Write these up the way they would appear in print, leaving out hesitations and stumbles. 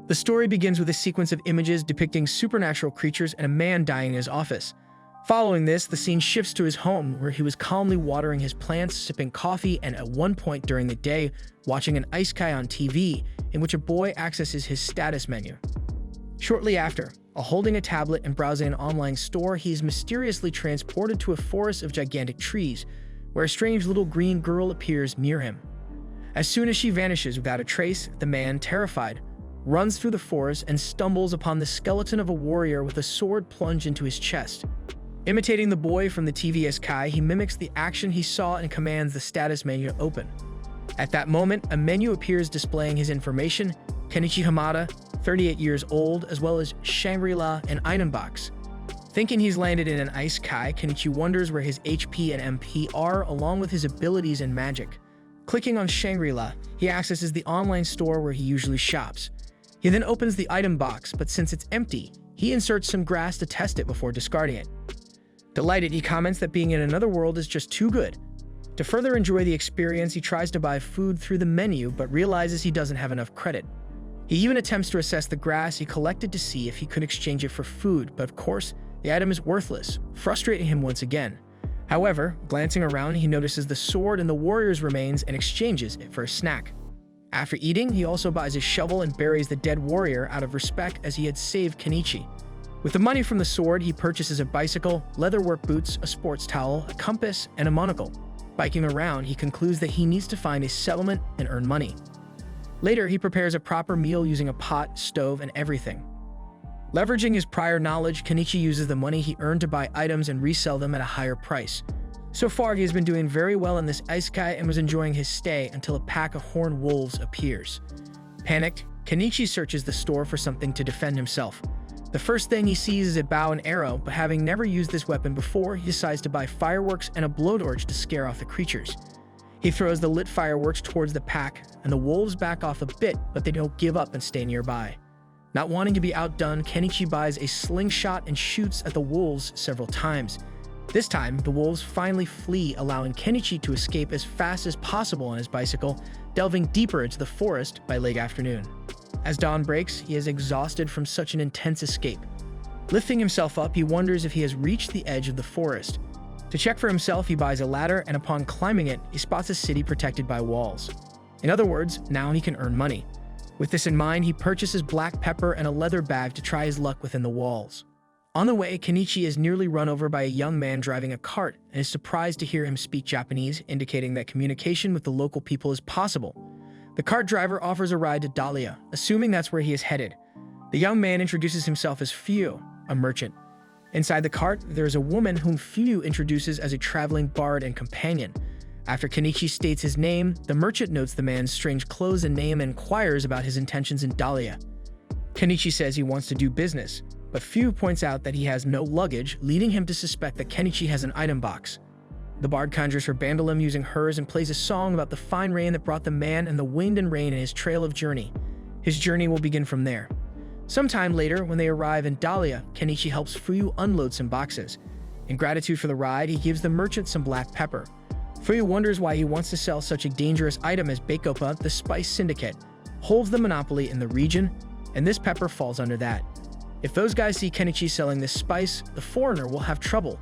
The story begins with a sequence of images depicting supernatural creatures and a man dying in his office. Following this, the scene shifts to his home, where he was calmly watering his plants, sipping coffee, and at one point during the day, watching an isekai on TV, in which a boy accesses his status menu. Shortly after, while holding a tablet and browsing an online store, he is mysteriously transported to a forest of gigantic trees, where a strange little green girl appears near him. As soon as she vanishes without a trace, the man, terrified, runs through the forest and stumbles upon the skeleton of a warrior with a sword plunged into his chest. Imitating the boy from the TV isekai, he mimics the action he saw and commands the status menu to open. At that moment, a menu appears displaying his information: Kenichi Hamada, 38 years old, as well as Shangri-La and item box. Thinking he's landed in an isekai, Kenichi wonders where his HP and MP are, along with his abilities and magic. Clicking on Shangri-La, he accesses the online store where he usually shops. He then opens the item box, but since it's empty, he inserts some grass to test it before discarding it. Delighted, he comments that being in another world is just too good. To further enjoy the experience, he tries to buy food through the menu, but realizes he doesn't have enough credit. He even attempts to assess the grass he collected to see if he could exchange it for food, but of course, the item is worthless, frustrating him once again. However, glancing around, he notices the sword and the warrior's remains and exchanges it for a snack. After eating, he also buys a shovel and buries the dead warrior out of respect, as he had saved Kenichi. With the money from the sword, he purchases a bicycle, leather work boots, a sports towel, a compass, and a monocle. Biking around, he concludes that he needs to find a settlement and earn money. Later, he prepares a proper meal using a pot, stove, and everything. Leveraging his prior knowledge, Kenichi uses the money he earned to buy items and resell them at a higher price. So far, he has been doing very well in this isekai and was enjoying his stay until a pack of horned wolves appears. Panicked, Kenichi searches the store for something to defend himself. The first thing he sees is a bow and arrow, but having never used this weapon before, he decides to buy fireworks and a blowtorch to scare off the creatures. He throws the lit fireworks towards the pack, and the wolves back off a bit, but they don't give up and stay nearby. Not wanting to be outdone, Kenichi buys a slingshot and shoots at the wolves several times. This time, the wolves finally flee, allowing Kenichi to escape as fast as possible on his bicycle, delving deeper into the forest by late afternoon. As dawn breaks, he is exhausted from such an intense escape. Lifting himself up, he wonders if he has reached the edge of the forest. To check for himself, he buys a ladder, and upon climbing it, he spots a city protected by walls. In other words, now he can earn money. With this in mind, he purchases black pepper and a leather bag to try his luck within the walls. On the way, Kenichi is nearly run over by a young man driving a cart and is surprised to hear him speak Japanese, indicating that communication with the local people is possible. The cart driver offers a ride to Dahlia, assuming that's where he is headed. The young man introduces himself as Fio, a merchant. Inside the cart, there is a woman whom Fio introduces as a traveling bard and companion. After Kenichi states his name, the merchant notes the man's strange clothes and name and inquires about his intentions in Dahlia. Kenichi says he wants to do business, but Fio points out that he has no luggage, leading him to suspect that Kenichi has an item box. The bard conjures her bandolin using hers and plays a song about the fine rain that brought the man and the wind and rain in his trail of journey. His journey will begin from there. Sometime later, when they arrive in Dahlia, Kenichi helps Fuyu unload some boxes. In gratitude for the ride, he gives the merchant some black pepper. Fuyu wonders why he wants to sell such a dangerous item, as Bacopa, the spice syndicate, holds the monopoly in the region, and this pepper falls under that. If those guys see Kenichi selling this spice, the foreigner will have trouble.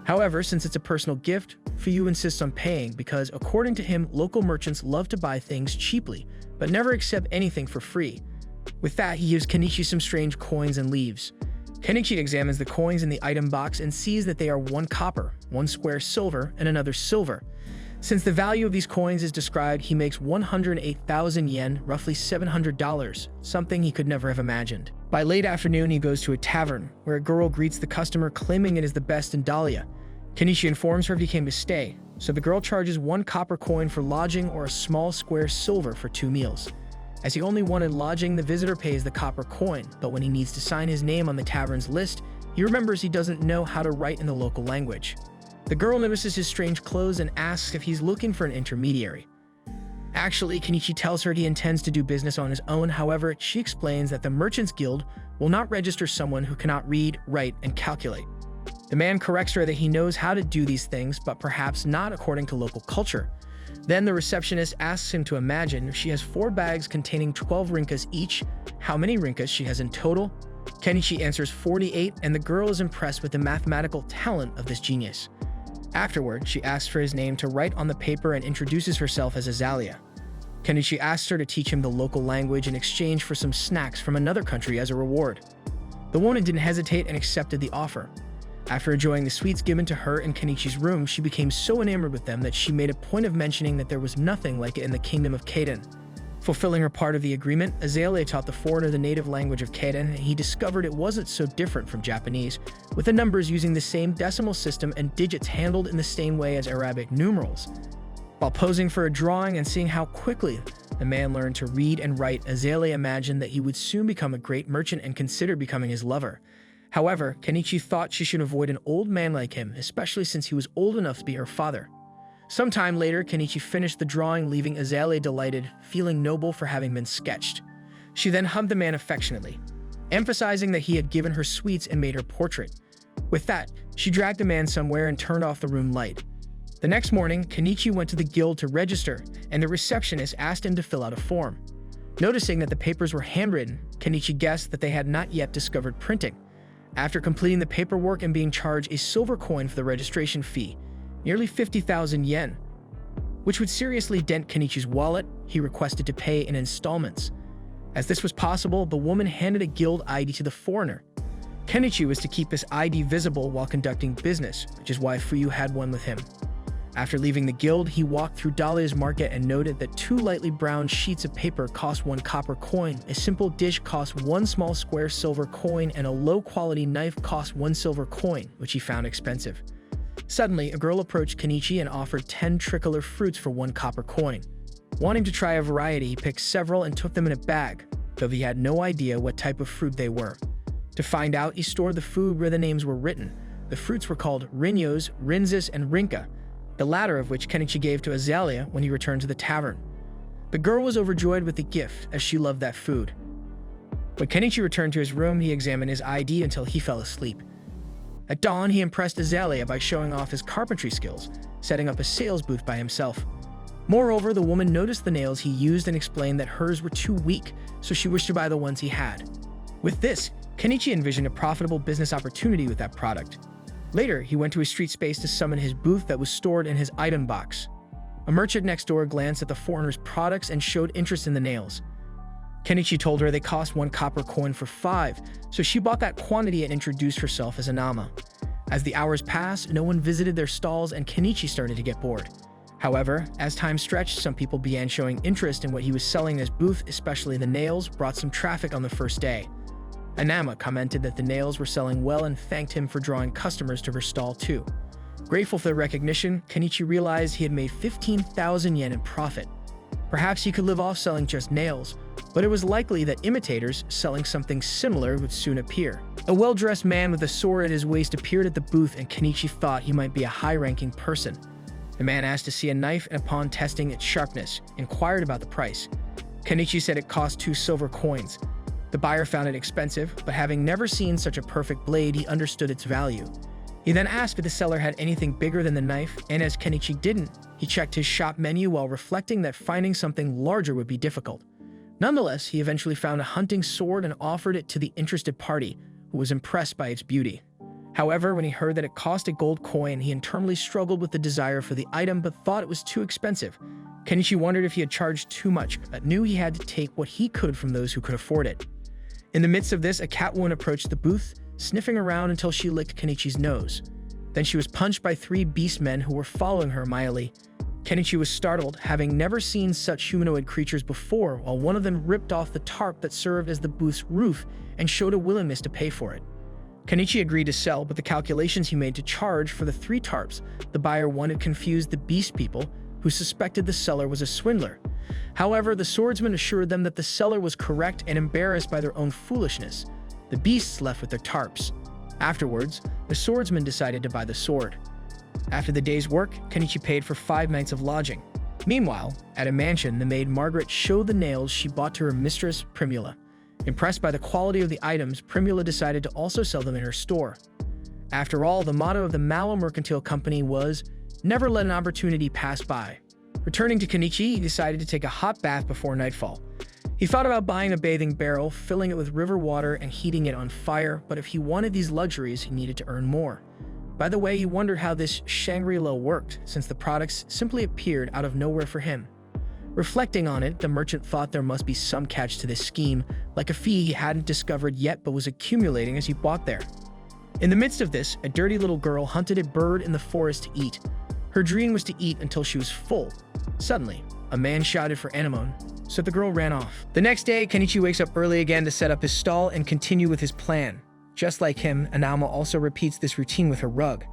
However, since it's a personal gift, Fuyu insists on paying because, according to him, local merchants love to buy things cheaply, but never accept anything for free. With that, he gives Kenichi some strange coins and leaves. Kenichi examines the coins in the item box and sees that they are 1 copper, 1 square silver, and another silver. Since the value of these coins is described, he makes 108,000 yen, roughly $700, something he could never have imagined. By late afternoon, he goes to a tavern, where a girl greets the customer, claiming it is the best in Dahlia. Kenichi informs her if he came to stay, so the girl charges 1 copper coin for lodging or a small square silver for 2 meals. As he only wanted lodging, the visitor pays the copper coin, but when he needs to sign his name on the tavern's list, he remembers he doesn't know how to write in the local language. The girl notices his strange clothes and asks if he's looking for an intermediary. Actually, Kenichi tells her he intends to do business on his own. However, she explains that the Merchants Guild will not register someone who cannot read, write, and calculate. The man corrects her that he knows how to do these things, but perhaps not according to local culture. Then the receptionist asks him to imagine if she has 4 bags containing 12 rinkas each, how many rinkas she has in total. Kenichi answers 48, and the girl is impressed with the mathematical talent of this genius. Afterward, she asks for his name to write on the paper and introduces herself as Azalea. Kenichi asks her to teach him the local language in exchange for some snacks from another country as a reward. The woman didn't hesitate and accepted the offer. After enjoying the sweets given to her in Kenichi's room, she became so enamored with them that she made a point of mentioning that there was nothing like it in the kingdom of Kaden. Fulfilling her part of the agreement, Azalea taught the foreigner the native language of Kaden, and he discovered it wasn't so different from Japanese, with the numbers using the same decimal system and digits handled in the same way as Arabic numerals. While posing for a drawing and seeing how quickly the man learned to read and write, Azalea imagined that he would soon become a great merchant and consider becoming his lover. However, Kenichi thought she should avoid an old man like him, especially since he was old enough to be her father. Sometime later, Kenichi finished the drawing, leaving Azalea delighted, feeling noble for having been sketched. She then hugged the man affectionately, emphasizing that he had given her sweets and made her portrait. With that, she dragged the man somewhere and turned off the room light. The next morning, Kenichi went to the guild to register, and the receptionist asked him to fill out a form. Noticing that the papers were handwritten, Kenichi guessed that they had not yet discovered printing. After completing the paperwork and being charged a silver coin for the registration fee, nearly 50,000 yen, which would seriously dent Kenichi's wallet, he requested to pay in installments. As this was possible, the woman handed a guild ID to the foreigner. Kenichi was to keep this ID visible while conducting business, which is why Fuyu had one with him. After leaving the guild, he walked through Dahlia's market and noted that 2 lightly brown sheets of paper cost 1 copper coin, a simple dish cost 1 small square silver coin, and a low-quality knife cost 1 silver coin, which he found expensive. Suddenly, a girl approached Kenichi and offered 10 tricolor fruits for 1 copper coin. Wanting to try a variety, he picked several and took them in a bag, though he had no idea what type of fruit they were. To find out, he stored the food where the names were written. The fruits were called Rinyos, Rinzis, and Rinka, the latter of which Kenichi gave to Azalea when he returned to the tavern. The girl was overjoyed with the gift, as she loved that food. When Kenichi returned to his room, he examined his ID until he fell asleep. At dawn, he impressed Azalea by showing off his carpentry skills, setting up a sales booth by himself. Moreover, the woman noticed the nails he used and explained that hers were too weak, so she wished to buy the ones he had. With this, Kenichi envisioned a profitable business opportunity with that product. Later, he went to his street space to summon his booth that was stored in his item box. A merchant next door glanced at the foreigner's products and showed interest in the nails. Kenichi told her they cost 1 copper coin for 5, so she bought that quantity and introduced herself as Anama. As the hours passed, no one visited their stalls and Kenichi started to get bored. However, as time stretched, some people began showing interest in what he was selling in his booth, especially the nails, brought some traffic on the first day. Anama commented that the nails were selling well and thanked him for drawing customers to her stall too. Grateful for the recognition, Kenichi realized he had made 15,000 yen in profit. Perhaps he could live off selling just nails, but it was likely that imitators selling something similar would soon appear. A well-dressed man with a sword at his waist appeared at the booth, and Kenichi thought he might be a high-ranking person. The man asked to see a knife, and upon testing its sharpness, inquired about the price. Kenichi said it cost 2 silver coins. The buyer found it expensive, but having never seen such a perfect blade, he understood its value. He then asked if the seller had anything bigger than the knife, and as Kenichi didn't, he checked his shop menu while reflecting that finding something larger would be difficult. Nonetheless, he eventually found a hunting sword and offered it to the interested party, who was impressed by its beauty. However, when he heard that it cost a gold coin, he internally struggled with the desire for the item but thought it was too expensive. Kenichi wondered if he had charged too much, but knew he had to take what he could from those who could afford it. In the midst of this, a catwoman approached the booth, sniffing around until she licked Kenichi's nose. Then she was punched by 3 beast men who were following her mildly. Kenichi was startled, having never seen such humanoid creatures before, while one of them ripped off the tarp that served as the booth's roof and showed a willingness to pay for it. Kenichi agreed to sell, but the calculations he made to charge for the 3 tarps the buyer wanted confused the beast people, who suspected the seller was a swindler. However, the swordsman assured them that the seller was correct, and embarrassed by their own foolishness, the beasts left with their tarps. Afterwards, the swordsman decided to buy the sword. After the day's work, Kenichi paid for 5 nights of lodging. Meanwhile, at a mansion, the maid Margaret showed the nails she bought to her mistress, Primula. Impressed by the quality of the items, Primula decided to also sell them in her store. After all, the motto of the Mallow Mercantile Company was, "Never let an opportunity pass by." Returning to Kenichi, he decided to take a hot bath before nightfall. He thought about buying a bathing barrel, filling it with river water, and heating it on fire, but if he wanted these luxuries, he needed to earn more. By the way, he wondered how this Shangri-La worked, since the products simply appeared out of nowhere for him. Reflecting on it, the merchant thought there must be some catch to this scheme, like a fee he hadn't discovered yet but was accumulating as he bought there. In the midst of this, a dirty little girl hunted a bird in the forest to eat. Her dream was to eat until she was full. Suddenly, a man shouted for anemone, so the girl ran off. The next day, Kenichi wakes up early again to set up his stall and continue with his plan. Just like him, Anama also repeats this routine with her rug.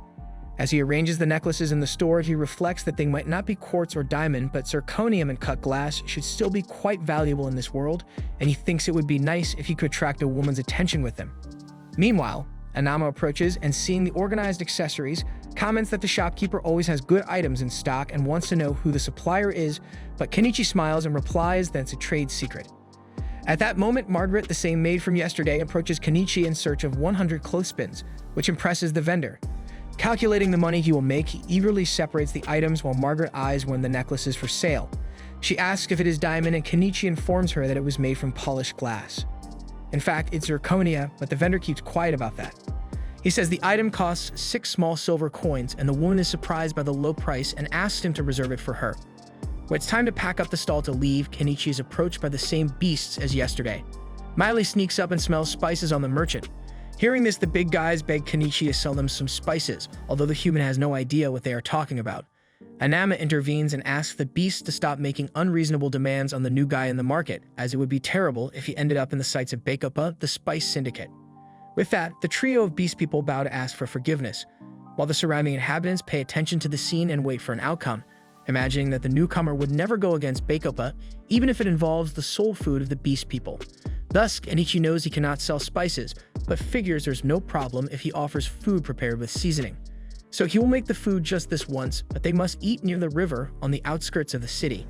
As he arranges the necklaces in the store, he reflects that they might not be quartz or diamond, but zirconium and cut glass should still be quite valuable in this world, and he thinks it would be nice if he could attract a woman's attention with them. Meanwhile, Anama approaches and, seeing the organized accessories, comments that the shopkeeper always has good items in stock and wants to know who the supplier is, but Kenichi smiles and replies that it's a trade secret. At that moment, Margaret, the same maid from yesterday, approaches Kenichi in search of 100 clothespins, which impresses the vendor. Calculating the money he will make, he eagerly separates the items while Margaret eyes one of the necklaces for sale. She asks if it is diamond, and Kenichi informs her that it was made from polished glass. In fact, it's zirconia, but the vendor keeps quiet about that. He says the item costs 6 small silver coins, and the woman is surprised by the low price and asks him to reserve it for her. When it's time to pack up the stall to leave, Kenichi is approached by the same beasts as yesterday. Miley sneaks up and smells spices on the merchant. Hearing this, the big guys beg Kenichi to sell them some spices, although the human has no idea what they are talking about. Anama intervenes and asks the beasts to stop making unreasonable demands on the new guy in the market, as it would be terrible if he ended up in the sights of Bakeuppa, the spice syndicate. With that, the trio of beast people bow to ask for forgiveness, while the surrounding inhabitants pay attention to the scene and wait for an outcome, imagining that the newcomer would never go against Bakeuppa, even if it involves the soul food of the beast people. Thus, Kenichi knows he cannot sell spices, but figures there's no problem if he offers food prepared with seasoning. So he will make the food just this once, but they must eat near the river on the outskirts of the city.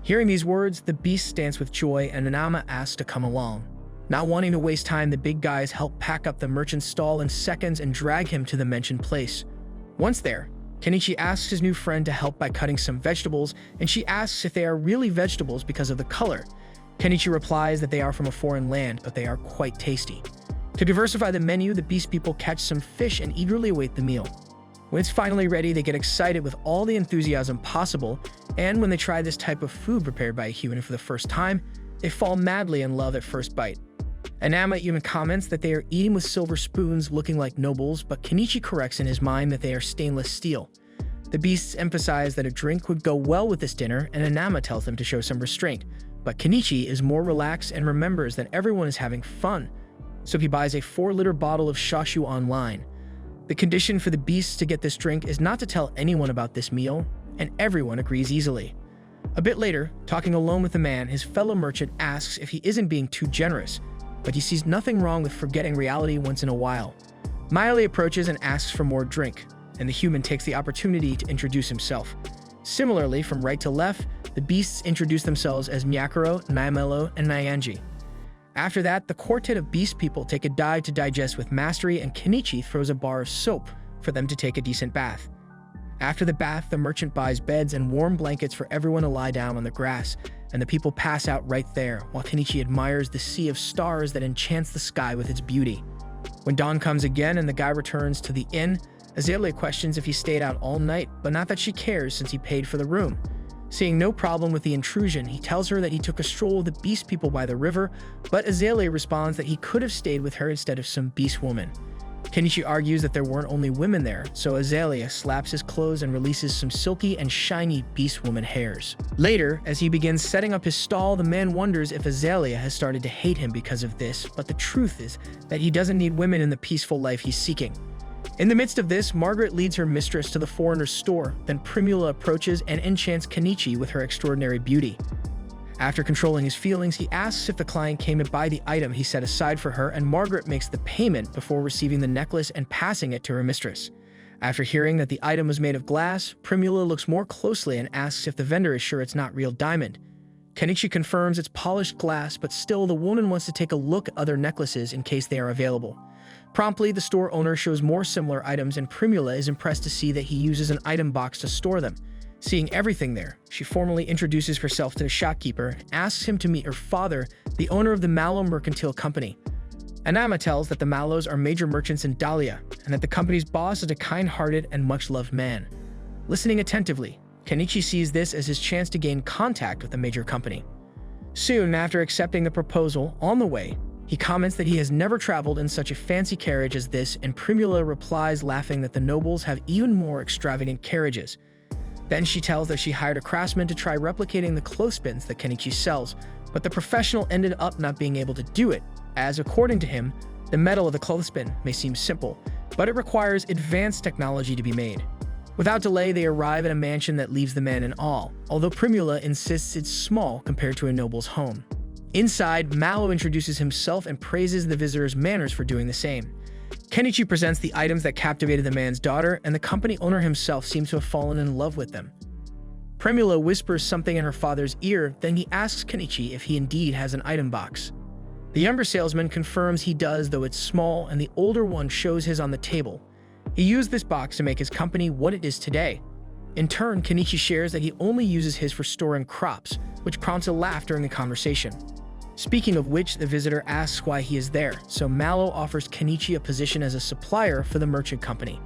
Hearing these words, the beast dance with joy, and Anama asks to come along. Not wanting to waste time, the big guys help pack up the merchant's stall in seconds and drag him to the mentioned place. Once there, Kenichi asks his new friend to help by cutting some vegetables, and she asks if they are really vegetables because of the color. Kenichi replies that they are from a foreign land, but they are quite tasty. To diversify the menu, the beast people catch some fish and eagerly await the meal. When it's finally ready, they get excited with all the enthusiasm possible, and when they try this type of food prepared by a human for the first time, they fall madly in love at first bite. Anama even comments that they are eating with silver spoons looking like nobles, but Kenichi corrects in his mind that they are stainless steel. The beasts emphasize that a drink would go well with this dinner, and Anama tells them to show some restraint. But Kenichi is more relaxed and remembers that everyone is having fun, so he buys a 4-liter bottle of shashu online. The condition for the beasts to get this drink is not to tell anyone about this meal, and everyone agrees easily. A bit later, talking alone with the man, his fellow merchant asks if he isn't being too generous, but he sees nothing wrong with forgetting reality once in a while. Miley approaches and asks for more drink, and the human takes the opportunity to introduce himself. Similarly, from right to left, the beasts introduce themselves as Myakuro, Naimelo, and Nyanji. After that, the quartet of beast people take a dive to digest with mastery, and Kenichi throws a bar of soap for them to take a decent bath. After the bath, the merchant buys beds and warm blankets for everyone to lie down on the grass, and the people pass out right there, while Kenichi admires the sea of stars that enchants the sky with its beauty. When dawn comes again and the guy returns to the inn, Azalea questions if he stayed out all night, but not that she cares since he paid for the room. Seeing no problem with the intrusion, he tells her that he took a stroll with the beast people by the river, but Azalea responds that he could have stayed with her instead of some beast woman. Kenichi argues that there weren't only women there, so Azalea slaps his clothes and releases some silky and shiny beast woman hairs. Later, as he begins setting up his stall, the man wonders if Azalea has started to hate him because of this, but the truth is that he doesn't need women in the peaceful life he's seeking. In the midst of this, Margaret leads her mistress to the foreigner's store, then Primula approaches and enchants Kenichi with her extraordinary beauty. After controlling his feelings, he asks if the client came to buy the item he set aside for her, and Margaret makes the payment before receiving the necklace and passing it to her mistress. After hearing that the item was made of glass, Primula looks more closely and asks if the vendor is sure it's not real diamond. Kenichi confirms it's polished glass, but still the woman wants to take a look at other necklaces in case they are available. Promptly, the store owner shows more similar items, and Primula is impressed to see that he uses an item box to store them. Seeing everything there, she formally introduces herself to the shopkeeper and asks him to meet her father, the owner of the Mallow Mercantile Company. Anama tells that the Mallows are major merchants in Dahlia, and that the company's boss is a kind-hearted and much-loved man. Listening attentively, Kenichi sees this as his chance to gain contact with the major company. Soon after accepting the proposal, on the way, he comments that he has never traveled in such a fancy carriage as this, and Primula replies laughing that the nobles have even more extravagant carriages. Then she tells that she hired a craftsman to try replicating the clothespins that Kenichi sells, but the professional ended up not being able to do it, as according to him, the metal of the clothespin may seem simple, but it requires advanced technology to be made. Without delay, they arrive at a mansion that leaves the man in awe, although Primula insists it's small compared to a noble's home. Inside, Mallow introduces himself and praises the visitor's manners for doing the same. Kenichi presents the items that captivated the man's daughter, and the company owner himself seems to have fallen in love with them. Primula whispers something in her father's ear, then he asks Kenichi if he indeed has an item box. The younger salesman confirms he does, though it's small, and the older one shows his on the table. He used this box to make his company what it is today. In turn, Kenichi shares that he only uses his for storing crops, which prompts a laugh during the conversation. Speaking of which, the visitor asks why he is there, so Mallow offers Kenichi a position as a supplier for the merchant company.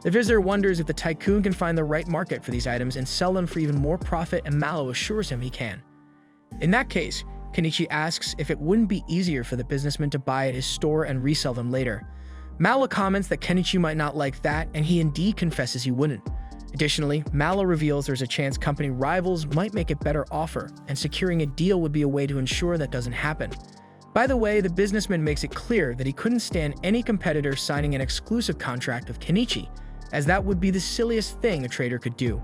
The visitor wonders if the tycoon can find the right market for these items and sell them for even more profit, and Mallow assures him he can. In that case, Kenichi asks if it wouldn't be easier for the businessman to buy at his store and resell them later. Mallow comments that Kenichi might not like that, and he indeed confesses he wouldn't. Additionally, Mallow reveals there's a chance company rivals might make a better offer, and securing a deal would be a way to ensure that doesn't happen. By the way, the businessman makes it clear that he couldn't stand any competitor signing an exclusive contract with Kenichi, as that would be the silliest thing a trader could do.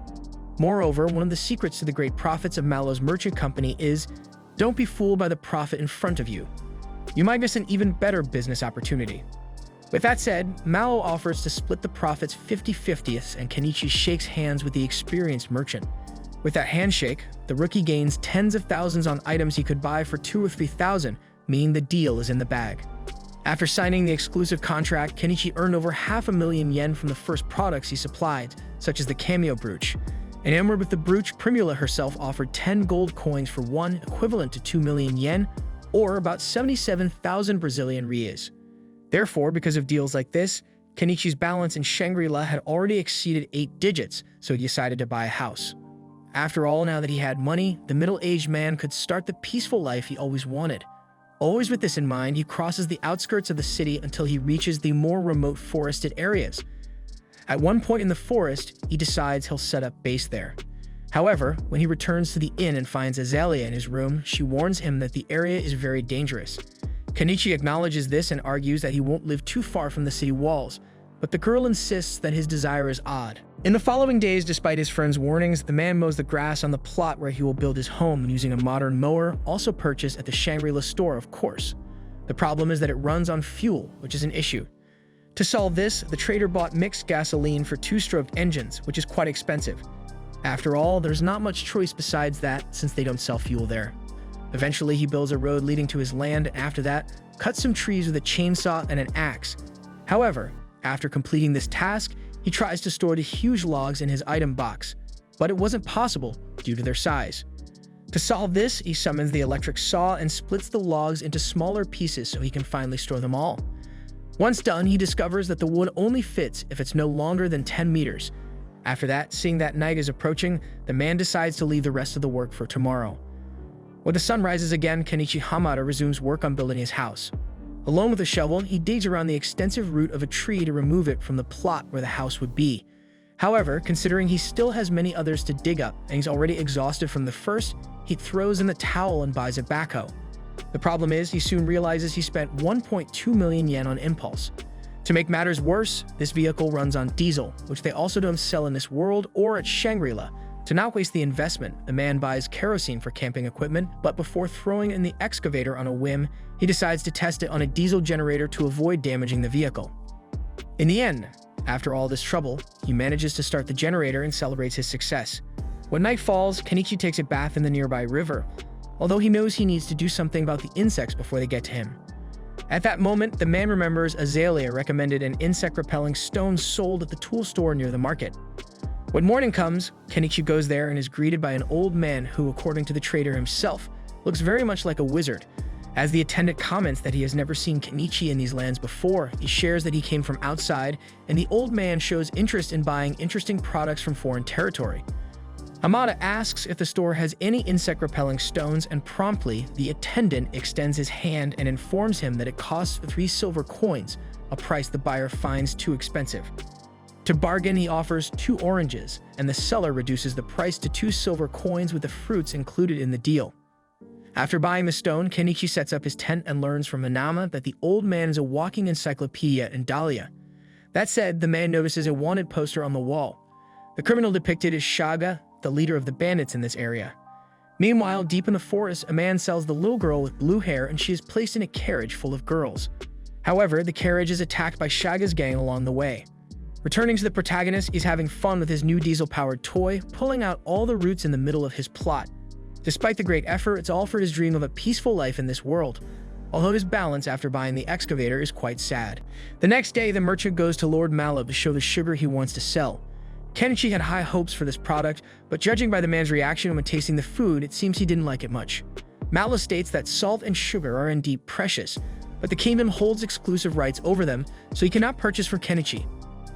Moreover, one of the secrets to the great profits of Mallow's merchant company is, don't be fooled by the profit in front of you. You might miss an even better business opportunity. With that said, Mallow offers to split the profits 50-50, and Kenichi shakes hands with the experienced merchant. With that handshake, the rookie gains tens of thousands on items he could buy for 2,000 or 3,000, meaning the deal is in the bag. After signing the exclusive contract, Kenichi earned over 500,000 yen from the first products he supplied, such as the cameo brooch. Enamored with the brooch, Primula herself offered 10 gold coins for one, equivalent to 2 million yen, or about 77,000 Brazilian reais. Therefore, because of deals like this, Kenichi's balance in Shangri-La had already exceeded 8 digits, so he decided to buy a house. After all, now that he had money, the middle-aged man could start the peaceful life he always wanted. Always with this in mind, he crosses the outskirts of the city until he reaches the more remote forested areas. At one point in the forest, he decides he'll set up base there. However, when he returns to the inn and finds Azalea in his room, she warns him that the area is very dangerous. Kenichi acknowledges this and argues that he won't live too far from the city walls, but the girl insists that his desire is odd. In the following days, despite his friend's warnings, the man mows the grass on the plot where he will build his home using a modern mower, also purchased at the Shangri-La store, of course. The problem is that it runs on fuel, which is an issue. To solve this, the trader bought mixed gasoline for 2-stroked engines, which is quite expensive. After all, there's not much choice besides that, since they don't sell fuel there. Eventually, he builds a road leading to his land, and after that, cuts some trees with a chainsaw and an axe. However, after completing this task, he tries to store the huge logs in his item box, but it wasn't possible due to their size. To solve this, he summons the electric saw and splits the logs into smaller pieces so he can finally store them all. Once done, he discovers that the wood only fits if it's no longer than 10 meters. After that, seeing that night is approaching, the man decides to leave the rest of the work for tomorrow. When the sun rises again, Kenichi Hamada resumes work on building his house. Alone with a shovel, he digs around the extensive root of a tree to remove it from the plot where the house would be. However, considering he still has many others to dig up and he's already exhausted from the first, he throws in the towel and buys a backhoe. The problem is, he soon realizes he spent 1.2 million yen on impulse. To make matters worse, this vehicle runs on diesel, which they also don't sell in this world or at Shangri-La. To not waste the investment, the man buys kerosene for camping equipment, but before throwing in the excavator on a whim, he decides to test it on a diesel generator to avoid damaging the vehicle. In the end, after all this trouble, he manages to start the generator and celebrates his success. When night falls, Kenichi takes a bath in the nearby river, although he knows he needs to do something about the insects before they get to him. At that moment, the man remembers Azalea recommended an insect-repelling stone sold at the tool store near the market. When morning comes, Kenichi goes there and is greeted by an old man who, according to the trader himself, looks very much like a wizard. As the attendant comments that he has never seen Kenichi in these lands before, he shares that he came from outside, and the old man shows interest in buying interesting products from foreign territory. Hamada asks if the store has any insect-repelling stones, and promptly, the attendant extends his hand and informs him that it costs 3 silver coins, a price the buyer finds too expensive. To bargain, he offers 2 oranges, and the seller reduces the price to 2 silver coins with the fruits included in the deal. After buying the stone, Kenichi sets up his tent and learns from Manama that the old man is a walking encyclopedia in Dahlia. That said, the man notices a wanted poster on the wall. The criminal depicted is Shaga, the leader of the bandits in this area. Meanwhile, deep in the forest, a man sells the little girl with blue hair, and she is placed in a carriage full of girls. However, the carriage is attacked by Shaga's gang along the way. Returning to the protagonist, he's having fun with his new diesel-powered toy, pulling out all the roots in the middle of his plot. Despite the great effort, it's all for his dream of a peaceful life in this world, although his balance after buying the excavator is quite sad. The next day, the merchant goes to Lord Malab to show the sugar he wants to sell. Kenichi had high hopes for this product, but judging by the man's reaction when tasting the food, it seems he didn't like it much. Malab states that salt and sugar are indeed precious, but the kingdom holds exclusive rights over them, so he cannot purchase for Kenichi.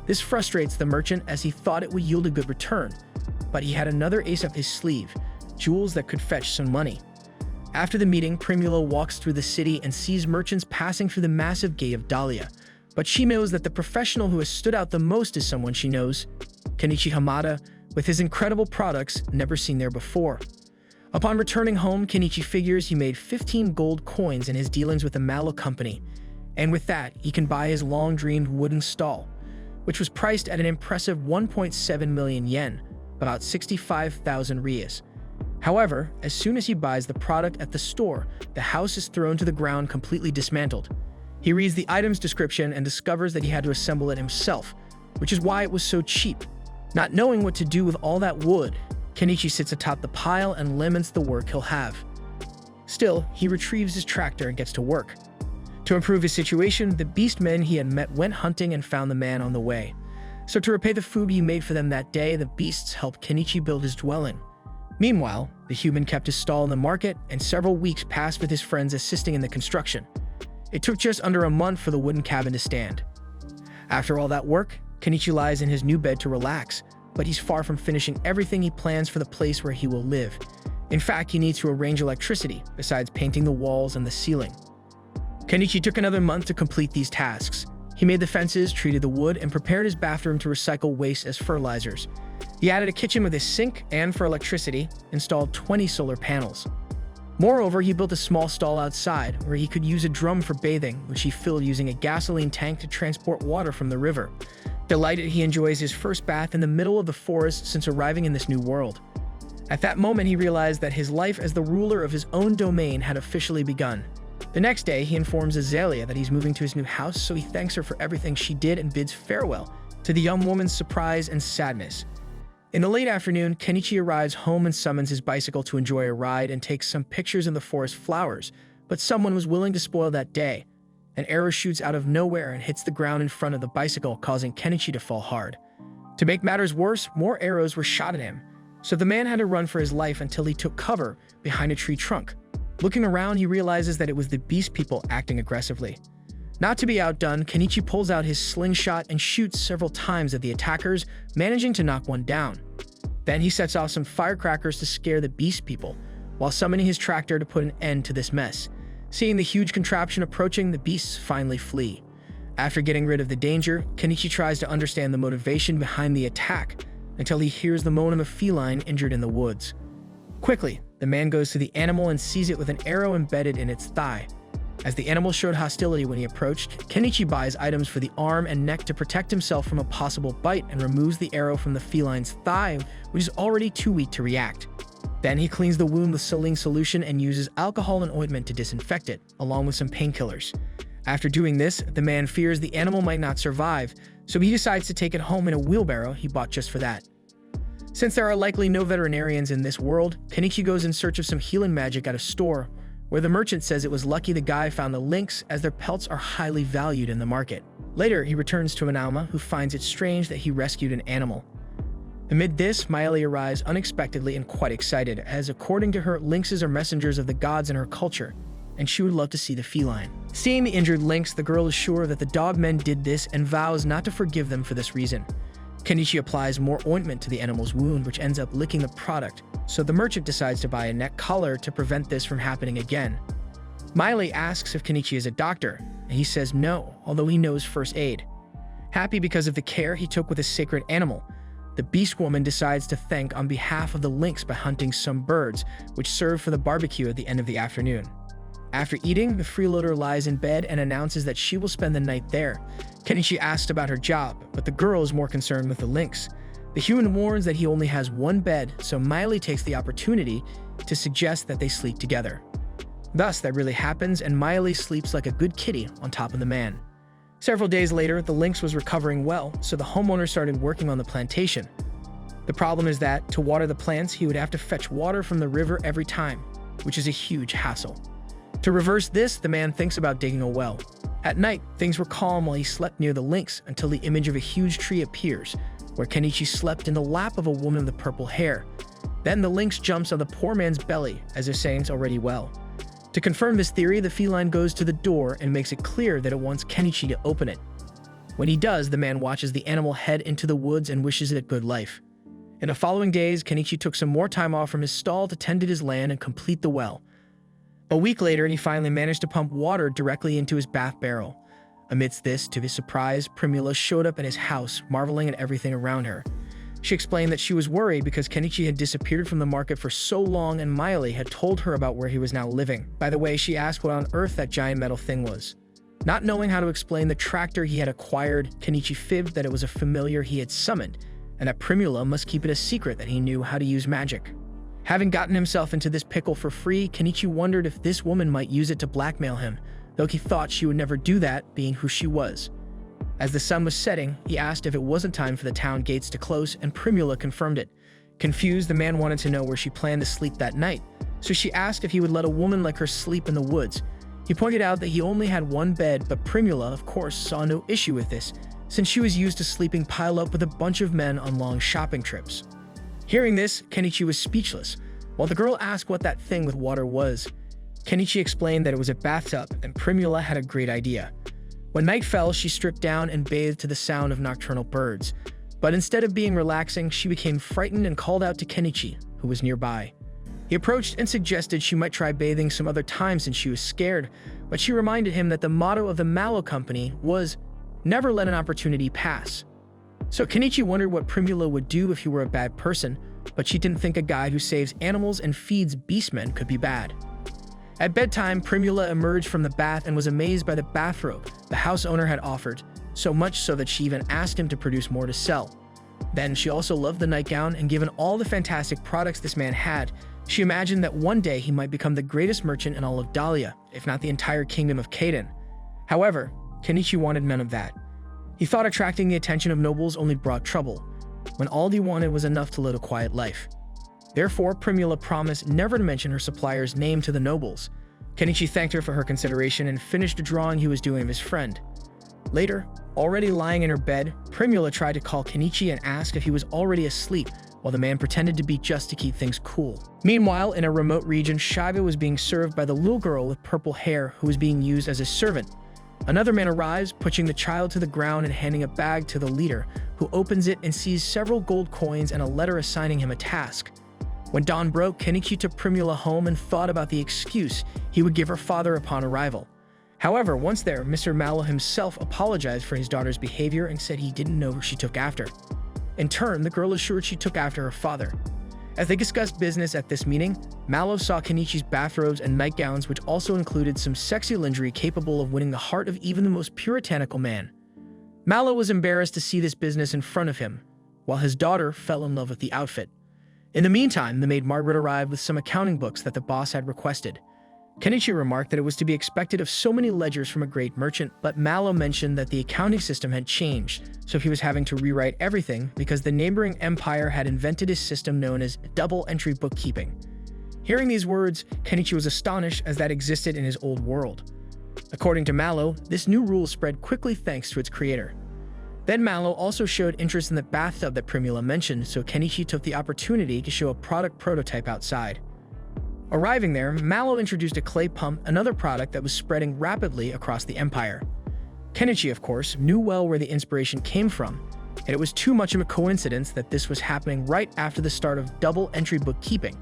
This frustrates the merchant as he thought it would yield a good return, but he had another ace up his sleeve, jewels that could fetch some money. After the meeting, Primula walks through the city and sees merchants passing through the massive gate of Dahlia, but she knows that the professional who has stood out the most is someone she knows, Kenichi Hamada, with his incredible products never seen there before. Upon returning home, Kenichi figures he made 15 gold coins in his dealings with the Malo company, and with that, he can buy his long-dreamed wooden stall, which was priced at an impressive 1.7 million yen, about 65,000 rias. However, as soon as he buys the product at the store, the house is thrown to the ground completely dismantled. He reads the item's description and discovers that he had to assemble it himself, which is why it was so cheap. Not knowing what to do with all that wood, Kenichi sits atop the pile and laments the work he'll have. Still, he retrieves his tractor and gets to work. To improve his situation, the beast men he had met went hunting and found the man on the way. So to repay the food he made for them that day, the beasts helped Kenichi build his dwelling. Meanwhile, the human kept his stall in the market, and several weeks passed with his friends assisting in the construction. It took just under a month for the wooden cabin to stand. After all that work, Kenichi lies in his new bed to relax, but he's far from finishing everything he plans for the place where he will live. In fact, he needs to arrange electricity, besides painting the walls and the ceiling. Kenichi took another month to complete these tasks. He made the fences, treated the wood, and prepared his bathroom to recycle waste as fertilizers. He added a kitchen with a sink and, for electricity, installed 20 solar panels. Moreover, he built a small stall outside where he could use a drum for bathing, which he filled using a gasoline tank to transport water from the river. Delighted, he enjoys his first bath in the middle of the forest since arriving in this new world. At that moment, he realized that his life as the ruler of his own domain had officially begun. The next day, he informs Azalea that he's moving to his new house, so he thanks her for everything she did and bids farewell, to the young woman's surprise and sadness. In the late afternoon, Kenichi arrives home and summons his bicycle to enjoy a ride and takes some pictures in the forest flowers, but someone was willing to spoil that day. An arrow shoots out of nowhere and hits the ground in front of the bicycle, causing Kenichi to fall hard. To make matters worse, more arrows were shot at him, so the man had to run for his life until he took cover behind a tree trunk. Looking around, he realizes that it was the beast people acting aggressively. Not to be outdone, Kenichi pulls out his slingshot and shoots several times at the attackers, managing to knock one down. Then he sets off some firecrackers to scare the beast people, while summoning his tractor to put an end to this mess. Seeing the huge contraption approaching, the beasts finally flee. After getting rid of the danger, Kenichi tries to understand the motivation behind the attack, until he hears the moan of a feline injured in the woods. Quickly, the man goes to the animal and sees it with an arrow embedded in its thigh. As the animal showed hostility when he approached, Kenichi buys items for the arm and neck to protect himself from a possible bite and removes the arrow from the feline's thigh, which is already too weak to react. Then he cleans the wound with saline solution and uses alcohol and ointment to disinfect it, along with some painkillers. After doing this, the man fears the animal might not survive, so he decides to take it home in a wheelbarrow he bought just for that. Since there are likely no veterinarians in this world, Kenichi goes in search of some healing magic at a store, where the merchant says it was lucky the guy found the lynx as their pelts are highly valued in the market. Later, he returns to Analma, who finds it strange that he rescued an animal. Amid this, Miley arrives unexpectedly and quite excited, as according to her, lynxes are messengers of the gods in her culture, and she would love to see the feline. Seeing the injured lynx, the girl is sure that the dogmen did this and vows not to forgive them for this reason. Kenichi applies more ointment to the animal's wound, which ends up licking the product, so the merchant decides to buy a neck collar to prevent this from happening again. Miley asks if Kenichi is a doctor, and he says no, although he knows first aid. Happy because of the care he took with a sacred animal, the beast woman decides to thank on behalf of the lynx by hunting some birds, which serve for the barbecue at the end of the afternoon. After eating, the freeloader lies in bed and announces that she will spend the night there. Kenichi asks about her job, but the girl is more concerned with the lynx. The human warns that he only has one bed, so Miley takes the opportunity to suggest that they sleep together. Thus, that really happens, and Miley sleeps like a good kitty on top of the man. Several days later, the lynx was recovering well, so the homeowner started working on the plantation. The problem is that, to water the plants, he would have to fetch water from the river every time, which is a huge hassle. To reverse this, the man thinks about digging a well. At night, things were calm while he slept near the lynx until the image of a huge tree appears, where Kenichi slept in the lap of a woman with purple hair. Then the lynx jumps on the poor man's belly, as if saying it's already well. To confirm this theory, the feline goes to the door and makes it clear that it wants Kenichi to open it. When he does, the man watches the animal head into the woods and wishes it a good life. In the following days, Kenichi took some more time off from his stall to tend to his land and complete the well. A week later, he finally managed to pump water directly into his bath barrel. Amidst this, to his surprise, Primula showed up at his house, marveling at everything around her. She explained that she was worried because Kenichi had disappeared from the market for so long and Miley had told her about where he was now living. By the way, she asked what on earth that giant metal thing was. Not knowing how to explain the tractor he had acquired, Kenichi fibbed that it was a familiar he had summoned, and that Primula must keep it a secret that he knew how to use magic. Having gotten himself into this pickle for free, Kenichi wondered if this woman might use it to blackmail him, though he thought she would never do that, being who she was. As the sun was setting, he asked if it wasn't time for the town gates to close, and Primula confirmed it. Confused, the man wanted to know where she planned to sleep that night, so she asked if he would let a woman like her sleep in the woods. He pointed out that he only had one bed, but Primula, of course, saw no issue with this, since she was used to sleeping piled up with a bunch of men on long shopping trips. Hearing this, Kenichi was speechless. While the girl asked what that thing with water was, Kenichi explained that it was a bathtub, and Primula had a great idea. When night fell, she stripped down and bathed to the sound of nocturnal birds. But instead of being relaxing, she became frightened and called out to Kenichi, who was nearby. He approached and suggested she might try bathing some other time since she was scared, but she reminded him that the motto of the Mallow Company was, "Never let an opportunity pass." So Kenichi wondered what Primula would do if he were a bad person, but she didn't think a guy who saves animals and feeds beastmen could be bad. At bedtime, Primula emerged from the bath and was amazed by the bathrobe the house owner had offered, so much so that she even asked him to produce more to sell. Then she also loved the nightgown, and given all the fantastic products this man had, she imagined that one day he might become the greatest merchant in all of Dahlia, if not the entire kingdom of Kaden. However, Kenichi wanted none of that. He thought attracting the attention of nobles only brought trouble, when all he wanted was enough to live a quiet life. Therefore, Primula promised never to mention her supplier's name to the nobles. Kenichi thanked her for her consideration and finished a drawing he was doing of his friend. Later, already lying in her bed, Primula tried to call Kenichi and ask if he was already asleep, while the man pretended to be just to keep things cool. Meanwhile, in a remote region, Shiva was being served by the little girl with purple hair who was being used as a servant. Another man arrives, pushing the child to the ground and handing a bag to the leader, who opens it and sees several gold coins and a letter assigning him a task. When dawn broke, Kenichi took Primula home and thought about the excuse he would give her father upon arrival. However, once there, Mr. Mallow himself apologized for his daughter's behavior and said he didn't know who she took after. In turn, the girl assured she took after her father. As they discussed business at this meeting, Mallow saw Kenichi's bathrobes and nightgowns, which also included some sexy lingerie capable of winning the heart of even the most puritanical man. Mallow was embarrassed to see this business in front of him, while his daughter fell in love with the outfit. In the meantime, the maid Margaret arrived with some accounting books that the boss had requested. Kenichi remarked that it was to be expected of so many ledgers from a great merchant, but Mallow mentioned that the accounting system had changed, so he was having to rewrite everything because the neighboring empire had invented a system known as double-entry bookkeeping. Hearing these words, Kenichi was astonished, as that existed in his old world. According to Mallow, this new rule spread quickly thanks to its creator. Then Mallow also showed interest in the bathtub that Primula mentioned, so Kenichi took the opportunity to show a product prototype outside. Arriving there, Mallow introduced a clay pump, another product that was spreading rapidly across the empire. Kenichi, of course, knew well where the inspiration came from, and it was too much of a coincidence that this was happening right after the start of double entry bookkeeping.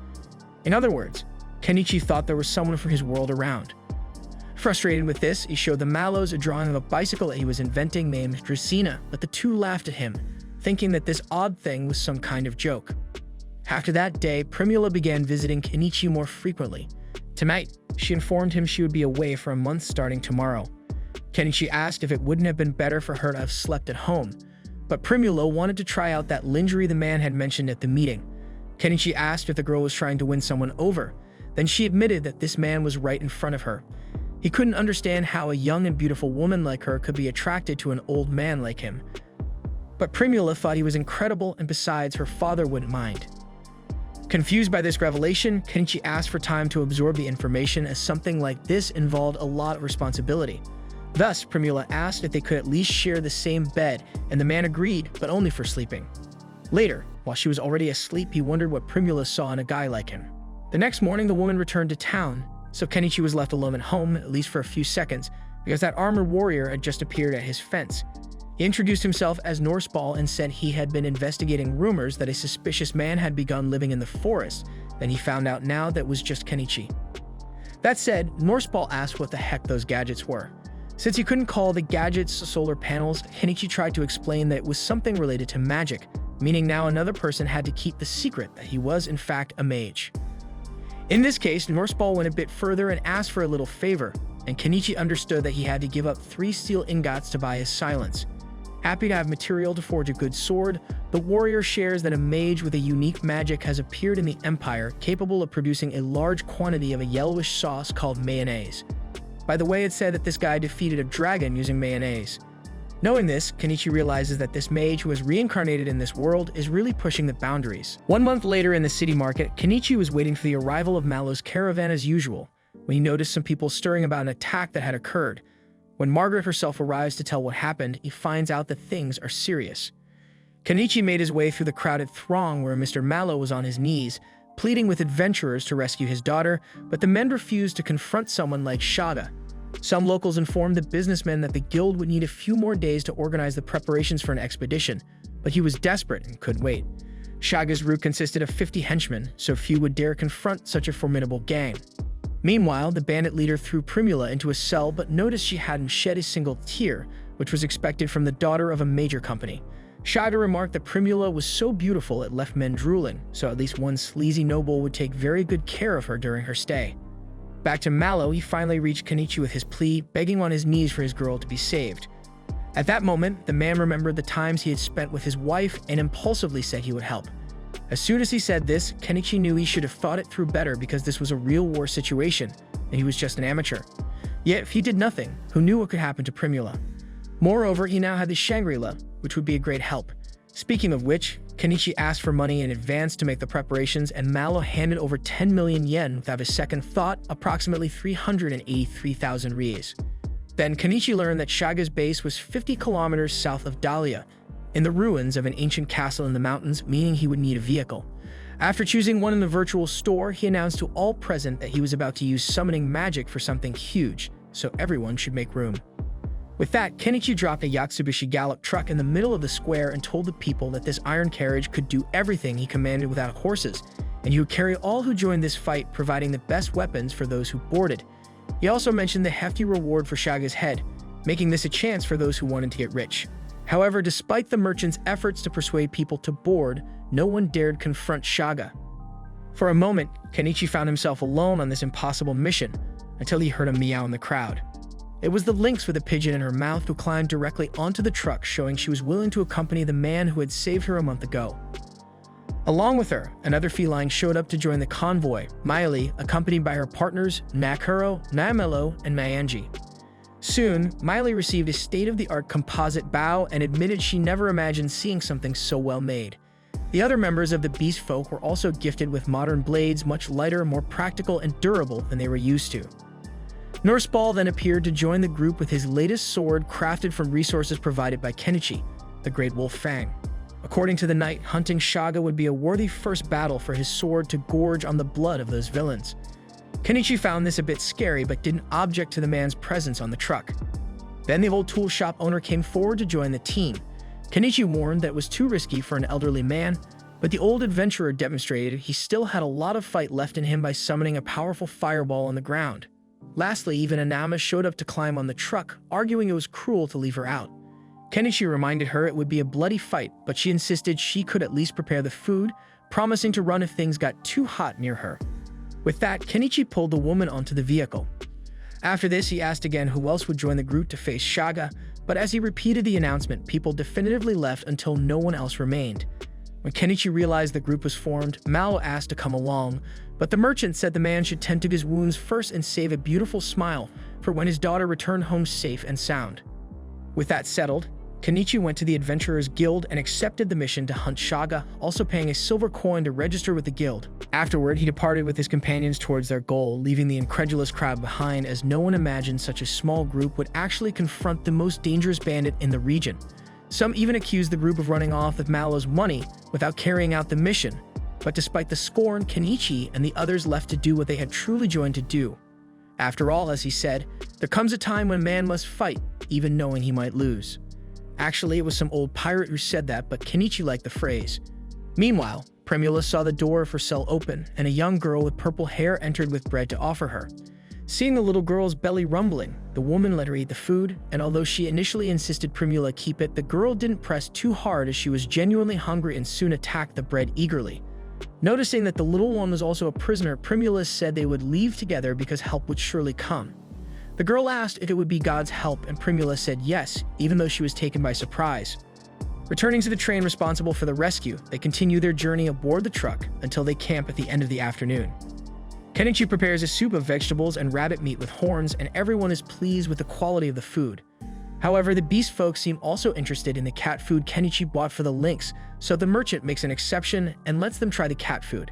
In other words, Kenichi thought there was someone for his world around. Frustrated with this, he showed the Mallows a drawing of a bicycle that he was inventing named Dracena, but the two laughed at him, thinking that this odd thing was some kind of joke. After that day, Primula began visiting Kenichi more frequently. Tonight, she informed him she would be away for a month starting tomorrow. Kenichi asked if it wouldn't have been better for her to have slept at home, but Primula wanted to try out that lingerie the man had mentioned at the meeting. Kenichi asked if the girl was trying to win someone over. Then she admitted that this man was right in front of her. He couldn't understand how a young and beautiful woman like her could be attracted to an old man like him. But Primula thought he was incredible, and besides, her father wouldn't mind. Confused by this revelation, Kenichi asked for time to absorb the information, as something like this involved a lot of responsibility. Thus, Primula asked if they could at least share the same bed, and the man agreed, but only for sleeping. Later, while she was already asleep, he wondered what Primula saw in a guy like him. The next morning, the woman returned to town, so Kenichi was left alone at home, at least for a few seconds, because that armored warrior had just appeared at his fence. He introduced himself as Norseball and said he had been investigating rumors that a suspicious man had begun living in the forest. Then he found out now that it was just Kenichi. That said, Norseball asked what the heck those gadgets were. Since he couldn't call the gadgets solar panels, Kenichi tried to explain that it was something related to magic, meaning now another person had to keep the secret that he was in fact a mage. In this case, Norseball went a bit further and asked for a little favor, and Kenichi understood that he had to give up 3 steel ingots to buy his silence. Happy to have material to forge a good sword, the warrior shares that a mage with a unique magic has appeared in the Empire, capable of producing a large quantity of a yellowish sauce called mayonnaise. By the way, it's said that this guy defeated a dragon using mayonnaise. Knowing this, Kenichi realizes that this mage who has reincarnated in this world is really pushing the boundaries. 1 month later in the city market, Kenichi was waiting for the arrival of Mallow's caravan as usual, when he noticed some people stirring about an attack that had occurred. When Margaret herself arrives to tell what happened, he finds out that things are serious. Kenichi made his way through the crowded throng where Mr. Mallow was on his knees, pleading with adventurers to rescue his daughter, but the men refused to confront someone like Shaga. Some locals informed the businessman that the guild would need a few more days to organize the preparations for an expedition, but he was desperate and couldn't wait. Shaga's route consisted of 50 henchmen, so few would dare confront such a formidable gang. Meanwhile, the bandit leader threw Primula into a cell but noticed she hadn't shed a single tear, which was expected from the daughter of a major company. Shaga remarked that Primula was so beautiful it left men drooling, so at least one sleazy noble would take very good care of her during her stay. Back to Mallow, he finally reached Kenichi with his plea, begging on his knees for his girl to be saved. At that moment, the man remembered the times he had spent with his wife and impulsively said he would help. As soon as he said this, Kenichi knew he should have thought it through better because this was a real war situation, and he was just an amateur. Yet, if he did nothing, who knew what could happen to Primula? Moreover, he now had the Shangri-La, which would be a great help. Speaking of which, Kenichi asked for money in advance to make the preparations, and Mallow handed over 10 million yen without a second thought, approximately 383,000 reis. Then Kenichi learned that Shaga's base was 50 kilometers south of Dahlia, in the ruins of an ancient castle in the mountains, meaning he would need a vehicle. After choosing one in the virtual store, he announced to all present that he was about to use summoning magic for something huge, so everyone should make room. With that, Kenichi dropped a Yatsubishi Gallop truck in the middle of the square and told the people that this iron carriage could do everything he commanded without horses, and he would carry all who joined this fight, providing the best weapons for those who boarded. He also mentioned the hefty reward for Shaga's head, making this a chance for those who wanted to get rich. However, despite the merchant's efforts to persuade people to board, no one dared confront Shaga. For a moment, Kenichi found himself alone on this impossible mission, until he heard a meow in the crowd. It was the lynx with a pigeon in her mouth who climbed directly onto the truck, showing she was willing to accompany the man who had saved her a month ago. Along with her, another feline showed up to join the convoy, Miley, accompanied by her partners Nakuro, Naimelo, and Mayanji. Soon, Miley received a state-of-the-art composite bow and admitted she never imagined seeing something so well made. The other members of the beast folk were also gifted with modern blades, much lighter, more practical, and durable than they were used to. Norseball then appeared to join the group with his latest sword crafted from resources provided by Kenichi, the Great Wolf Fang. According to the knight, hunting Shaga would be a worthy first battle for his sword to gorge on the blood of those villains. Kenichi found this a bit scary but didn't object to the man's presence on the truck. Then the old tool shop owner came forward to join the team. Kenichi warned that it was too risky for an elderly man, but the old adventurer demonstrated he still had a lot of fight left in him by summoning a powerful fireball on the ground. Lastly, even Anama showed up to climb on the truck, arguing it was cruel to leave her out. Kenichi reminded her it would be a bloody fight, but she insisted she could at least prepare the food, promising to run if things got too hot near her. With that, Kenichi pulled the woman onto the vehicle. After this, he asked again who else would join the group to face Shaga, but as he repeated the announcement, people definitively left until no one else remained. When Kenichi realized the group was formed, Malo asked to come along, but the merchant said the man should tend to his wounds first and save a beautiful smile for when his daughter returned home safe and sound. With that settled, Kenichi went to the Adventurers Guild and accepted the mission to hunt Shaga, also paying a silver coin to register with the guild. Afterward, he departed with his companions towards their goal, leaving the incredulous crowd behind as no one imagined such a small group would actually confront the most dangerous bandit in the region. Some even accused the group of running off with Malo's money without carrying out the mission, but despite the scorn, Kenichi and the others left to do what they had truly joined to do. After all, as he said, there comes a time when man must fight, even knowing he might lose. Actually, it was some old pirate who said that, but Kenichi liked the phrase. Meanwhile, Primula saw the door of her cell open, and a young girl with purple hair entered with bread to offer her. Seeing the little girl's belly rumbling, the woman let her eat the food, and although she initially insisted Primula keep it, the girl didn't press too hard as she was genuinely hungry and soon attacked the bread eagerly. Noticing that the little one was also a prisoner, Primula said they would leave together because help would surely come. The girl asked if it would be God's help, and Primula said yes, even though she was taken by surprise. Returning to the train responsible for the rescue, they continue their journey aboard the truck until they camp at the end of the afternoon. Kenichi prepares a soup of vegetables and rabbit meat with horns, and everyone is pleased with the quality of the food. However, the beast folk seem also interested in the cat food Kenichi bought for the lynx, so the merchant makes an exception and lets them try the cat food.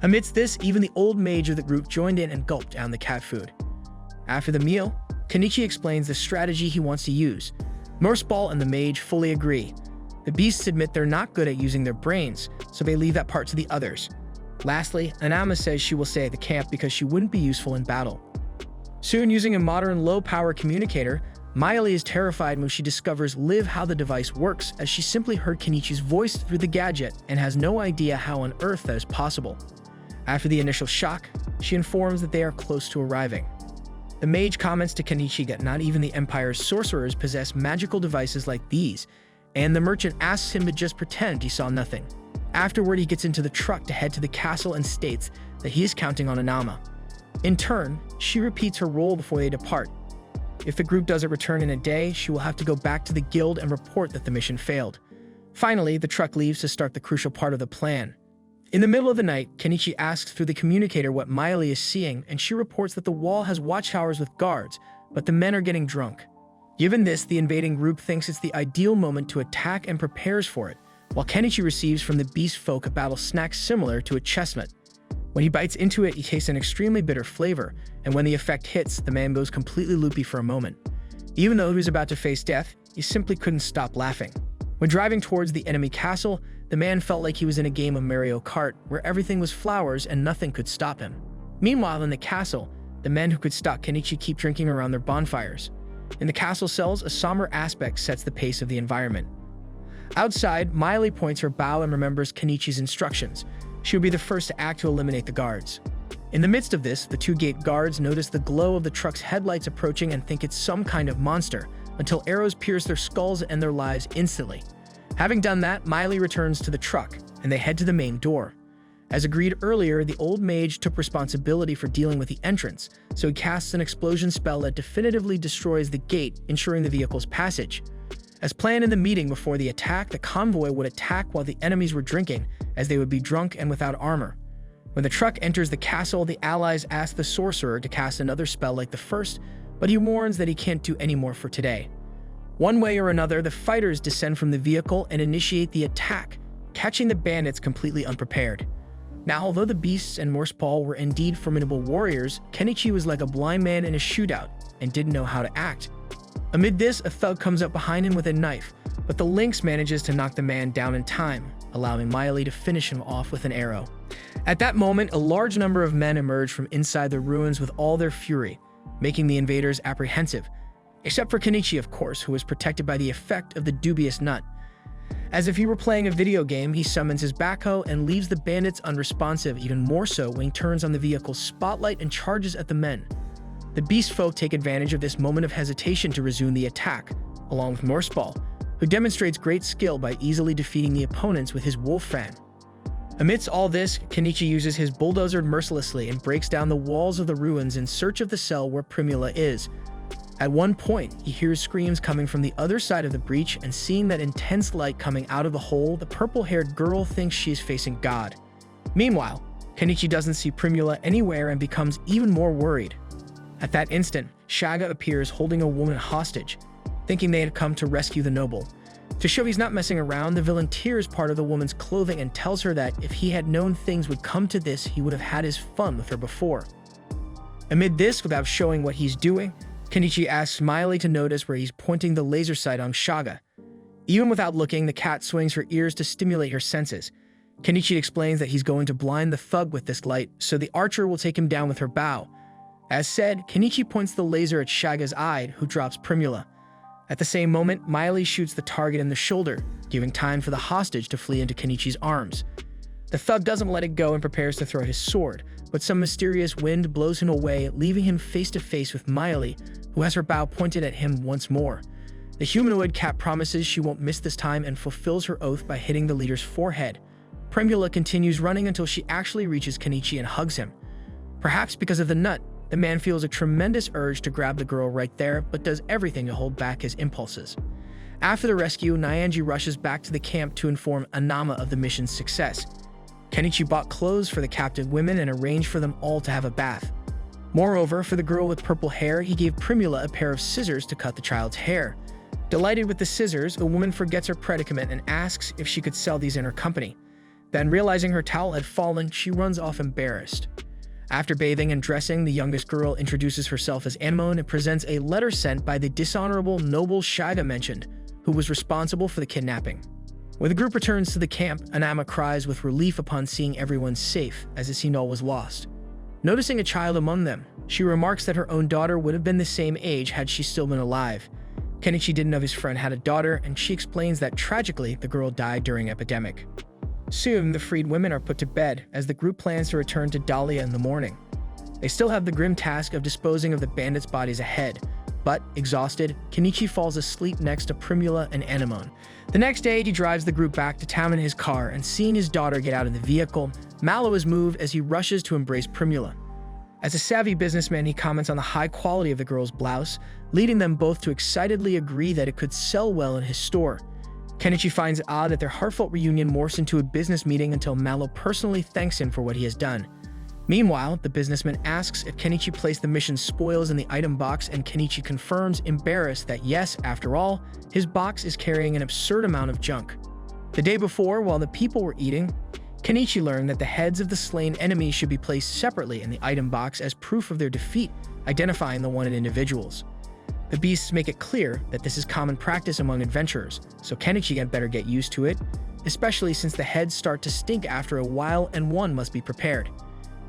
Amidst this, even the old mage of the group joined in and gulped down the cat food. After the meal, Kenichi explains the strategy he wants to use. Morseball and the mage fully agree. The beasts admit they're not good at using their brains, so they leave that part to the others. Lastly, Anama says she will stay at the camp because she wouldn't be useful in battle. Soon, using a modern low-power communicator, Miley is terrified when she discovers Liv how the device works, as she simply heard Kenichi's voice through the gadget and has no idea how on earth that is possible. After the initial shock, she informs that they are close to arriving. The mage comments to Kenichi that not even the Empire's sorcerers possess magical devices like these, and the merchant asks him to just pretend he saw nothing. Afterward, he gets into the truck to head to the castle and states that he is counting on Anama. In turn, she repeats her role before they depart. If the group doesn't return in a day, she will have to go back to the guild and report that the mission failed. Finally, the truck leaves to start the crucial part of the plan. In the middle of the night, Kenichi asks through the communicator what Miley is seeing, and she reports that the wall has watchtowers with guards, but the men are getting drunk. Given this, the invading group thinks it's the ideal moment to attack and prepares for it, while Kenichi receives from the beast folk a battle snack similar to a chestnut. When he bites into it, he tastes an extremely bitter flavor, and when the effect hits, the man goes completely loopy for a moment. Even though he was about to face death, he simply couldn't stop laughing. When driving towards the enemy castle, the man felt like he was in a game of Mario Kart, where everything was flowers and nothing could stop him. Meanwhile, in the castle, the men who could stop Kenichi keep drinking around their bonfires. In the castle cells, a somber aspect sets the pace of the environment. Outside, Miley points her bow and remembers Kenichi's instructions. She will be the first to act to eliminate the guards. In the midst of this, the two gate guards notice the glow of the truck's headlights approaching and think it's some kind of monster, until arrows pierce their skulls and their lives instantly. Having done that, Miley returns to the truck, and they head to the main door. As agreed earlier, the old mage took responsibility for dealing with the entrance, so he casts an explosion spell that definitively destroys the gate, ensuring the vehicle's passage. As planned in the meeting before the attack, the convoy would attack while the enemies were drinking, as they would be drunk and without armor. When the truck enters the castle, the allies ask the sorcerer to cast another spell like the first, but he warns that he can't do any more for today. One way or another, the fighters descend from the vehicle and initiate the attack, catching the bandits completely unprepared. Now, although the beasts and Morseball were indeed formidable warriors, Kenichi was like a blind man in a shootout and didn't know how to act. Amid this, a thug comes up behind him with a knife, but the lynx manages to knock the man down in time, allowing Miley to finish him off with an arrow. At that moment, a large number of men emerge from inside the ruins with all their fury, making the invaders apprehensive, except for Kenichi, of course, who was protected by the effect of the dubious nut. As if he were playing a video game, he summons his backhoe and leaves the bandits unresponsive, even more so when he turns on the vehicle's spotlight and charges at the men. The beast folk take advantage of this moment of hesitation to resume the attack, along with Norseball, who demonstrates great skill by easily defeating the opponents with his wolf fan. Amidst all this, Kenichi uses his bulldozer mercilessly and breaks down the walls of the ruins in search of the cell where Primula is. At one point, he hears screams coming from the other side of the breach, and seeing that intense light coming out of the hole, the purple-haired girl thinks she is facing God. Meanwhile, Kenichi doesn't see Primula anywhere and becomes even more worried. At that instant, Shaga appears holding a woman hostage, thinking they had come to rescue the noble. To show he's not messing around, the villain tears part of the woman's clothing and tells her that if he had known things would come to this, he would have had his fun with her before. Amid this, without showing what he's doing, Kenichi asks Miley to notice where he's pointing the laser sight on Shaga. Even without looking, the cat swings her ears to stimulate her senses. Kenichi explains that he's going to blind the thug with this light, so the archer will take him down with her bow. As said, Kenichi points the laser at Shaga's eye, who drops Primula. At the same moment, Miley shoots the target in the shoulder, giving time for the hostage to flee into Kenichi's arms. The thug doesn't let it go and prepares to throw his sword, but some mysterious wind blows him away, leaving him face to face with Miley, who has her bow pointed at him once more. The humanoid cat promises she won't miss this time and fulfills her oath by hitting the leader's forehead. Primula continues running until she actually reaches Kenichi and hugs him. Perhaps because of the nut, the man feels a tremendous urge to grab the girl right there, but does everything to hold back his impulses. After the rescue, Nyanji rushes back to the camp to inform Anama of the mission's success. Kenichi bought clothes for the captive women and arranged for them all to have a bath. Moreover, for the girl with purple hair, he gave Primula a pair of scissors to cut the child's hair. Delighted with the scissors, the woman forgets her predicament and asks if she could sell these in her company. Then, realizing her towel had fallen, she runs off embarrassed. After bathing and dressing, the youngest girl introduces herself as Anemone and presents a letter sent by the dishonorable noble Shaga mentioned, who was responsible for the kidnapping. When the group returns to the camp, Anama cries with relief upon seeing everyone safe, as Isinol was lost. Noticing a child among them, she remarks that her own daughter would have been the same age had she still been alive. Kenichi didn't know his friend had a daughter, and she explains that tragically, the girl died during epidemic. Soon, the freed women are put to bed, as the group plans to return to Dahlia in the morning. They still have the grim task of disposing of the bandits' bodies ahead, but, exhausted, Kenichi falls asleep next to Primula and Anemone. The next day, he drives the group back to town in his car, and seeing his daughter get out of the vehicle, Mallow is moved as he rushes to embrace Primula. As a savvy businessman, he comments on the high quality of the girl's blouse, leading them both to excitedly agree that it could sell well in his store. Kenichi finds it odd that their heartfelt reunion morphs into a business meeting until Mallow personally thanks him for what he has done. Meanwhile, the businessman asks if Kenichi placed the mission's spoils in the item box, and Kenichi confirms, embarrassed, that yes, after all, his box is carrying an absurd amount of junk. The day before, while the people were eating, Kenichi learned that the heads of the slain enemies should be placed separately in the item box as proof of their defeat, identifying the wanted individuals. The beasts make it clear that this is common practice among adventurers, so Kenichi had better get used to it, especially since the heads start to stink after a while and one must be prepared.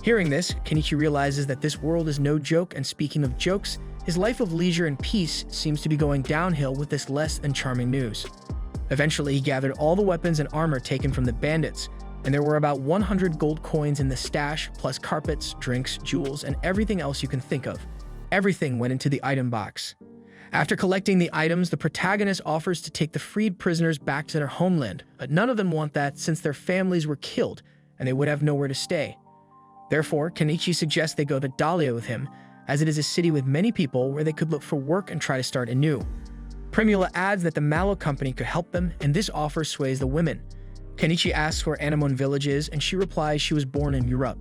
Hearing this, Kenichi realizes that this world is no joke, and speaking of jokes, his life of leisure and peace seems to be going downhill with this less than charming news. Eventually, he gathered all the weapons and armor taken from the bandits, and there were about 100 gold coins in the stash, plus carpets, drinks, jewels, and everything else you can think of. Everything went into the item box. After collecting the items, the protagonist offers to take the freed prisoners back to their homeland, but none of them want that since their families were killed and they would have nowhere to stay. Therefore, Kenichi suggests they go to Dahlia with him, as it is a city with many people where they could look for work and try to start anew. Primula adds that the Mallow Company could help them, and this offer sways the women. Kenichi asks where Anemone Village is, and she replies she was born in Europe.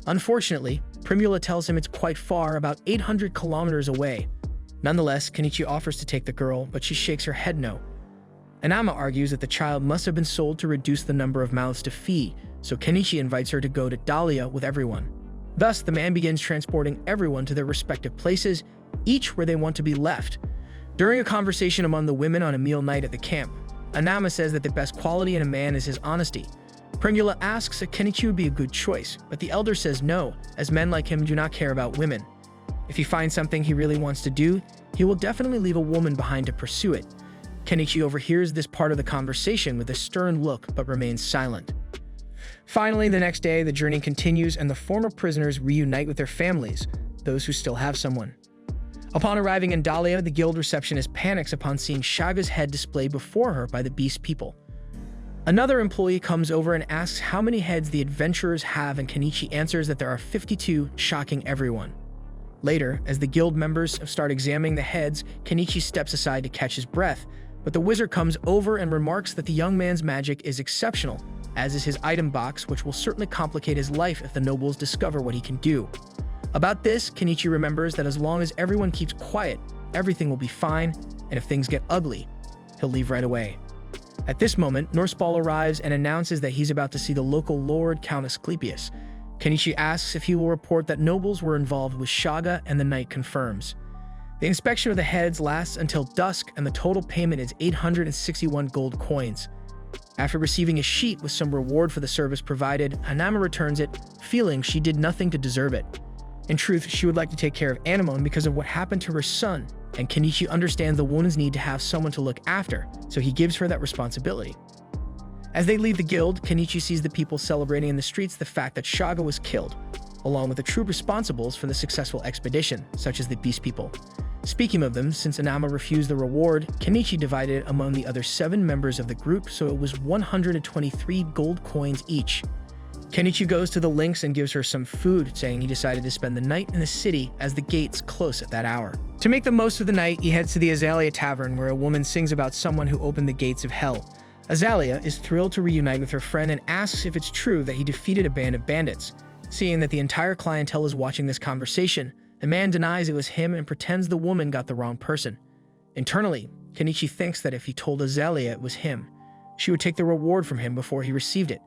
Unfortunately, Primula tells him it's quite far, about 800 kilometers away. Nonetheless, Kenichi offers to take the girl, but she shakes her head no. Anama argues that the child must have been sold to reduce the number of mouths to feed, so Kenichi invites her to go to Dahlia with everyone. Thus, the man begins transporting everyone to their respective places, each where they want to be left. During a conversation among the women on a meal night at the camp, Anama says that the best quality in a man is his honesty. Pringula asks if Kenichi would be a good choice, but the elder says no, as men like him do not care about women. If he finds something he really wants to do, he will definitely leave a woman behind to pursue it. Kenichi overhears this part of the conversation with a stern look but remains silent. Finally, the next day, the journey continues and the former prisoners reunite with their families, those who still have someone. Upon arriving in Dahlia, the guild receptionist panics upon seeing Shaga's head displayed before her by the beast people. Another employee comes over and asks how many heads the adventurers have, and Kenichi answers that there are 52, shocking everyone. Later, as the guild members start examining the heads, Kenichi steps aside to catch his breath, but the wizard comes over and remarks that the young man's magic is exceptional, as is his item box, which will certainly complicate his life if the nobles discover what he can do. About this, Kenichi remembers that as long as everyone keeps quiet, everything will be fine, and if things get ugly, he'll leave right away. At this moment, Norseball arrives and announces that he's about to see the local lord, Count Asclepius. Kenichi asks if he will report that nobles were involved with Shaga, and the knight confirms. The inspection of the heads lasts until dusk, and the total payment is 861 gold coins. After receiving a sheet with some reward for the service provided, Hanama returns it, feeling she did nothing to deserve it. In truth, she would like to take care of Anemone because of what happened to her son, and Kenichi understands the woman's need to have someone to look after, so he gives her that responsibility. As they leave the guild, Kenichi sees the people celebrating in the streets the fact that Shaga was killed, along with the true responsibles for the successful expedition, such as the Beast People. Speaking of them, since Anama refused the reward, Kenichi divided it among the other 7 members of the group, so it was 123 gold coins each. Kenichi goes to the Lynx and gives her some food, saying he decided to spend the night in the city as the gates close at that hour. To make the most of the night, he heads to the Azalea Tavern, where a woman sings about someone who opened the gates of hell. Azalea is thrilled to reunite with her friend and asks if it's true that he defeated a band of bandits. Seeing that the entire clientele is watching this conversation, the man denies it was him and pretends the woman got the wrong person. Internally, Kenichi thinks that if he told Azalea it was him, she would take the reward from him before he received it.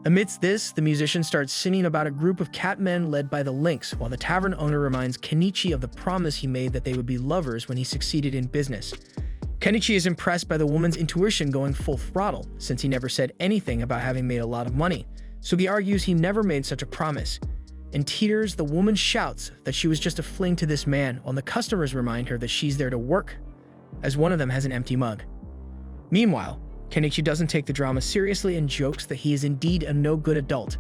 Amidst this, the musician starts singing about a group of catmen led by the Lynx, while the tavern owner reminds Kenichi of the promise he made that they would be lovers when he succeeded in business. Kenichi is impressed by the woman's intuition going full throttle, since he never said anything about having made a lot of money, so he argues he never made such a promise. In tears, the woman shouts that she was just a fling to this man, while the customers remind her that she's there to work, as one of them has an empty mug. Meanwhile, Kenichi doesn't take the drama seriously and jokes that he is indeed a no-good adult.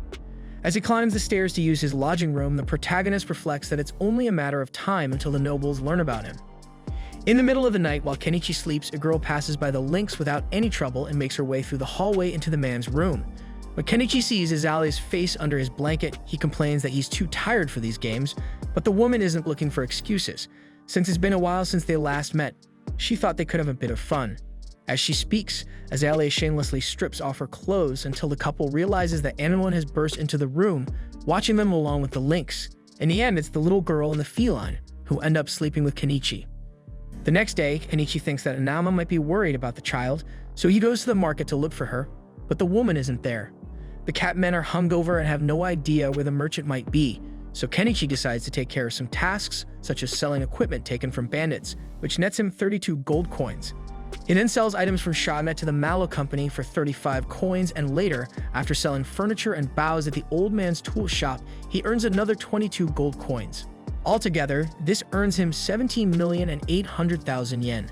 As he climbs the stairs to use his lodging room, the protagonist reflects that it's only a matter of time until the nobles learn about him. In the middle of the night, while Kenichi sleeps, a girl passes by the Lynx without any trouble and makes her way through the hallway into the man's room. When Kenichi sees Azalea's face under his blanket, he complains that he's too tired for these games, but the woman isn't looking for excuses. Since it's been a while since they last met, she thought they could have a bit of fun. As she speaks, Azalea shamelessly strips off her clothes until the couple realizes that Anemone has burst into the room, watching them along with the Lynx. In the end, it's the little girl and the feline who end up sleeping with Kenichi. The next day, Kenichi thinks that Anama might be worried about the child, so he goes to the market to look for her, but the woman isn't there. The catmen are hungover and have no idea where the merchant might be, so Kenichi decides to take care of some tasks, such as selling equipment taken from bandits, which nets him 32 gold coins. He then sells items from Shadmet to the Mallow Company for 35 coins, and later, after selling furniture and boughs at the old man's tool shop, he earns another 22 gold coins. Altogether, this earns him 17,800,000 yen.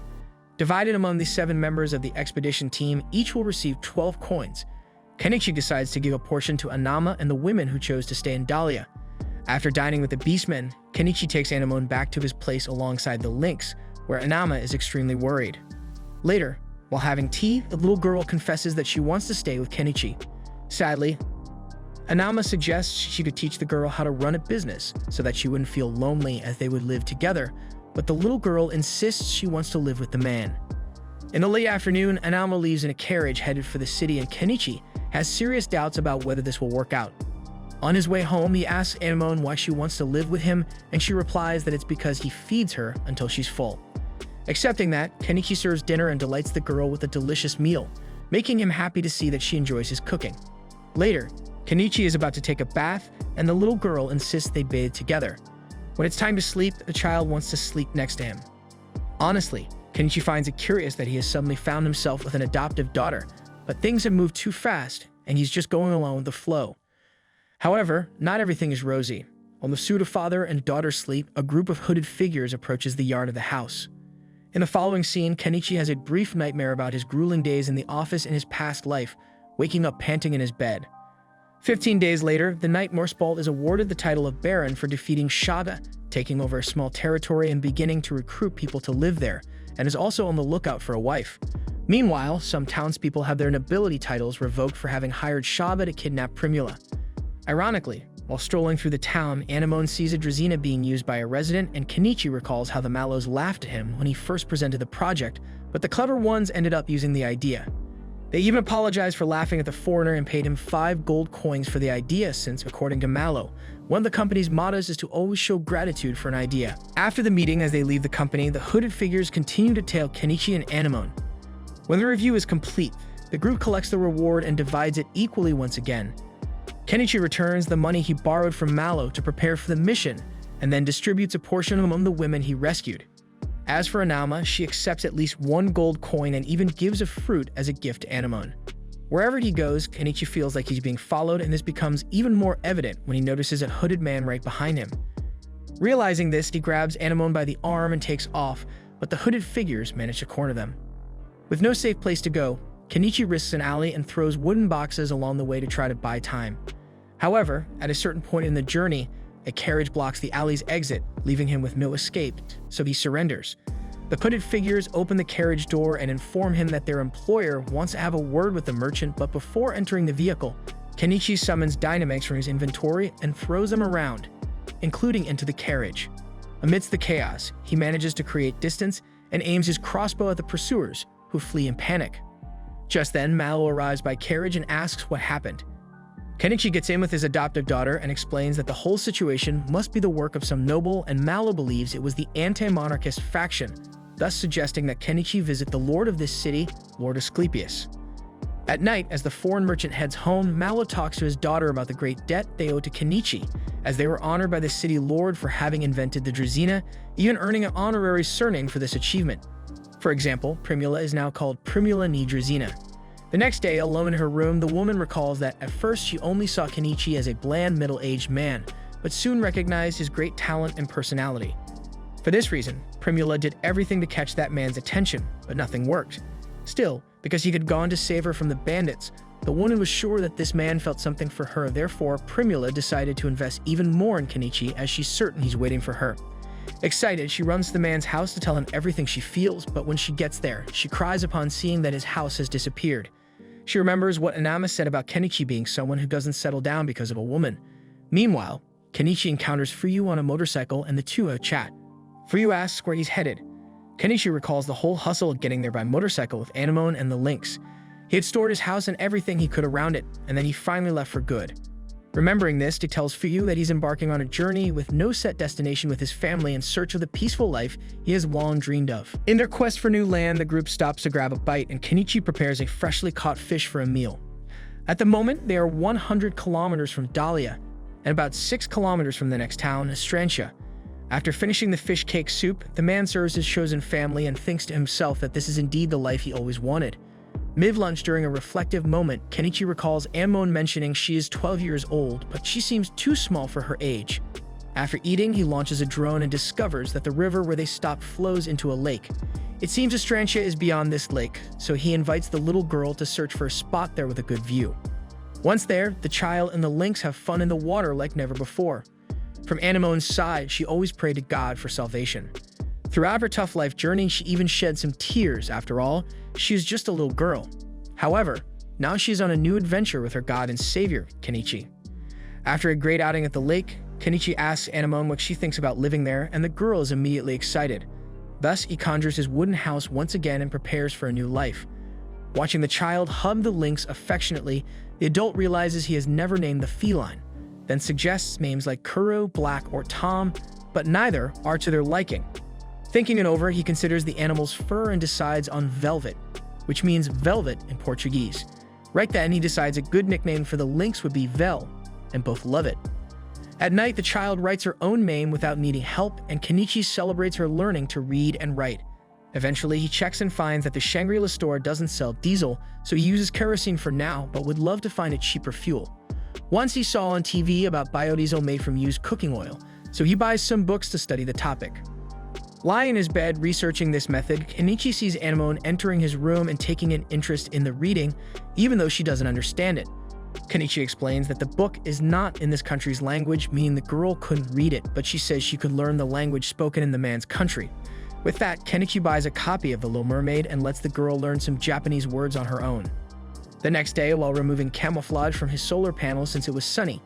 Divided among the 7 members of the expedition team, each will receive 12 coins. Kenichi decides to give a portion to Anama and the women who chose to stay in Dahlia. After dining with the Beastmen, Kenichi takes Anemone back to his place alongside the Lynx, where Anama is extremely worried. Later, while having tea, the little girl confesses that she wants to stay with Kenichi. Sadly, Anama suggests she could teach the girl how to run a business so that she wouldn't feel lonely as they would live together, but the little girl insists she wants to live with the man. In the late afternoon, Anama leaves in a carriage headed for the city, and Kenichi has serious doubts about whether this will work out. On his way home, he asks Anemone why she wants to live with him, and she replies that it's because he feeds her until she's full. Accepting that, Kenichi serves dinner and delights the girl with a delicious meal, making him happy to see that she enjoys his cooking. Later, Kenichi is about to take a bath, and the little girl insists they bathe together. When it's time to sleep, the child wants to sleep next to him. Honestly, Kenichi finds it curious that he has suddenly found himself with an adoptive daughter, but things have moved too fast, and he's just going along with the flow. However, not everything is rosy. While the pseudo-father and daughter sleep, a group of hooded figures approaches the yard of the house. In the following scene, Kenichi has a brief nightmare about his grueling days in the office in his past life, waking up panting in his bed. 15 days later, the Knight Morsbald is awarded the title of Baron for defeating Shaga, taking over a small territory and beginning to recruit people to live there, and is also on the lookout for a wife. Meanwhile, some townspeople have their nobility titles revoked for having hired Shaba to kidnap Primula. Ironically, while strolling through the town, Anemone sees a Drazina being used by a resident, and Kenichi recalls how the Mallows laughed at him when he first presented the project, but the clever ones ended up using the idea. They even apologized for laughing at the foreigner and paid him 5 gold coins for the idea since, according to Mallow, one of the company's mottos is to always show gratitude for an idea. After the meeting, as they leave the company, the hooded figures continue to tail Kenichi and Anemone. When the review is complete, the group collects the reward and divides it equally once again. Kenichi returns the money he borrowed from Mallow to prepare for the mission, and then distributes a portion among the women he rescued. As for Anama, she accepts at least 1 gold coin and even gives a fruit as a gift to Anemone. Wherever he goes, Kenichi feels like he's being followed, and this becomes even more evident when he notices a hooded man right behind him. Realizing this, he grabs Anemone by the arm and takes off, but the hooded figures manage to corner them. With no safe place to go, Kenichi risks an alley and throws wooden boxes along the way to try to buy time. However, at a certain point in the journey, a carriage blocks the alley's exit, leaving him with no escape, so he surrenders. The hooded figures open the carriage door and inform him that their employer wants to have a word with the merchant, but before entering the vehicle, Kenichi summons Dynamax from his inventory and throws them around, including into the carriage. Amidst the chaos, he manages to create distance and aims his crossbow at the pursuers, who flee in panic. Just then, Mallow arrives by carriage and asks what happened. Kenichi gets in with his adoptive daughter and explains that the whole situation must be the work of some noble, and Mallow believes it was the anti-monarchist faction, thus suggesting that Kenichi visit the lord of this city, Lord Asclepius. At night, as the foreign merchant heads home, Mallow talks to his daughter about the great debt they owe to Kenichi, as they were honored by the city lord for having invented the Drazina, even earning an honorary surname for this achievement. For example, Primula is now called Primula ni Drazina. The next day, alone in her room, the woman recalls that at first she only saw Kenichi as a bland middle-aged man, but soon recognized his great talent and personality. For this reason, Primula did everything to catch that man's attention, but nothing worked. Still, because he had gone to save her from the bandits, the woman was sure that this man felt something for her. Therefore, Primula decided to invest even more in Kenichi, as she's certain he's waiting for her. Excited, she runs to the man's house to tell him everything she feels, but when she gets there, she cries upon seeing that his house has disappeared. She remembers what Anama said about Kenichi being someone who doesn't settle down because of a woman. Meanwhile, Kenichi encounters Fuyu on a motorcycle and the two have a chat. Fuyu asks where he's headed. Kenichi recalls the whole hustle of getting there by motorcycle with Anemone and the Lynx. He had stored his house and everything he could around it, and then he finally left for good. Remembering this, he tells Fuyu that he's embarking on a journey with no set destination with his family in search of the peaceful life he has long dreamed of. In their quest for new land, the group stops to grab a bite, and Kenichi prepares a freshly caught fish for a meal. At the moment, they are 100 kilometers from Dahlia, and about 6 kilometers from the next town, Estrantia. After finishing the fish cake soup, the man serves his chosen family and thinks to himself that this is indeed the life he always wanted. Mid-lunch, during a reflective moment, Kenichi recalls Anemone mentioning she is 12 years old, but she seems too small for her age. After eating, he launches a drone and discovers that the river where they stop flows into a lake. It seems Estrantia is beyond this lake, so he invites the little girl to search for a spot there with a good view. Once there, the child and the lynx have fun in the water like never before. From Anemone's side, she always prayed to God for salvation. Throughout her tough life journey, she even shed some tears. After all, she is just a little girl. However, now she is on a new adventure with her god and savior, Kenichi. After a great outing at the lake, Kenichi asks Anemone what she thinks about living there, and the girl is immediately excited. Thus, he conjures his wooden house once again and prepares for a new life. Watching the child hug the lynx affectionately, the adult realizes he has never named the feline, then suggests names like Kuro, Black, or Tom, but neither are to their liking. Thinking it over, he considers the animal's fur and decides on Velvet, which means velvet in Portuguese. Right then, he decides a good nickname for the lynx would be Vel, and both love it. At night, the child writes her own name without needing help, and Kenichi celebrates her learning to read and write. Eventually, he checks and finds that the Shangri-La store doesn't sell diesel, so he uses kerosene for now, but would love to find a cheaper fuel. Once he saw on TV about biodiesel made from used cooking oil, so he buys some books to study the topic. Lying in his bed researching this method, Kenichi sees Anemone entering his room and taking an interest in the reading, even though she doesn't understand it. Kenichi explains that the book is not in this country's language, meaning the girl couldn't read it, but she says she could learn the language spoken in the man's country. With that, Kenichi buys a copy of The Little Mermaid and lets the girl learn some Japanese words on her own. The next day, while removing camouflage from his solar panel since it was sunny,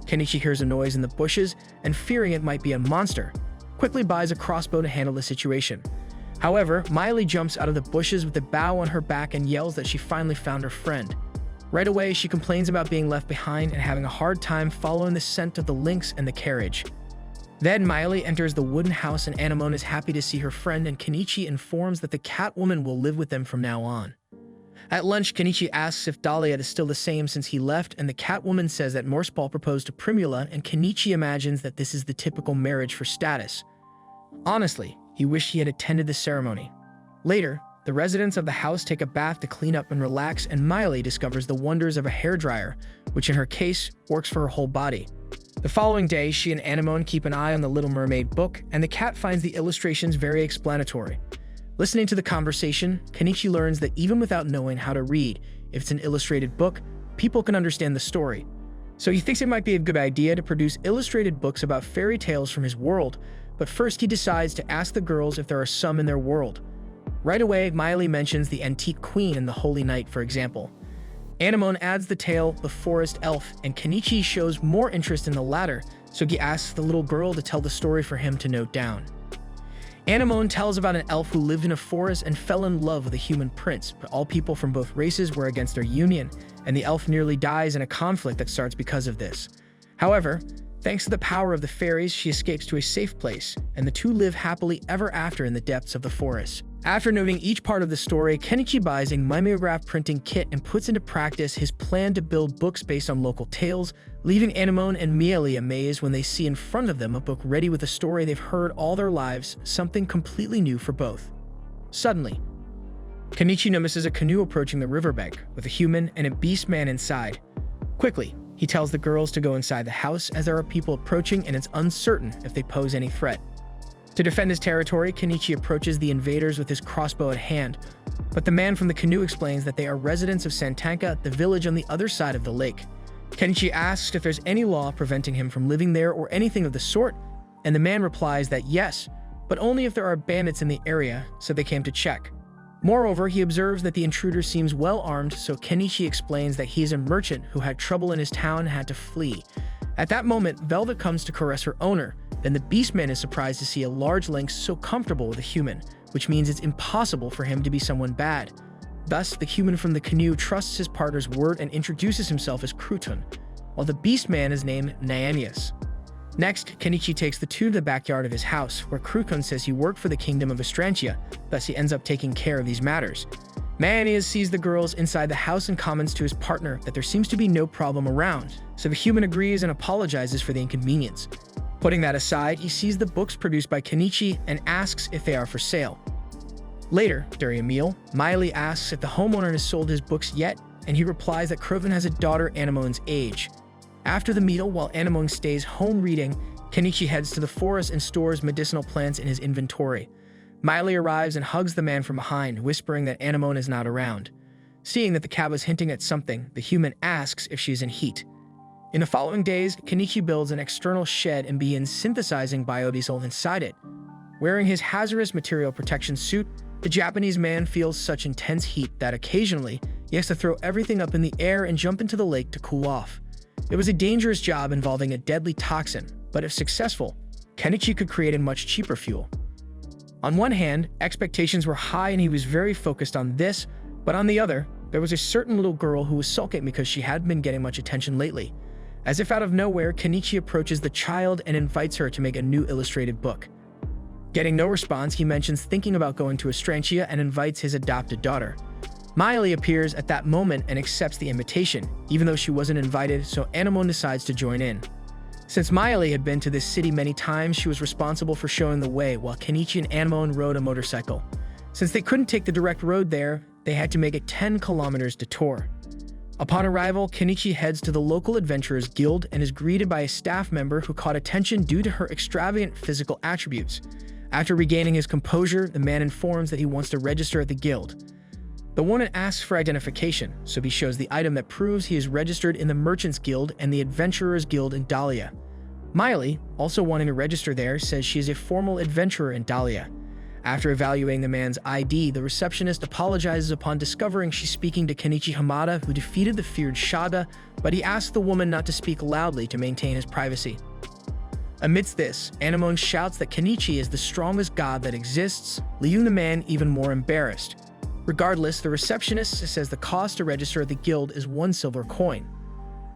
Kenichi hears a noise in the bushes and, fearing it might be a monster, quickly buys a crossbow to handle the situation. However, Miley jumps out of the bushes with a bow on her back and yells that she finally found her friend. Right away, she complains about being left behind and having a hard time following the scent of the lynx and the carriage. Then Miley enters the wooden house and Anemone is happy to see her friend, and Kenichi informs that the Catwoman will live with them from now on. At lunch, Kenichi asks if Dahlia is still the same since he left, and the Catwoman says that Morseball proposed to Primula, and Kenichi imagines that this is the typical marriage for status. Honestly, he wished he had attended the ceremony. Later, the residents of the house take a bath to clean up and relax, and Miley discovers the wonders of a hairdryer, which in her case works for her whole body. The following day, she and Anemone keep an eye on the Little Mermaid book, and the cat finds the illustrations very explanatory. Listening to the conversation, Kenichi learns that even without knowing how to read, if it's an illustrated book, people can understand the story. So he thinks it might be a good idea to produce illustrated books about fairy tales from his world, but first he decides to ask the girls if there are some in their world. Right away, Miley mentions the Antique Queen and the Holy Knight, for example. Anemone adds the tale, The Forest Elf, and Kenichi shows more interest in the latter, so he asks the little girl to tell the story for him to note down. Anemone tells about an elf who lived in a forest and fell in love with a human prince, but all people from both races were against their union, and the elf nearly dies in a conflict that starts because of this. However, thanks to the power of the fairies, she escapes to a safe place, and the two live happily ever after in the depths of the forest. After noting each part of the story, Kenichi buys a mimeograph printing kit and puts into practice his plan to build books based on local tales, leaving Anemone and Miele amazed when they see in front of them a book ready with a story they've heard all their lives, something completely new for both. Suddenly, Kenichi notices a canoe approaching the riverbank, with a human and a beast man inside. Quickly, he tells the girls to go inside the house as there are people approaching and it's uncertain if they pose any threat. To defend his territory, Kenichi approaches the invaders with his crossbow at hand, but the man from the canoe explains that they are residents of Santanka, the village on the other side of the lake. Kenichi asks if there's any law preventing him from living there or anything of the sort, and the man replies that yes, but only if there are bandits in the area, so they came to check. Moreover, he observes that the intruder seems well armed, so Kenichi explains that he is a merchant who had trouble in his town and had to flee. At that moment, Velvet comes to caress her owner. Then the Beastman is surprised to see a large lynx so comfortable with a human, which means it's impossible for him to be someone bad. Thus, the human from the canoe trusts his partner's word and introduces himself as Crouton, while the Beastman is named Naanius. Next, Kenichi takes the two to the backyard of his house, where Crouton says he worked for the kingdom of Estrantia, thus he ends up taking care of these matters. Naanius sees the girls inside the house and comments to his partner that there seems to be no problem around, so the human agrees and apologizes for the inconvenience. Putting that aside, he sees the books produced by Kenichi and asks if they are for sale. Later, during a meal, Miley asks if the homeowner has sold his books yet, and he replies that Croven has a daughter Anemone's age. After the meal, while Anemone stays home reading, Kenichi heads to the forest and stores medicinal plants in his inventory. Miley arrives and hugs the man from behind, whispering that Anemone is not around. Seeing that the cat was hinting at something, the human asks if she is in heat. In the following days, Kenichi builds an external shed and begins synthesizing biodiesel inside it. Wearing his hazardous material protection suit, the Japanese man feels such intense heat that occasionally he has to throw everything up in the air and jump into the lake to cool off. It was a dangerous job involving a deadly toxin, but if successful, Kenichi could create a much cheaper fuel. On one hand, expectations were high and he was very focused on this, but on the other, there was a certain little girl who was sulking because she hadn't been getting much attention lately. As if out of nowhere, Kenichi approaches the child and invites her to make a new illustrated book. Getting no response, he mentions thinking about going to Estrantia and invites his adopted daughter. Miley appears at that moment and accepts the invitation, even though she wasn't invited, so Anemone decides to join in. Since Miley had been to this city many times, she was responsible for showing the way while Kenichi and Anemone rode a motorcycle. Since they couldn't take the direct road there, they had to make a 10 kilometers detour. Upon arrival, Kenichi heads to the local adventurers guild and is greeted by a staff member who caught attention due to her extravagant physical attributes. After regaining his composure, the man informs that he wants to register at the guild. The woman asks for identification, so he shows the item that proves he is registered in the Merchants Guild and the Adventurers Guild in Dahlia. Miley, also wanting to register there, says she is a formal adventurer in Dahlia. After evaluating the man's ID, the receptionist apologizes upon discovering she's speaking to Kenichi Hamada, who defeated the feared Shada, but he asks the woman not to speak loudly to maintain his privacy. Amidst this, Anemone shouts that Kenichi is the strongest god that exists, leaving the man even more embarrassed. Regardless, the receptionist says the cost to register at the guild is 1 silver coin.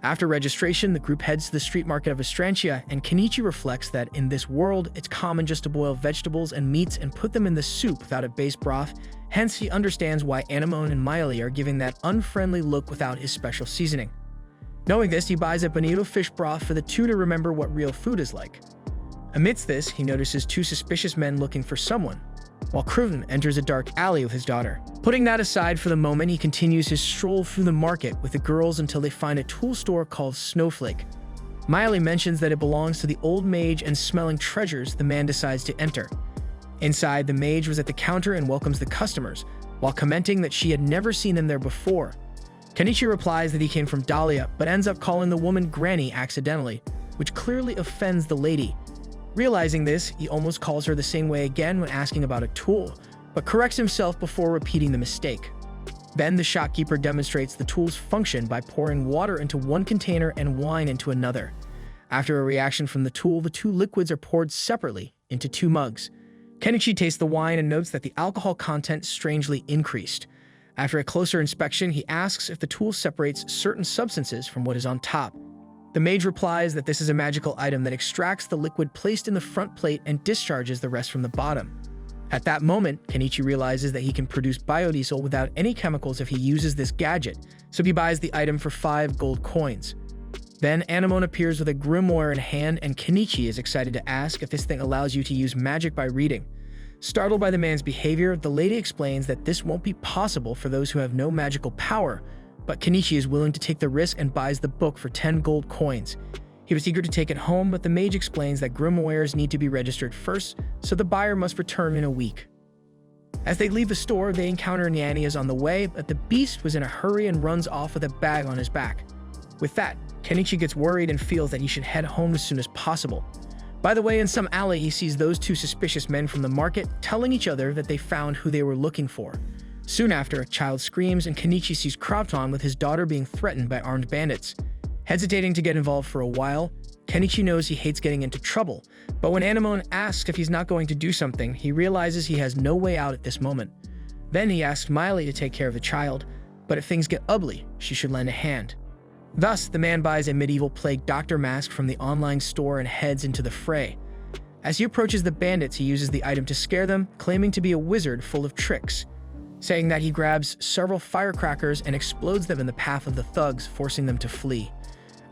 After registration, the group heads to the street market of Estrantia, and Kenichi reflects that in this world, it's common just to boil vegetables and meats and put them in the soup without a base broth. Hence, he understands why Anemone and Miley are giving that unfriendly look without his special seasoning. Knowing this, he buys a bonito fish broth for the two to remember what real food is like. Amidst this, he notices 2 suspicious men looking for someone, while Cruton enters a dark alley with his daughter. Putting that aside for the moment, he continues his stroll through the market with the girls until they find a tool store called Snowflake. Miley mentions that it belongs to the old mage, and smelling treasures, the man decides to enter. Inside, the mage was at the counter and welcomes the customers, while commenting that she had never seen them there before. Kenichi replies that he came from Dahlia, but ends up calling the woman Granny accidentally, which clearly offends the lady. Realizing this, he almost calls her the same way again when asking about a tool, but corrects himself before repeating the mistake. Then the shopkeeper demonstrates the tool's function by pouring water into one container and wine into another. After a reaction from the tool, the 2 liquids are poured separately into 2 mugs. Kenichi tastes the wine and notes that the alcohol content strangely increased. After a closer inspection, he asks if the tool separates certain substances from what is on top. The mage replies that this is a magical item that extracts the liquid placed in the front plate and discharges the rest from the bottom. At that moment, Kenichi realizes that he can produce biodiesel without any chemicals if he uses this gadget, so he buys the item for 5 gold coins. Then Anemone appears with a grimoire in hand, and Kenichi is excited to ask if this thing allows you to use magic by reading. Startled by the man's behavior, the lady explains that this won't be possible for those who have no magical power, but Kenichi is willing to take the risk and buys the book for 10 gold coins. He was eager to take it home, but the mage explains that grimoires need to be registered first, so the buyer must return in a week. As they leave the store, they encounter Nyanias on the way, but the beast was in a hurry and runs off with a bag on his back. With that, Kenichi gets worried and feels that he should head home as soon as possible. By the way, in some alley, he sees those 2 suspicious men from the market telling each other that they found who they were looking for. Soon after, a child screams, and Kenichi sees Crouton with his daughter being threatened by armed bandits. Hesitating to get involved for a while, Kenichi knows he hates getting into trouble, but when Anemone asks if he's not going to do something, he realizes he has no way out at this moment. Then he asks Miley to take care of the child, but if things get ugly, she should lend a hand. Thus, the man buys a medieval plague doctor mask from the online store and heads into the fray. As he approaches the bandits, he uses the item to scare them, claiming to be a wizard full of tricks. Saying that, he grabs several firecrackers and explodes them in the path of the thugs, forcing them to flee.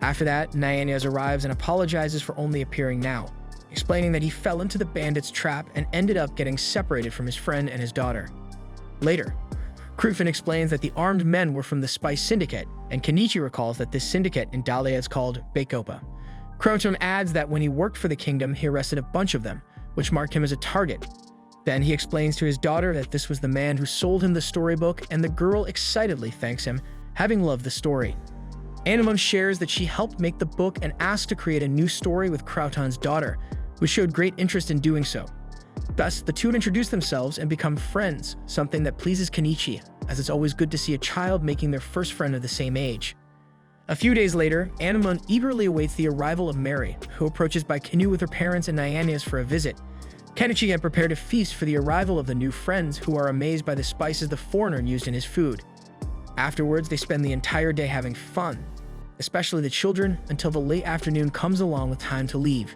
After that, Nyanias arrives and apologizes for only appearing now, explaining that he fell into the bandits' trap and ended up getting separated from his friend and his daughter. Later, Cruton explains that the armed men were from the Spice Syndicate, and Kenichi recalls that this syndicate in Dahlia is called Bacopa. Cruton adds that when he worked for the kingdom, he arrested a bunch of them, which marked him as a target. Then he explains to his daughter that this was the man who sold him the storybook, and the girl excitedly thanks him, having loved the story. Anemone shares that she helped make the book and asked to create a new story with Crouton's daughter, who showed great interest in doing so. Thus, the two introduce themselves and become friends, something that pleases Kenichi, as it's always good to see a child making their first friend of the same age. A few days later, Anemone eagerly awaits the arrival of Mary, who approaches by canoe with her parents and Nyanias for a visit. Kenichi had prepared a feast for the arrival of the new friends, who are amazed by the spices the foreigner used in his food. Afterwards, they spend the entire day having fun, especially the children, until the late afternoon comes along with time to leave.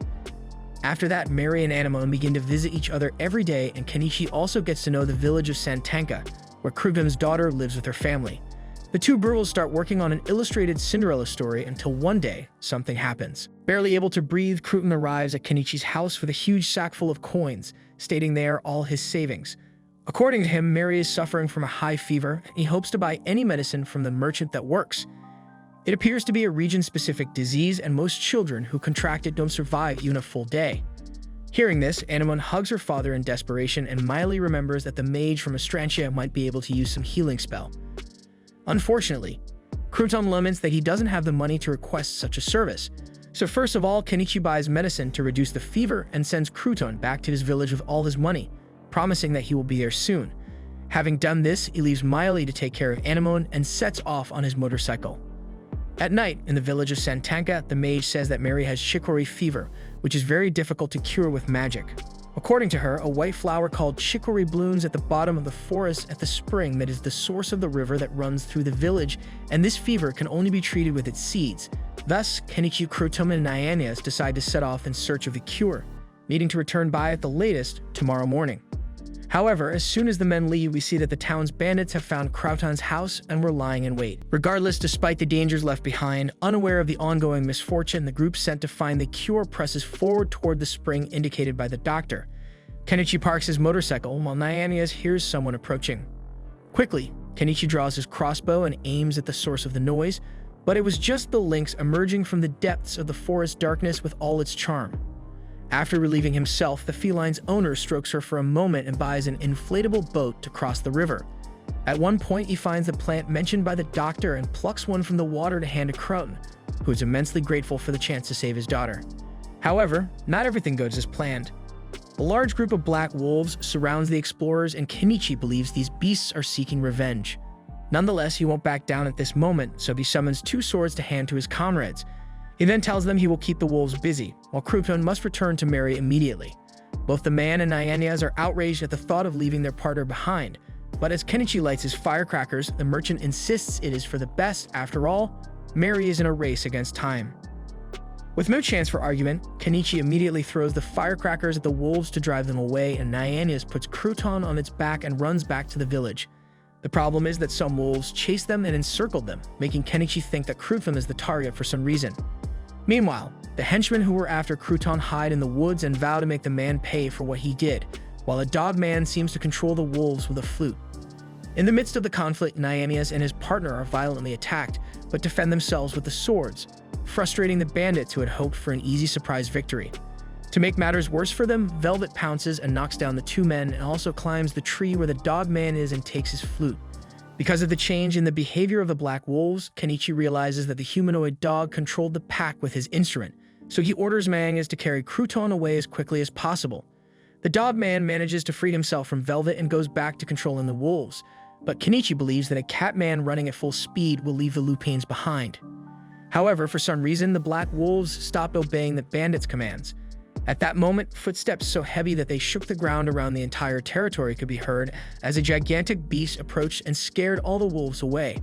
After that, Mary and Anemone begin to visit each other every day, and Kenichi also gets to know the village of Santanka, where Cruton's daughter lives with her family. The two girls start working on an illustrated Cinderella story until one day, something happens. Barely able to breathe, Cruton arrives at Kenichi's house with a huge sack full of coins, stating they are all his savings. According to him, Mary is suffering from a high fever, and he hopes to buy any medicine from the merchant that works. It appears to be a region-specific disease, and most children who contract it don't survive even a full day. Hearing this, Anemone hugs her father in desperation and mildly remembers that the mage from Astrantia might be able to use some healing spell. Unfortunately, Crouton laments that he doesn't have the money to request such a service. So first of all, Kenichi buys medicine to reduce the fever and sends Crouton back to his village with all his money, promising that he will be there soon. Having done this, he leaves Miley to take care of Anemone and sets off on his motorcycle. At night, in the village of Santanka, the mage says that Mary has chicory fever, which is very difficult to cure with magic. According to her, a white flower called chicory blooms at the bottom of the forest at the spring that is the source of the river that runs through the village, and this fever can only be treated with its seeds. Thus, Kenichi, Crouton, and Naianias decide to set off in search of the cure, needing to return by at the latest tomorrow morning. However, as soon as the men leave, we see that the town's bandits have found Crouton's house and were lying in wait. Regardless, despite the dangers left behind, unaware of the ongoing misfortune, the group sent to find the cure presses forward toward the spring indicated by the doctor. Kenichi parks his motorcycle while Naianias hears someone approaching. Quickly, Kenichi draws his crossbow and aims at the source of the noise, but it was just the lynx emerging from the depths of the forest darkness with all its charm. After relieving himself, the feline's owner strokes her for a moment and buys an inflatable boat to cross the river. At one point, he finds the plant mentioned by the doctor and plucks one from the water to hand to Crouton, who is immensely grateful for the chance to save his daughter. However, not everything goes as planned. A large group of black wolves surrounds the explorers, and Kenichi believes these beasts are seeking revenge. Nonetheless, he won't back down at this moment, so he summons two swords to hand to his comrades. He then tells them he will keep the wolves busy, while Crouton must return to Mary immediately. Both the man and Naianias are outraged at the thought of leaving their partner behind, but as Kenichi lights his firecrackers, the merchant insists it is for the best. After all, Mary is in a race against time. With no chance for argument, Kenichi immediately throws the firecrackers at the wolves to drive them away, and Naianias puts Crouton on its back and runs back to the village. The problem is that some wolves chased them and encircled them, making Kenichi think that Crouton is the target for some reason. Meanwhile, the henchmen who were after Crouton hide in the woods and vow to make the man pay for what he did, while a dog man seems to control the wolves with a flute. In the midst of the conflict, Naianias and his partner are violently attacked, but defend themselves with the swords, frustrating the bandits who had hoped for an easy surprise victory. To make matters worse for them, Velvet pounces and knocks down the two men and also climbs the tree where the dog man is and takes his flute. Because of the change in the behavior of the black wolves, Kenichi realizes that the humanoid dog controlled the pack with his instrument, so he orders Naianias to carry Crouton away as quickly as possible. The dog man manages to free himself from Velvet and goes back to controlling the wolves, but Kenichi believes that a cat man running at full speed will leave the lupines behind. However, for some reason, the black wolves stopped obeying the bandits' commands. At that moment, footsteps so heavy that they shook the ground around the entire territory could be heard as a gigantic beast approached and scared all the wolves away.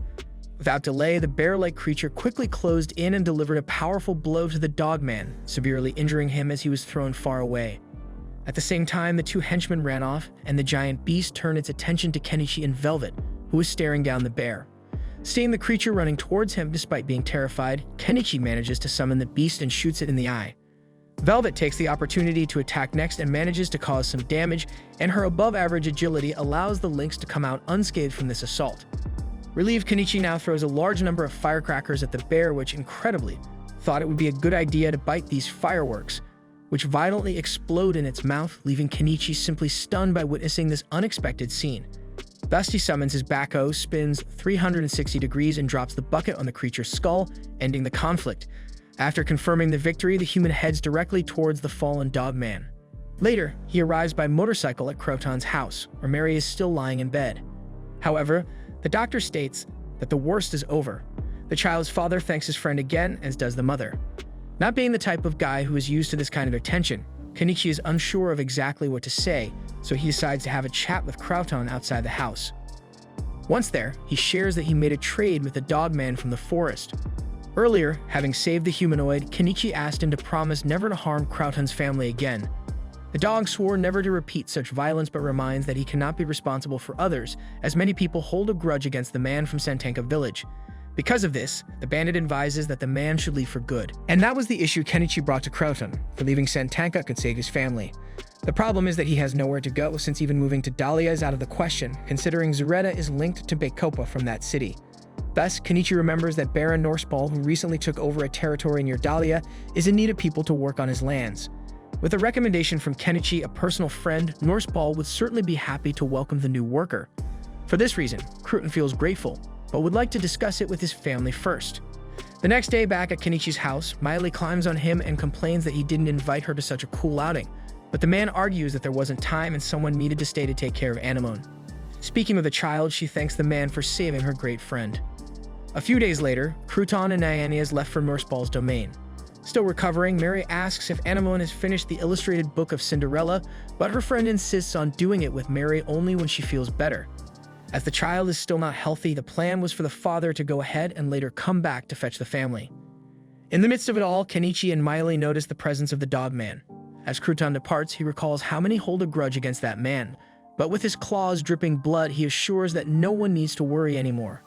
Without delay, the bear-like creature quickly closed in and delivered a powerful blow to the dogman, severely injuring him as he was thrown far away. At the same time, the two henchmen ran off, and the giant beast turned its attention to Kenichi and Velvet, who was staring down the bear. Seeing the creature running towards him despite being terrified, Kenichi manages to summon the beast and shoots it in the eye. Velvet takes the opportunity to attack next and manages to cause some damage, and her above-average agility allows the lynx to come out unscathed from this assault. Relieved, Kenichi now throws a large number of firecrackers at the bear, which, incredibly, thought it would be a good idea to bite these fireworks, which violently explode in its mouth, leaving Kenichi simply stunned by witnessing this unexpected scene. Thus, he summons his backhoe, spins 360 degrees, and drops the bucket on the creature's skull, ending the conflict. After confirming the victory, the human heads directly towards the fallen dogman. Later, he arrives by motorcycle at Crouton's house, where Mary is still lying in bed. However, the doctor states that the worst is over. The child's father thanks his friend again, as does the mother. Not being the type of guy who is used to this kind of attention, Kenichi is unsure of exactly what to say, so he decides to have a chat with Crouton outside the house. Once there, he shares that he made a trade with the dogman from the forest. Earlier, having saved the humanoid, Kenichi asked him to promise never to harm Crouton's family again. The dog swore never to repeat such violence, but reminds that he cannot be responsible for others, as many people hold a grudge against the man from Santanka village. Because of this, the bandit advises that the man should leave for good. And that was the issue Kenichi brought to Crouton, for leaving Santanka could save his family. The problem is that he has nowhere to go, since even moving to Dahlia is out of the question, considering Zareta is linked to Bacopa from that city. Thus, Kenichi remembers that Baron Norseball, who recently took over a territory near Dahlia, is in need of people to work on his lands. With a recommendation from Kenichi, a personal friend, Norseball would certainly be happy to welcome the new worker. For this reason, Cruton feels grateful, but would like to discuss it with his family first. The next day, back at Kenichi's house, Miley climbs on him and complains that he didn't invite her to such a cool outing, but the man argues that there wasn't time and someone needed to stay to take care of Anemone. Speaking of the child, she thanks the man for saving her great friend. A few days later, Crouton and Nyannias left for Norseball's domain. Still recovering, Mary asks if Anemone has finished the illustrated book of Cinderella, but her friend insists on doing it with Mary only when she feels better. As the child is still not healthy, the plan was for the father to go ahead and later come back to fetch the family. In the midst of it all, Kenichi and Miley notice the presence of the dog man. As Crouton departs, he recalls how many hold a grudge against that man, but with his claws dripping blood, he assures that no one needs to worry anymore.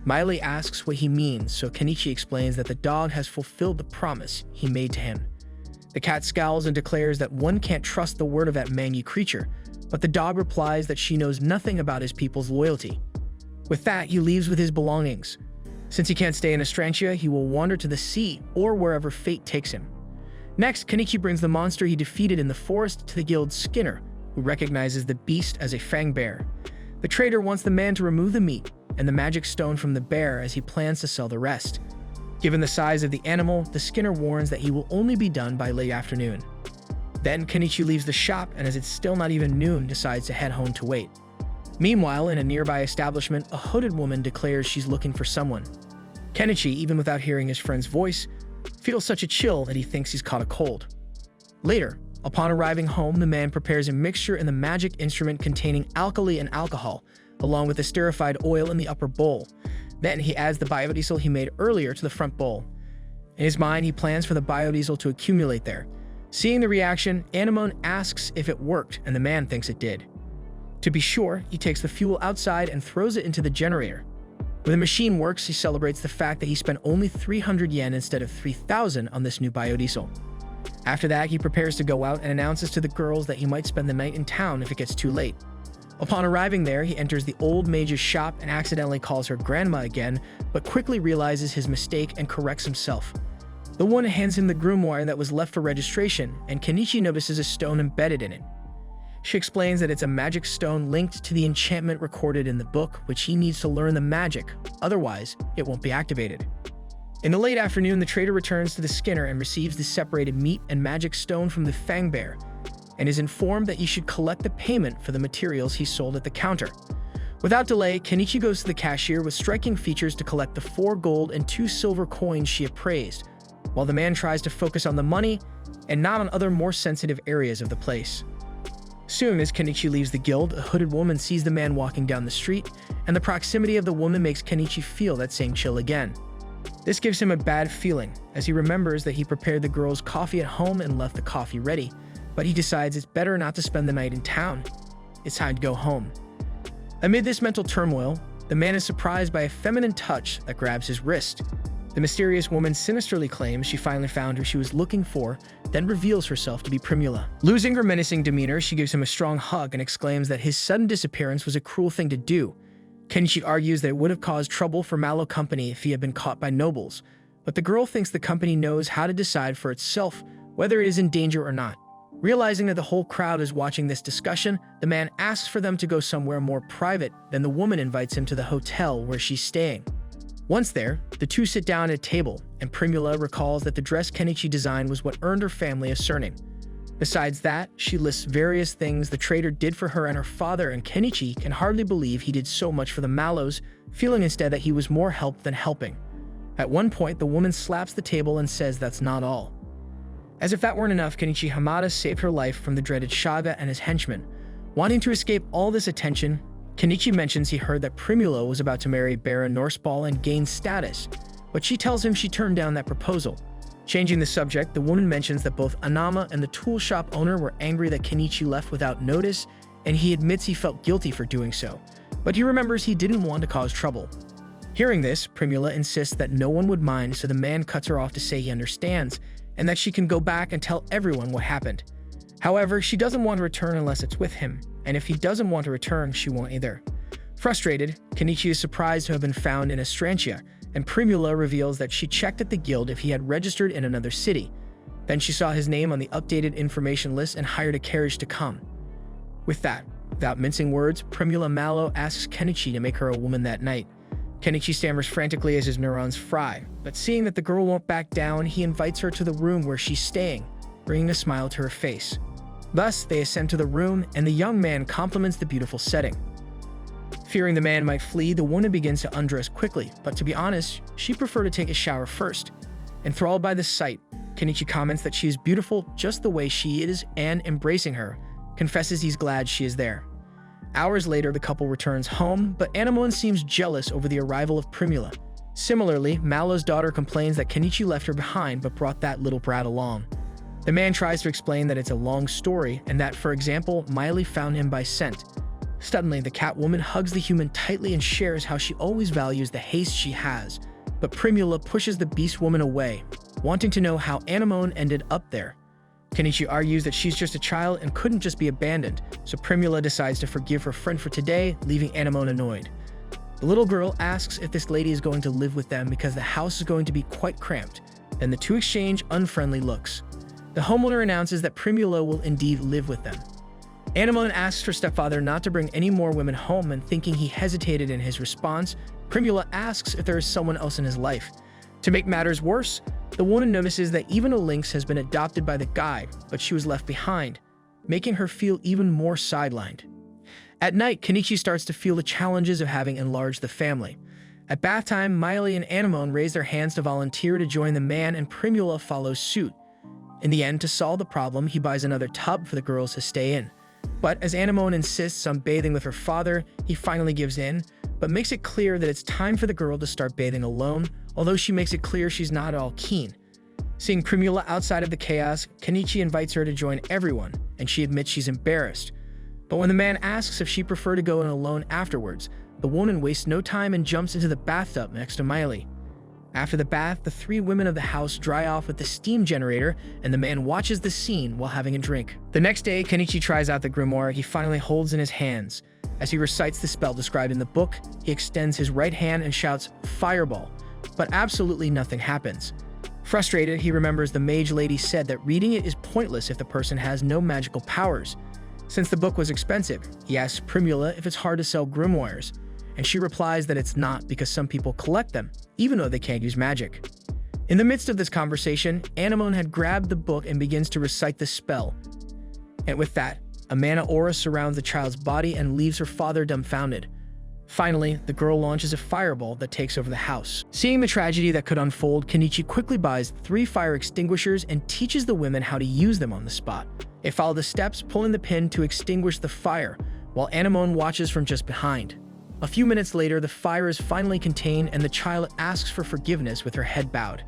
Miley asks what he means, so Kenichi explains that the dog has fulfilled the promise he made to him. The cat scowls and declares that one can't trust the word of that mangy creature, but the dog replies that she knows nothing about his people's loyalty. With that, he leaves with his belongings. Since he can't stay in Estrantia, he will wander to the sea or wherever fate takes him. Next, Kenichi brings the monster he defeated in the forest to the guild's Skinner, who recognizes the beast as a fang bear. The trader wants the man to remove the meat and the magic stone from the bear as he plans to sell the rest. Given the size of the animal, the Skinner warns that he will only be done by late afternoon. Then Kenichi leaves the shop and, as it's still not even noon, decides to head home to wait. Meanwhile, in a nearby establishment, a hooded woman declares she's looking for someone. Kenichi, even without hearing his friend's voice, feels such a chill that he thinks he's caught a cold. Later, upon arriving home, the man prepares a mixture in the magic instrument containing alkali and alcohol, along with the esterified oil in the upper bowl. Then he adds the biodiesel he made earlier to the front bowl. In his mind, he plans for the biodiesel to accumulate there. Seeing the reaction, Anemone asks if it worked, and the man thinks it did. To be sure, he takes the fuel outside and throws it into the generator. When the machine works, he celebrates the fact that he spent only 300 yen instead of 3,000 on this new biodiesel. After that, he prepares to go out and announces to the girls that he might spend the night in town if it gets too late. Upon arriving there, he enters the old mage's shop and accidentally calls her grandma again, but quickly realizes his mistake and corrects himself. The woman hands him the grimoire that was left for registration, and Kenichi notices a stone embedded in it. She explains that it's a magic stone linked to the enchantment recorded in the book, which he needs to learn the magic, otherwise it won't be activated. In the late afternoon, the trader returns to the Skinner and receives the separated meat and magic stone from the Fang Bear, and is informed that he should collect the payment for the materials he sold at the counter. Without delay, Kenichi goes to the cashier with striking features to collect the 4 gold and 2 silver coins she appraised, while the man tries to focus on the money and not on other more sensitive areas of the place. Soon as Kenichi leaves the guild, a hooded woman sees the man walking down the street, and the proximity of the woman makes Kenichi feel that same chill again. This gives him a bad feeling, as he remembers that he prepared the girls coffee at home and left the coffee ready, but he decides it's better not to spend the night in town. It's time to go home. Amid this mental turmoil, the man is surprised by a feminine touch that grabs his wrist. The mysterious woman sinisterly claims she finally found who she was looking for, then reveals herself to be Primula. Losing her menacing demeanor, she gives him a strong hug and exclaims that his sudden disappearance was a cruel thing to do. Kenichi argues that it would have caused trouble for Mallow Company if he had been caught by nobles, but the girl thinks the company knows how to decide for itself whether it is in danger or not. Realizing that the whole crowd is watching this discussion, the man asks for them to go somewhere more private, then the woman invites him to the hotel where she's staying. Once there, the two sit down at a table, and Primula recalls that the dress Kenichi designed was what earned her family a surname. Besides that, she lists various things the trader did for her and her father, and Kenichi can hardly believe he did so much for the Mallows, feeling instead that he was more help than helping. At one point, the woman slaps the table and says that's not all. As if that weren't enough, Kenichi Hamada saved her life from the dreaded Shaga and his henchmen. Wanting to escape all this attention, Kenichi mentions he heard that Primula was about to marry Baron Norseball and gain status, but she tells him she turned down that proposal. Changing the subject, the woman mentions that both Anama and the tool shop owner were angry that Kenichi left without notice, and he admits he felt guilty for doing so, but he remembers he didn't want to cause trouble. Hearing this, Primula insists that no one would mind, so the man cuts her off to say he understands, and that she can go back and tell everyone what happened. However, she doesn't want to return unless it's with him, and if he doesn't want to return, she won't either. Frustrated, Kenichi is surprised to have been found in Astrantia, and Primula reveals that she checked at the guild if he had registered in another city. Then she saw his name on the updated information list and hired a carriage to come. With that, without mincing words, Primula Mallow asks Kenichi to make her a woman that night. Kenichi stammers frantically as his neurons fry, but seeing that the girl won't back down, he invites her to the room where she's staying, bringing a smile to her face. Thus, they ascend to the room, and the young man compliments the beautiful setting. Fearing the man might flee, the woman begins to undress quickly, but to be honest, she preferred to take a shower first. Enthralled by the sight, Kenichi comments that she is beautiful just the way she is and, embracing her, confesses he's glad she is there. Hours later, the couple returns home, but Anemone seems jealous over the arrival of Primula. Similarly, Mallow's daughter complains that Kenichi left her behind but brought that little brat along. The man tries to explain that it's a long story and that, for example, Miley found him by scent. Suddenly, the Catwoman hugs the human tightly and shares how she always values the haste she has, but Primula pushes the beast woman away, wanting to know how Anemone ended up there. Kenichi argues that she's just a child and couldn't just be abandoned, so Primula decides to forgive her friend for today, leaving Anemone annoyed. The little girl asks if this lady is going to live with them because the house is going to be quite cramped. Then the two exchange unfriendly looks. The homeowner announces that Primula will indeed live with them. Anemone asks her stepfather not to bring any more women home, and thinking he hesitated in his response, Primula asks if there is someone else in his life. To make matters worse, the woman notices that even a lynx has been adopted by the guy, but she was left behind, making her feel even more sidelined. At night, Kenichi starts to feel the challenges of having enlarged the family. At bath time, Miley and Anemone raise their hands to volunteer to join the man, and Primula follows suit. In the end, to solve the problem, he buys another tub for the girls to stay in. But as Anemone insists on bathing with her father, he finally gives in, but makes it clear that it's time for the girl to start bathing alone, although she makes it clear she's not at all keen. Seeing Primula outside of the chaos, Kenichi invites her to join everyone, and she admits she's embarrassed. But when the man asks if she prefer to go in alone afterwards, the woman wastes no time and jumps into the bathtub next to Miley. After the bath, the three women of the house dry off with the steam generator, and the man watches the scene while having a drink. The next day, Kenichi tries out the grimoire he finally holds in his hands. As he recites the spell described in the book, he extends his right hand and shouts, "Fireball," but absolutely nothing happens. Frustrated, he remembers the mage lady said that reading it is pointless if the person has no magical powers. Since the book was expensive, he asks Primula if it's hard to sell grimoires, and she replies that it's not because some people collect them, even though they can't use magic. In the midst of this conversation, Anemone had grabbed the book and begins to recite the spell. And with that, a mana aura surrounds the child's body and leaves her father dumbfounded. Finally, the girl launches a fireball that takes over the house. Seeing the tragedy that could unfold, Kenichi quickly buys 3 fire extinguishers and teaches the women how to use them on the spot. They follow the steps, pulling the pin to extinguish the fire, while Anemone watches from just behind. A few minutes later, the fire is finally contained and the child asks for forgiveness with her head bowed.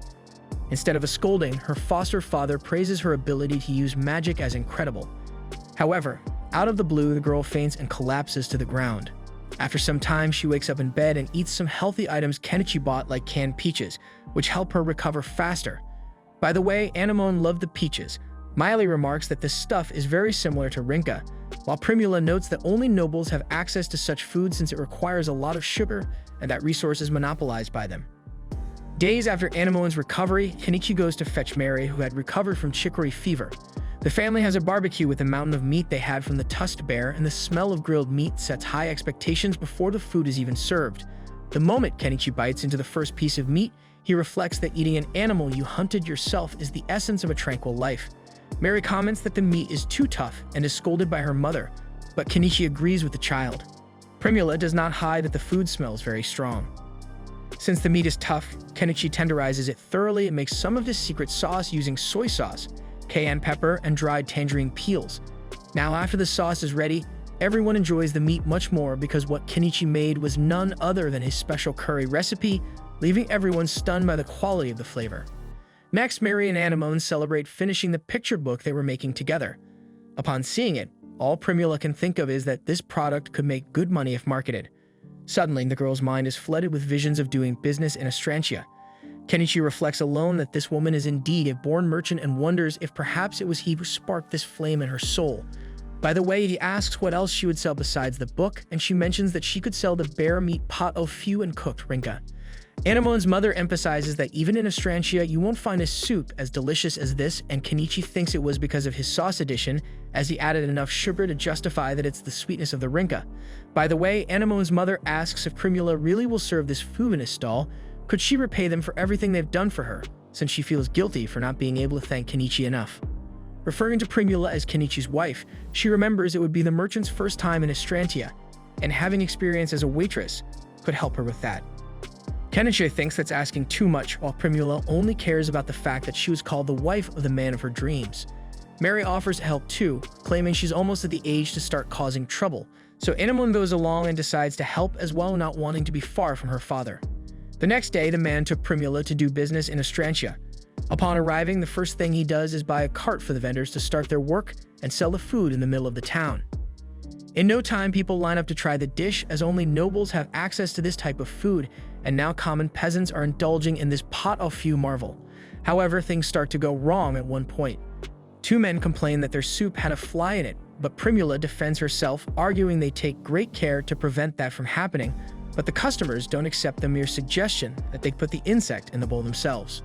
Instead of a scolding, her foster father praises her ability to use magic as incredible. However, out of the blue, the girl faints and collapses to the ground. After some time, she wakes up in bed and eats some healthy items Kenichi bought, like canned peaches, which help her recover faster. By the way, Anemone loved the peaches. Miley remarks that this stuff is very similar to Rinka, while Primula notes that only nobles have access to such food since it requires a lot of sugar and that resource is monopolized by them. Days after Anemone's recovery, Kenichi goes to fetch Mary, who had recovered from chicory fever. The family has a barbecue with a mountain of meat they had from the tusked bear, and the smell of grilled meat sets high expectations before the food is even served. The moment Kenichi bites into the first piece of meat, he reflects that eating an animal you hunted yourself is the essence of a tranquil life. Mary comments that the meat is too tough and is scolded by her mother, but Kenichi agrees with the child. Primula does not hide that the food smells very strong. Since the meat is tough, Kenichi tenderizes it thoroughly and makes some of his secret sauce using soy sauce, cayenne pepper, and dried tangerine peels. Now, after the sauce is ready, everyone enjoys the meat much more because what Kenichi made was none other than his special curry recipe, leaving everyone stunned by the quality of the flavor. Next, Mary and Anemone celebrate finishing the picture book they were making together. Upon seeing it, all Primula can think of is that this product could make good money if marketed. Suddenly, the girl's mind is flooded with visions of doing business in Astrantia. Kenichi reflects alone that this woman is indeed a born merchant and wonders if perhaps it was he who sparked this flame in her soul. By the way, he asks what else she would sell besides the book, and she mentions that she could sell the bear meat pot au feu and cooked rinka. Anamon's mother emphasizes that even in Ostrantia, you won't find a soup as delicious as this, and Kenichi thinks it was because of his sauce addition, as he added enough sugar to justify that it's the sweetness of the rinka. By the way, Anamon's mother asks if Primula really will serve this food in his stall. Could she repay them for everything they've done for her, since she feels guilty for not being able to thank Kenichi enough? Referring to Primula as Kenichi's wife, she remembers it would be the merchant's first time in Ostrantia, and having experience as a waitress could help her with that. Kenichi thinks that's asking too much, while Primula only cares about the fact that she was called the wife of the man of her dreams. Mary offers help too, claiming she's almost at the age to start causing trouble, so Anamon goes along and decides to help as well, not wanting to be far from her father. The next day, the man took Primula to do business in Ostrantia. Upon arriving, the first thing he does is buy a cart for the vendors to start their work and sell the food in the middle of the town. In no time, people line up to try the dish, as only nobles have access to this type of food, and now common peasants are indulging in this pot au feu marvel. However, things start to go wrong at one point. Two men complain that their soup had a fly in it, but Primula defends herself, arguing they take great care to prevent that from happening, but the customers don't accept the mere suggestion that they put the insect in the bowl themselves.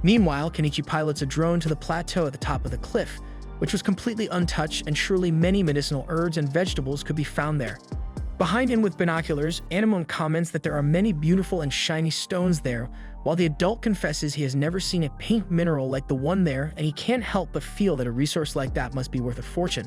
Meanwhile, Kenichi pilots a drone to the plateau at the top of the cliff, which was completely untouched, and surely many medicinal herbs and vegetables could be found there. Behind him with binoculars, Anamon comments that there are many beautiful and shiny stones there, while the adult confesses he has never seen a pink mineral like the one there, and he can't help but feel that a resource like that must be worth a fortune.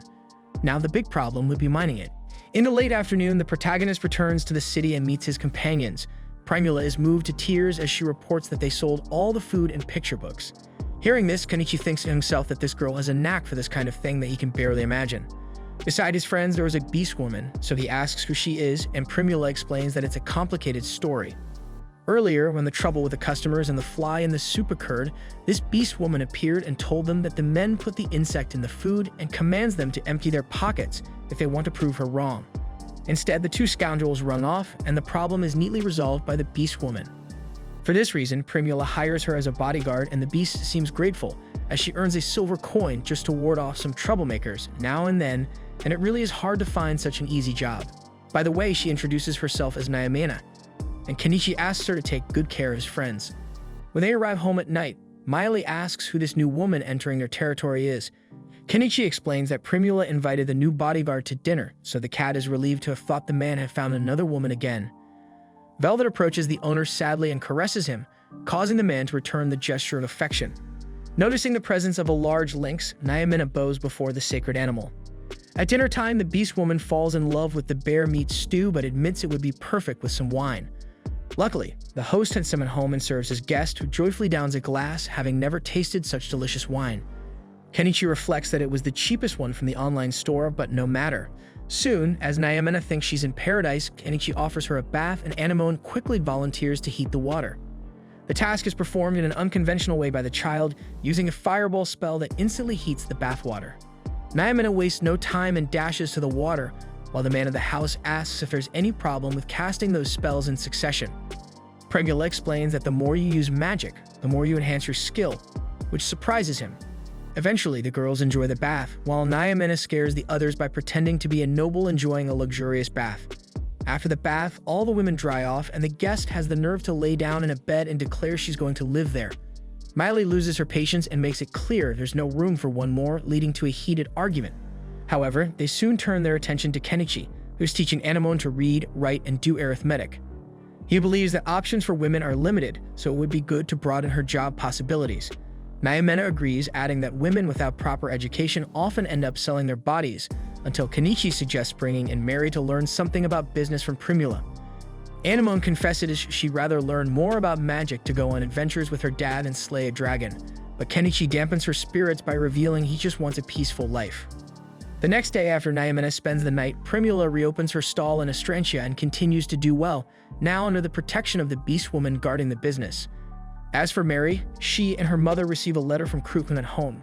Now the big problem would be mining it. In the late afternoon, the protagonist returns to the city and meets his companions. Primula is moved to tears as she reports that they sold all the food and picture books. Hearing this, Kenichi thinks to himself that this girl has a knack for this kind of thing that he can barely imagine. Beside his friends, there is a beast woman, so he asks who she is, and Primula explains that it's a complicated story. Earlier, when the trouble with the customers and the fly in the soup occurred, this beast woman appeared and told them that the men put the insect in the food and commands them to empty their pockets if they want to prove her wrong. Instead, the two scoundrels run off, and the problem is neatly resolved by the beast woman. For this reason, Primula hires her as a bodyguard, and the beast seems grateful, as she earns a silver coin just to ward off some troublemakers now and then, and it really is hard to find such an easy job. By the way, she introduces herself as Naimena, and Kenichi asks her to take good care of his friends. When they arrive home at night, Miley asks who this new woman entering their territory is. Kenichi explains that Primula invited the new bodyguard to dinner, so the cat is relieved to have thought the man had found another woman again. Velvet approaches the owner sadly and caresses him, causing the man to return the gesture of affection. Noticing the presence of a large lynx, Naimena bows before the sacred animal. At dinner time, the beast woman falls in love with the bear meat stew but admits it would be perfect with some wine. Luckily, the host had summoned home and serves his guest, who joyfully downs a glass, having never tasted such delicious wine. Kenichi reflects that it was the cheapest one from the online store, but no matter. Soon, as Naimena thinks she's in paradise, Kenichi offers her a bath, and Anamon quickly volunteers to heat the water. The task is performed in an unconventional way by the child, using a fireball spell that instantly heats the bathwater. Naimena wastes no time and dashes to the water, while the man of the house asks if there's any problem with casting those spells in succession. Primula explains that the more you use magic, the more you enhance your skill, which surprises him. Eventually, the girls enjoy the bath, while Naimena scares the others by pretending to be a noble enjoying a luxurious bath. After the bath, all the women dry off, and the guest has the nerve to lay down in a bed and declare she's going to live there. Miley loses her patience and makes it clear there's no room for one more, leading to a heated argument. However, they soon turn their attention to Kenichi, who's teaching Anamon to read, write, and do arithmetic. He believes that options for women are limited, so it would be good to broaden her job possibilities. Naimena agrees, adding that women without proper education often end up selling their bodies, until Kenichi suggests bringing in Mary to learn something about business from Primula. Anamon confesses she'd rather learn more about magic to go on adventures with her dad and slay a dragon, but Kenichi dampens her spirits by revealing he just wants a peaceful life. The next day after Naimena spends the night, Primula reopens her stall in Ostrantia and continues to do well, now under the protection of the beast woman guarding the business. As for Mary, she and her mother receive a letter from Krukun at home,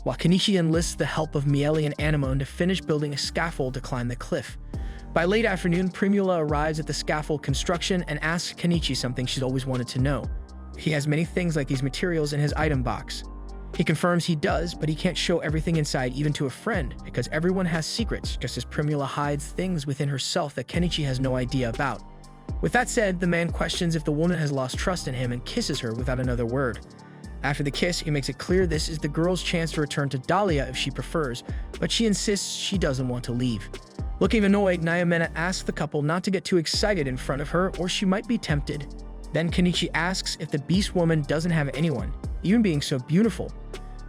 while Kenichi enlists the help of Miele and Anamon to finish building a scaffold to climb the cliff. By late afternoon, Primula arrives at the scaffold construction and asks Kenichi something she's always wanted to know. he has many things like these materials in his item box. He confirms he does, but he can't show everything inside even to a friend because everyone has secrets, just as Primula hides things within herself that Kenichi has no idea about. With that said, the man questions if the woman has lost trust in him and kisses her without another word. After the kiss, he makes it clear this is the girl's chance to return to Dahlia if she prefers, but she insists she doesn't want to leave. Looking annoyed, Nyamena asks the couple not to get too excited in front of her or she might be tempted. Then Kenichi asks if the beast woman doesn't have anyone, even being so beautiful.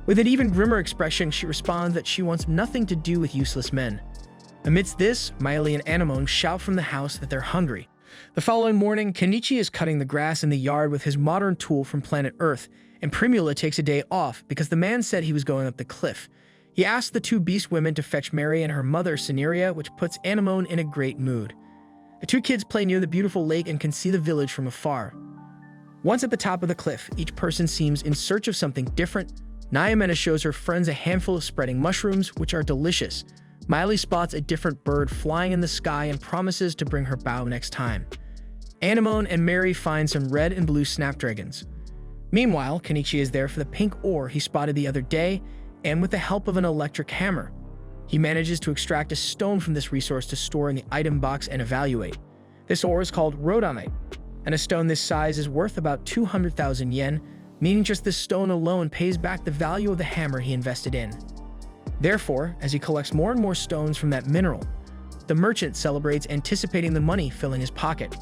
With an even grimmer expression, she responds that she wants nothing to do with useless men. Amidst this, Miley and Anemone shout from the house that they're hungry. The following morning, Kenichi is cutting the grass in the yard with his modern tool from planet Earth, and Primula takes a day off because the man said he was going up the cliff. He asks the two beast women to fetch Mary and her mother, Cineria, which puts Anemone in a great mood. The two kids play near the beautiful lake and can see the village from afar. Once at the top of the cliff, each person seems in search of something different. Nyamena shows her friends a handful of spreading mushrooms, which are delicious. Miley spots a different bird flying in the sky and promises to bring her bow next time. Anemone and Mary find some red and blue snapdragons. Meanwhile, Kenichi is there for the pink ore he spotted the other day, and with the help of an electric hammer, he manages to extract a stone from this resource to store in the item box and evaluate. This ore is called rhodonite, and a stone this size is worth about 200,000 yen, meaning just this stone alone pays back the value of the hammer he invested in. Therefore, as he collects more and more stones from that mineral, the merchant celebrates, anticipating the money filling his pocket.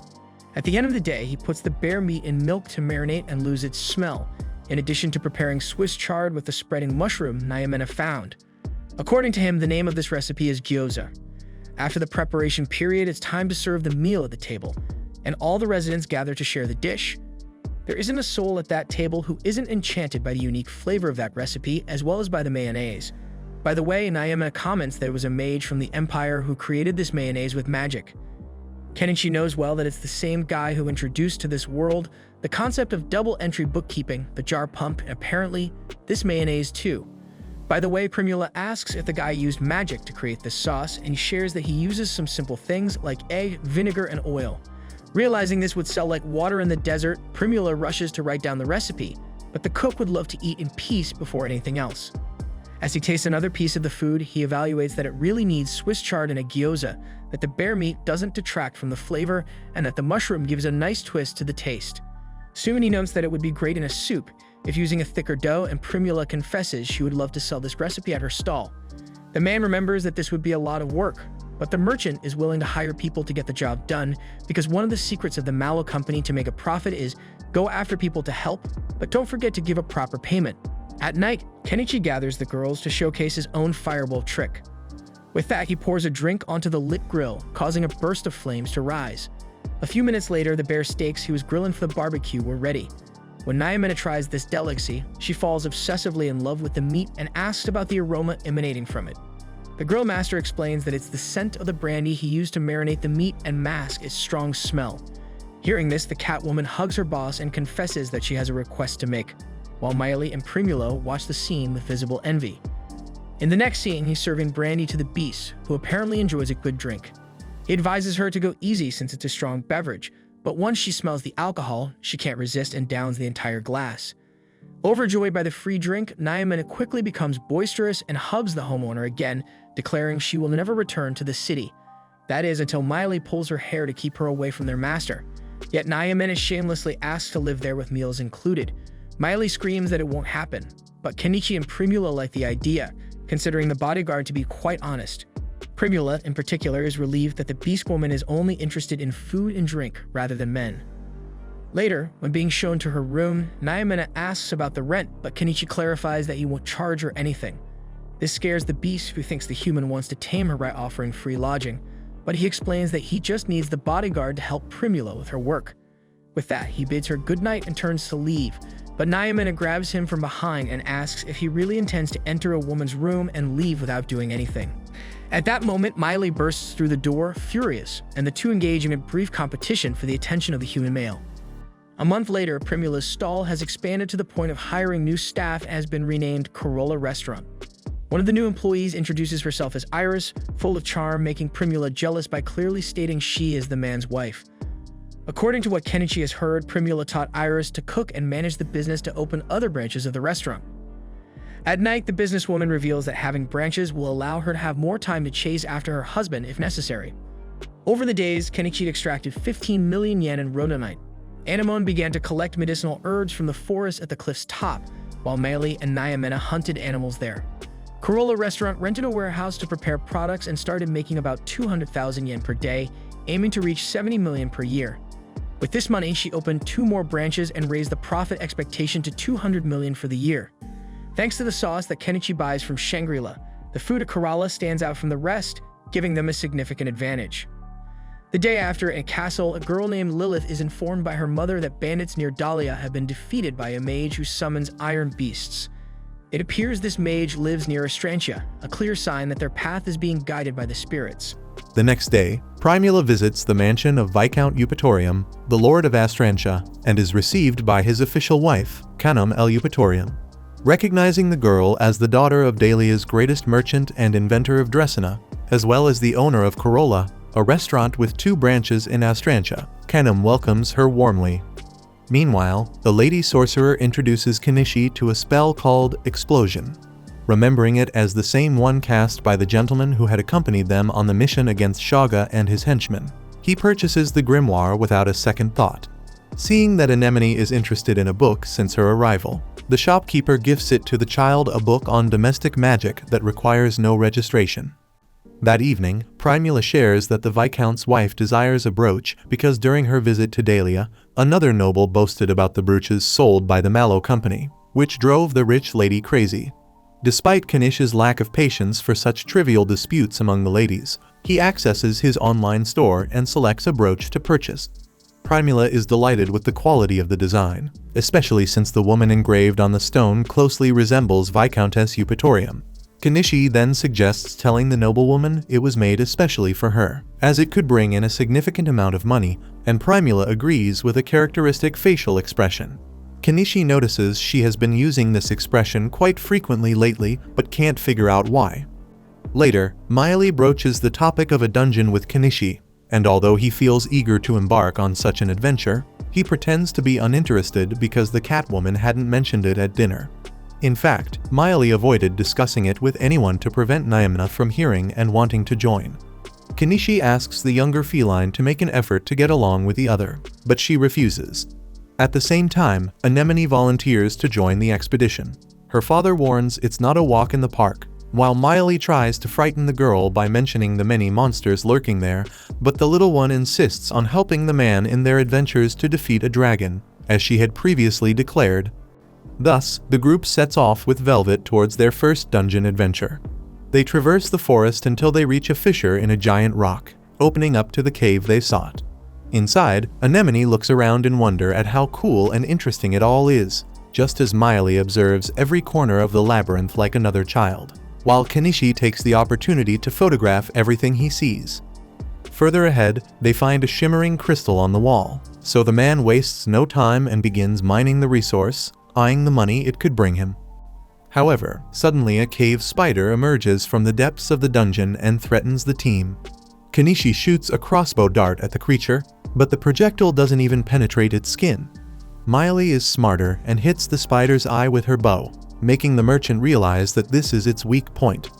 At the end of the day, he puts the bear meat in milk to marinate and lose its smell, in addition to preparing Swiss chard with the spreading mushroom Nyamena found. According to him, the name of this recipe is gyoza. After the preparation period, it's time to serve the meal at the table, and all the residents gather to share the dish. There isn't a soul at that table who isn't enchanted by the unique flavor of that recipe, as well as by the mayonnaise. By the way, Nyamena comments that it was a mage from the Empire who created this mayonnaise with magic. Kenichi knows well that it's the same guy who introduced to this world the concept of double-entry bookkeeping, the jar pump, and apparently this mayonnaise too. By the way, Primula asks if the guy used magic to create this sauce, and he shares that he uses some simple things like egg, vinegar, and oil. Realizing this would sell like water in the desert, Primula rushes to write down the recipe, but the cook would love to eat in peace before anything else. As he tastes another piece of the food, he evaluates that it really needs Swiss chard and a gyoza, that the bear meat doesn't detract from the flavor, and that the mushroom gives a nice twist to the taste. Soon he notes that it would be great in a soup, if using a thicker dough, and Primula confesses she would love to sell this recipe at her stall. The man remembers that this would be a lot of work, but the merchant is willing to hire people to get the job done because one of the secrets of the Mallow Company to make a profit is go after people to help, but don't forget to give a proper payment. At night, Kenichi gathers the girls to showcase his own fireball trick. With that, he pours a drink onto the lit grill, causing a burst of flames to rise. A few minutes later, the bear steaks he was grilling for the barbecue were ready. When Nyamena tries this delicacy, she falls obsessively in love with the meat and asks about the aroma emanating from it. The grill master explains that it's the scent of the brandy he used to marinate the meat and mask its strong smell. Hearing this, the Catwoman hugs her boss and confesses that she has a request to make, while Miley and Primula watch the scene with visible envy. In the next scene, he's serving brandy to the beast, who apparently enjoys a good drink. He advises her to go easy since it's a strong beverage, but once she smells the alcohol, she can't resist and downs the entire glass. Overjoyed by the free drink, Nyamena quickly becomes boisterous and hugs the homeowner again, declaring she will never return to the city. That is, until Miley pulls her hair to keep her away from their master. Yet Nyamena shamelessly asks to live there with meals included. Miley screams that it won't happen, but Kenichi and Primula like the idea, considering the bodyguard to be quite honest. Primula, in particular, is relieved that the beast woman is only interested in food and drink rather than men. Later, when being shown to her room, Nyamena asks about the rent, but Kenichi clarifies that he won't charge her anything. This scares the beast, who thinks the human wants to tame her by offering free lodging, but he explains that he just needs the bodyguard to help Primula with her work. With that, he bids her goodnight and turns to leave, but Nyamena grabs him from behind and asks if he really intends to enter a woman's room and leave without doing anything. At that moment, Miley bursts through the door, furious, and the two engage in a brief competition for the attention of the human male. A month later, Primula's stall has expanded to the point of hiring new staff and has been renamed Corolla Restaurant. One of the new employees introduces herself as Iris, full of charm, making Primula jealous by clearly stating she is the man's wife. According to what Kenichi has heard, Primula taught Iris to cook and manage the business to open other branches of the restaurant. At night, the businesswoman reveals that having branches will allow her to have more time to chase after her husband if necessary. Over the days, Kenichi extracted 15 million yen in rhodonite. Anemone began to collect medicinal herbs from the forest at the cliff's top, while Mayuri and Naimena hunted animals there. Corolla Restaurant rented a warehouse to prepare products and started making about 200,000 yen per day, aiming to reach 70 million per year. With this money, she opened 2 more branches and raised the profit expectation to 200 million for the year. Thanks to the sauce that Kenichi buys from Shangri-La, the food at Corolla stands out from the rest, giving them a significant advantage. The day after, in a castle, a girl named Lilith is informed by her mother that bandits near Dahlia have been defeated by a mage who summons iron beasts. It appears this mage lives near Astrantia, a clear sign that their path is being guided by the spirits. The next day, Primula visits the mansion of Viscount Eupatorium, the Lord of Astrantia, and is received by his official wife, Canum el Eupatorium. Recognizing the girl as the daughter of Dahlia's greatest merchant and inventor of Dressina, as well as the owner of Corolla, a restaurant with 2 branches in Astrantia, Canum welcomes her warmly. Meanwhile, the Lady Sorcerer introduces Kenichi to a spell called Explosion. Remembering it as the same one cast by the gentleman who had accompanied them on the mission against Shaga and his henchmen, he purchases the grimoire without a second thought. Seeing that Anemone is interested in a book since her arrival, the shopkeeper gifts it to the child, a book on domestic magic that requires no registration. That evening, Primula shares that the Viscount's wife desires a brooch because during her visit to Dahlia, another noble boasted about the brooches sold by the Mallow Company, which drove the rich lady crazy. Despite Kenichi's lack of patience for such trivial disputes among the ladies, he accesses his online store and selects a brooch to purchase. Primula is delighted with the quality of the design, especially since the woman engraved on the stone closely resembles Viscountess Eupatorium. Kenichi then suggests telling the noblewoman it was made especially for her, as it could bring in a significant amount of money, and Primula agrees with a characteristic facial expression. Kenichi notices she has been using this expression quite frequently lately, but can't figure out why. Later, Mayuri broaches the topic of a dungeon with Kenichi, and although he feels eager to embark on such an adventure, he pretends to be uninterested because the Catwoman hadn't mentioned it at dinner. In fact, Mayuri avoided discussing it with anyone to prevent Naimena from hearing and wanting to join. Kenichi asks the younger feline to make an effort to get along with the other, but she refuses. At the same time, Anemone volunteers to join the expedition. Her father warns it's not a walk in the park, while Mayuri tries to frighten the girl by mentioning the many monsters lurking there, but the little one insists on helping the man in their adventures to defeat a dragon, as she had previously declared. Thus, the group sets off with Velvet towards their first dungeon adventure. They traverse the forest until they reach a fissure in a giant rock, opening up to the cave they sought. Inside, Anemone looks around in wonder at how cool and interesting it all is, just as Mayuri observes every corner of the labyrinth like another child, while Kenichi takes the opportunity to photograph everything he sees. Further ahead, they find a shimmering crystal on the wall, so the man wastes no time and begins mining the resource, eyeing the money it could bring him. However, suddenly a cave spider emerges from the depths of the dungeon and threatens the team. Kenichi shoots a crossbow dart at the creature, but the projectile doesn't even penetrate its skin. Mayuri is smarter and hits the spider's eye with her bow, making the merchant realize that this is its weak point.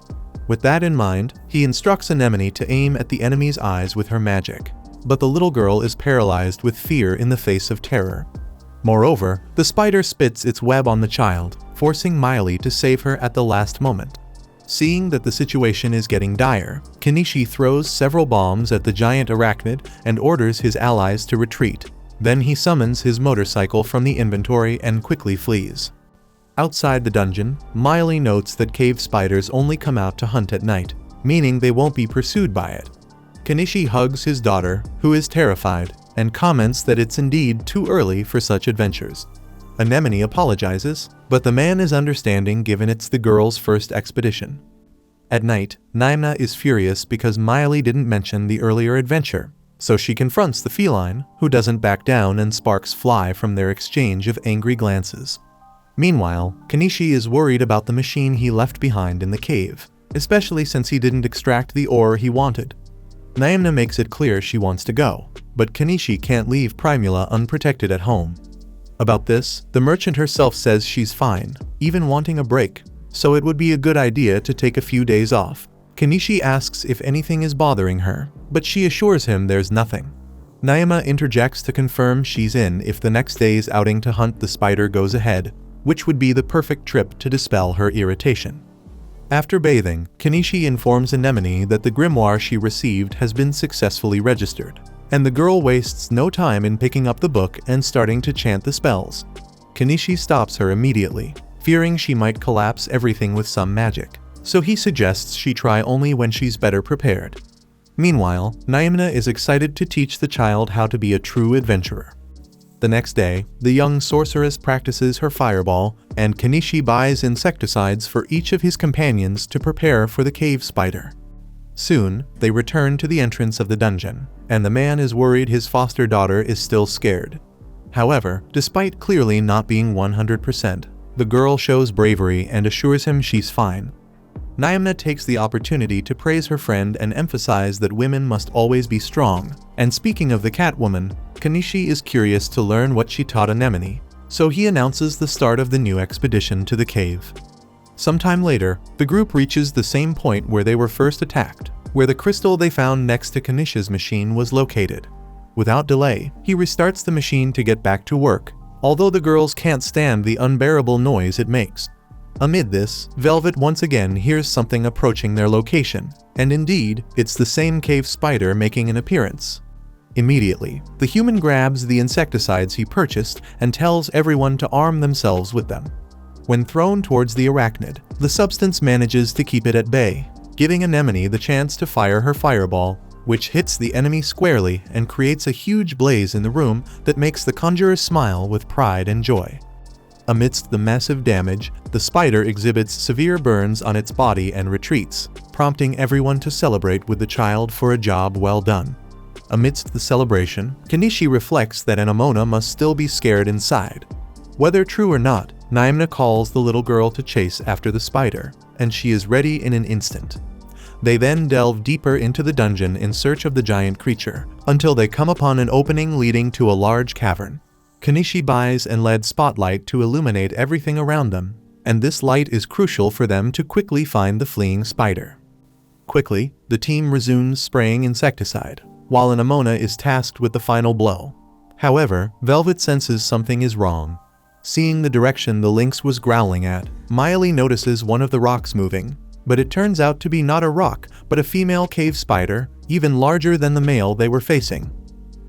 With that in mind, he instructs Anemone to aim at the enemy's eyes with her magic, but the little girl is paralyzed with fear in the face of terror. Moreover, the spider spits its web on the child, forcing Mayuri to save her at the last moment. Seeing that the situation is getting dire, Kenichi throws several bombs at the giant arachnid and orders his allies to retreat. Then he summons his motorcycle from the inventory and quickly flees. Outside the dungeon, Mayuri notes that cave spiders only come out to hunt at night, meaning they won't be pursued by it. Kenichi hugs his daughter, who is terrified, and comments that it's indeed too early for such adventures. Anemone apologizes, but the man is understanding given it's the girl's first expedition. At night, Naimena is furious because Mayuri didn't mention the earlier adventure, so she confronts the feline, who doesn't back down and sparks fly from their exchange of angry glances. Meanwhile, Kenichi is worried about the machine he left behind in the cave, especially since he didn't extract the ore he wanted. Naimena makes it clear she wants to go, but Kenichi can't leave Primula unprotected at home. About this, the merchant herself says she's fine, even wanting a break, so it would be a good idea to take a few days off. Kenichi asks if anything is bothering her, but she assures him there's nothing. Naima interjects to confirm she's in if the next day's outing to hunt the spider goes ahead, which would be the perfect trip to dispel her irritation. After bathing, Kenichi informs Anemone that the grimoire she received has been successfully registered, and the girl wastes no time in picking up the book and starting to chant the spells. Kenichi stops her immediately, fearing she might collapse everything with some magic, so he suggests she try only when she's better prepared. Meanwhile, Naima is excited to teach the child how to be a true adventurer. The next day, the young sorceress practices her fireball, and Kenichi buys insecticides for each of his companions to prepare for the cave spider. Soon, they return to the entrance of the dungeon, and the man is worried his foster daughter is still scared. However, despite clearly not being 100%, the girl shows bravery and assures him she's fine. Naima takes the opportunity to praise her friend and emphasize that women must always be strong, and speaking of the Catwoman, Kenichi is curious to learn what she taught Anemone, so he announces the start of the new expedition to the cave. Sometime later, the group reaches the same point where they were first attacked, where the crystal they found next to Kenichi's machine was located. Without delay, he restarts the machine to get back to work, although the girls can't stand the unbearable noise it makes. Amid this, Velvet once again hears something approaching their location, and indeed, it's the same cave spider making an appearance. Immediately, the human grabs the insecticides he purchased and tells everyone to arm themselves with them. When thrown towards the arachnid, the substance manages to keep it at bay, giving Anemone the chance to fire her fireball, which hits the enemy squarely and creates a huge blaze in the room that makes the conjurer smile with pride and joy. Amidst the massive damage, the spider exhibits severe burns on its body and retreats, prompting everyone to celebrate with the child for a job well done. Amidst the celebration, Kenichi reflects that Anemone must still be scared inside. Whether true or not, Naima calls the little girl to chase after the spider, and she is ready in an instant. They then delve deeper into the dungeon in search of the giant creature, until they come upon an opening leading to a large cavern. Kenichi buys an LED spotlight to illuminate everything around them, and this light is crucial for them to quickly find the fleeing spider. Quickly, the team resumes spraying insecticide, while Anemone is tasked with the final blow. However, Velvet senses something is wrong. Seeing the direction the lynx was growling at, Miley notices one of the rocks moving, but it turns out to be not a rock, but a female cave spider, even larger than the male they were facing.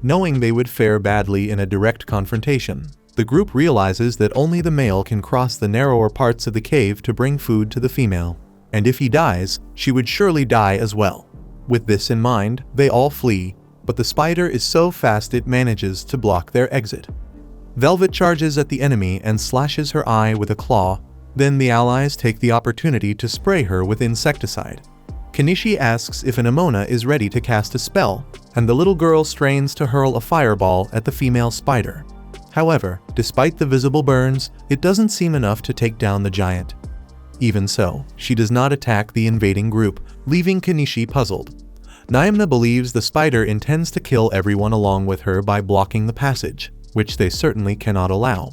Knowing they would fare badly in a direct confrontation, the group realizes that only the male can cross the narrower parts of the cave to bring food to the female, and if he dies, she would surely die as well. With this in mind, they all flee, but the spider is so fast it manages to block their exit. Velvet charges at the enemy and slashes her eye with a claw, then the allies take the opportunity to spray her with insecticide. Kenichi asks if Anemone is ready to cast a spell, and the little girl strains to hurl a fireball at the female spider. However, despite the visible burns, it doesn't seem enough to take down the giant. Even so, she does not attack the invading group, leaving Kenichi puzzled. Naima believes the spider intends to kill everyone along with her by blocking the passage, which they certainly cannot allow.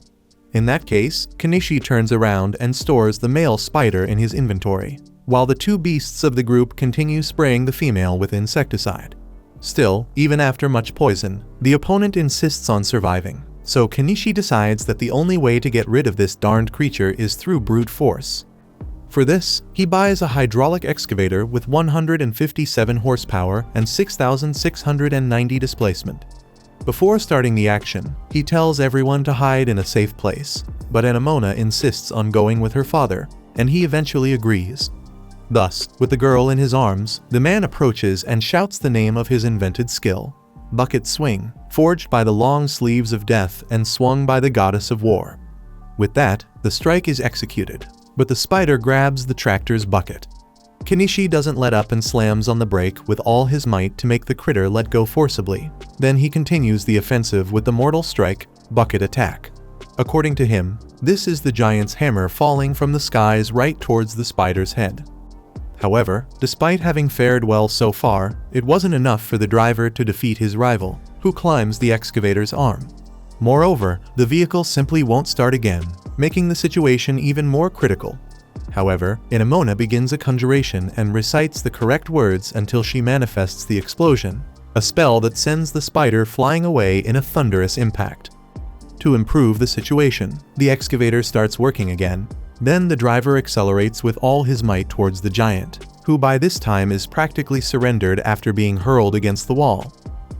In that case, Kenichi turns around and stores the male spider in his inventory, while the two beasts of the group continue spraying the female with insecticide. Still, even after much poison, the opponent insists on surviving, so Kenichi decides that the only way to get rid of this darned creature is through brute force. For this, he buys a hydraulic excavator with 157 horsepower and 6,690 displacement. Before starting the action, he tells everyone to hide in a safe place, but Anemone insists on going with her father, and he eventually agrees. Thus, with the girl in his arms, the man approaches and shouts the name of his invented skill, Bucket Swing, forged by the long sleeves of death and swung by the goddess of war. With that, the strike is executed, but the spider grabs the tractor's bucket. Kenichi doesn't let up and slams on the brake with all his might to make the critter let go forcibly. Then he continues the offensive with the mortal strike, Bucket Attack. According to him, this is the giant's hammer falling from the skies right towards the spider's head. However, despite having fared well so far, it wasn't enough for the driver to defeat his rival, who climbs the excavator's arm. Moreover, the vehicle simply won't start again, making the situation even more critical. However, Inamona begins a conjuration and recites the correct words until she manifests the explosion, a spell that sends the spider flying away in a thunderous impact. To improve the situation, the excavator starts working again. Then the driver accelerates with all his might towards the giant, who by this time is practically surrendered after being hurled against the wall.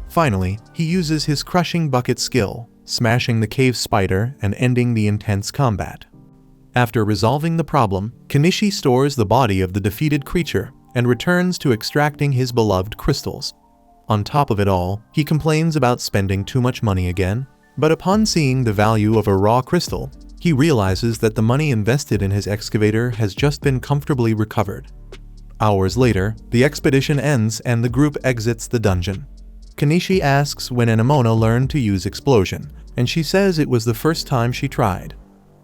Finally, he uses his crushing bucket skill, smashing the cave spider and ending the intense combat. After resolving the problem, Kenichi stores the body of the defeated creature and returns to extracting his beloved crystals. On top of it all, he complains about spending too much money again, but upon seeing the value of a raw crystal, he realizes that the money invested in his excavator has just been comfortably recovered. Hours later, the expedition ends and the group exits the dungeon. Kenichi asks when Inamona learned to use explosion, and she says it was the first time she tried.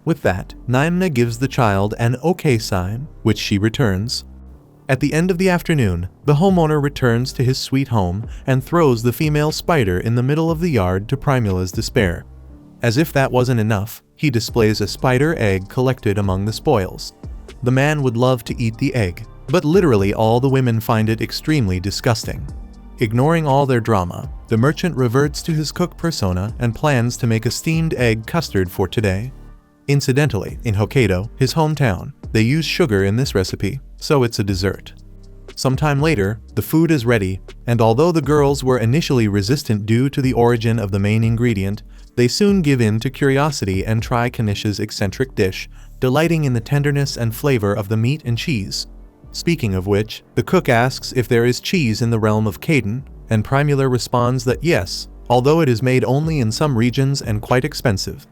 With that, Naimna gives the child an OK sign, which she returns. At the end of the afternoon, the homeowner returns to his sweet home and throws the female spider in the middle of the yard to Primula's despair. As if that wasn't enough, he displays a spider egg collected among the spoils. The man would love to eat the egg, but literally all the women find it extremely disgusting. Ignoring all their drama, the merchant reverts to his cook persona and plans to make a steamed egg custard for today. Incidentally, in Hokkaido, his hometown, they use sugar in this recipe, so it's a dessert. Sometime later, the food is ready, and although the girls were initially resistant due to the origin of the main ingredient, they soon give in to curiosity and try Kanisha's eccentric dish, delighting in the tenderness and flavor of the meat and cheese. Speaking of which, the cook asks if there is cheese in the realm of Kaden, and Primula responds that yes, although it is made only in some regions and quite expensive.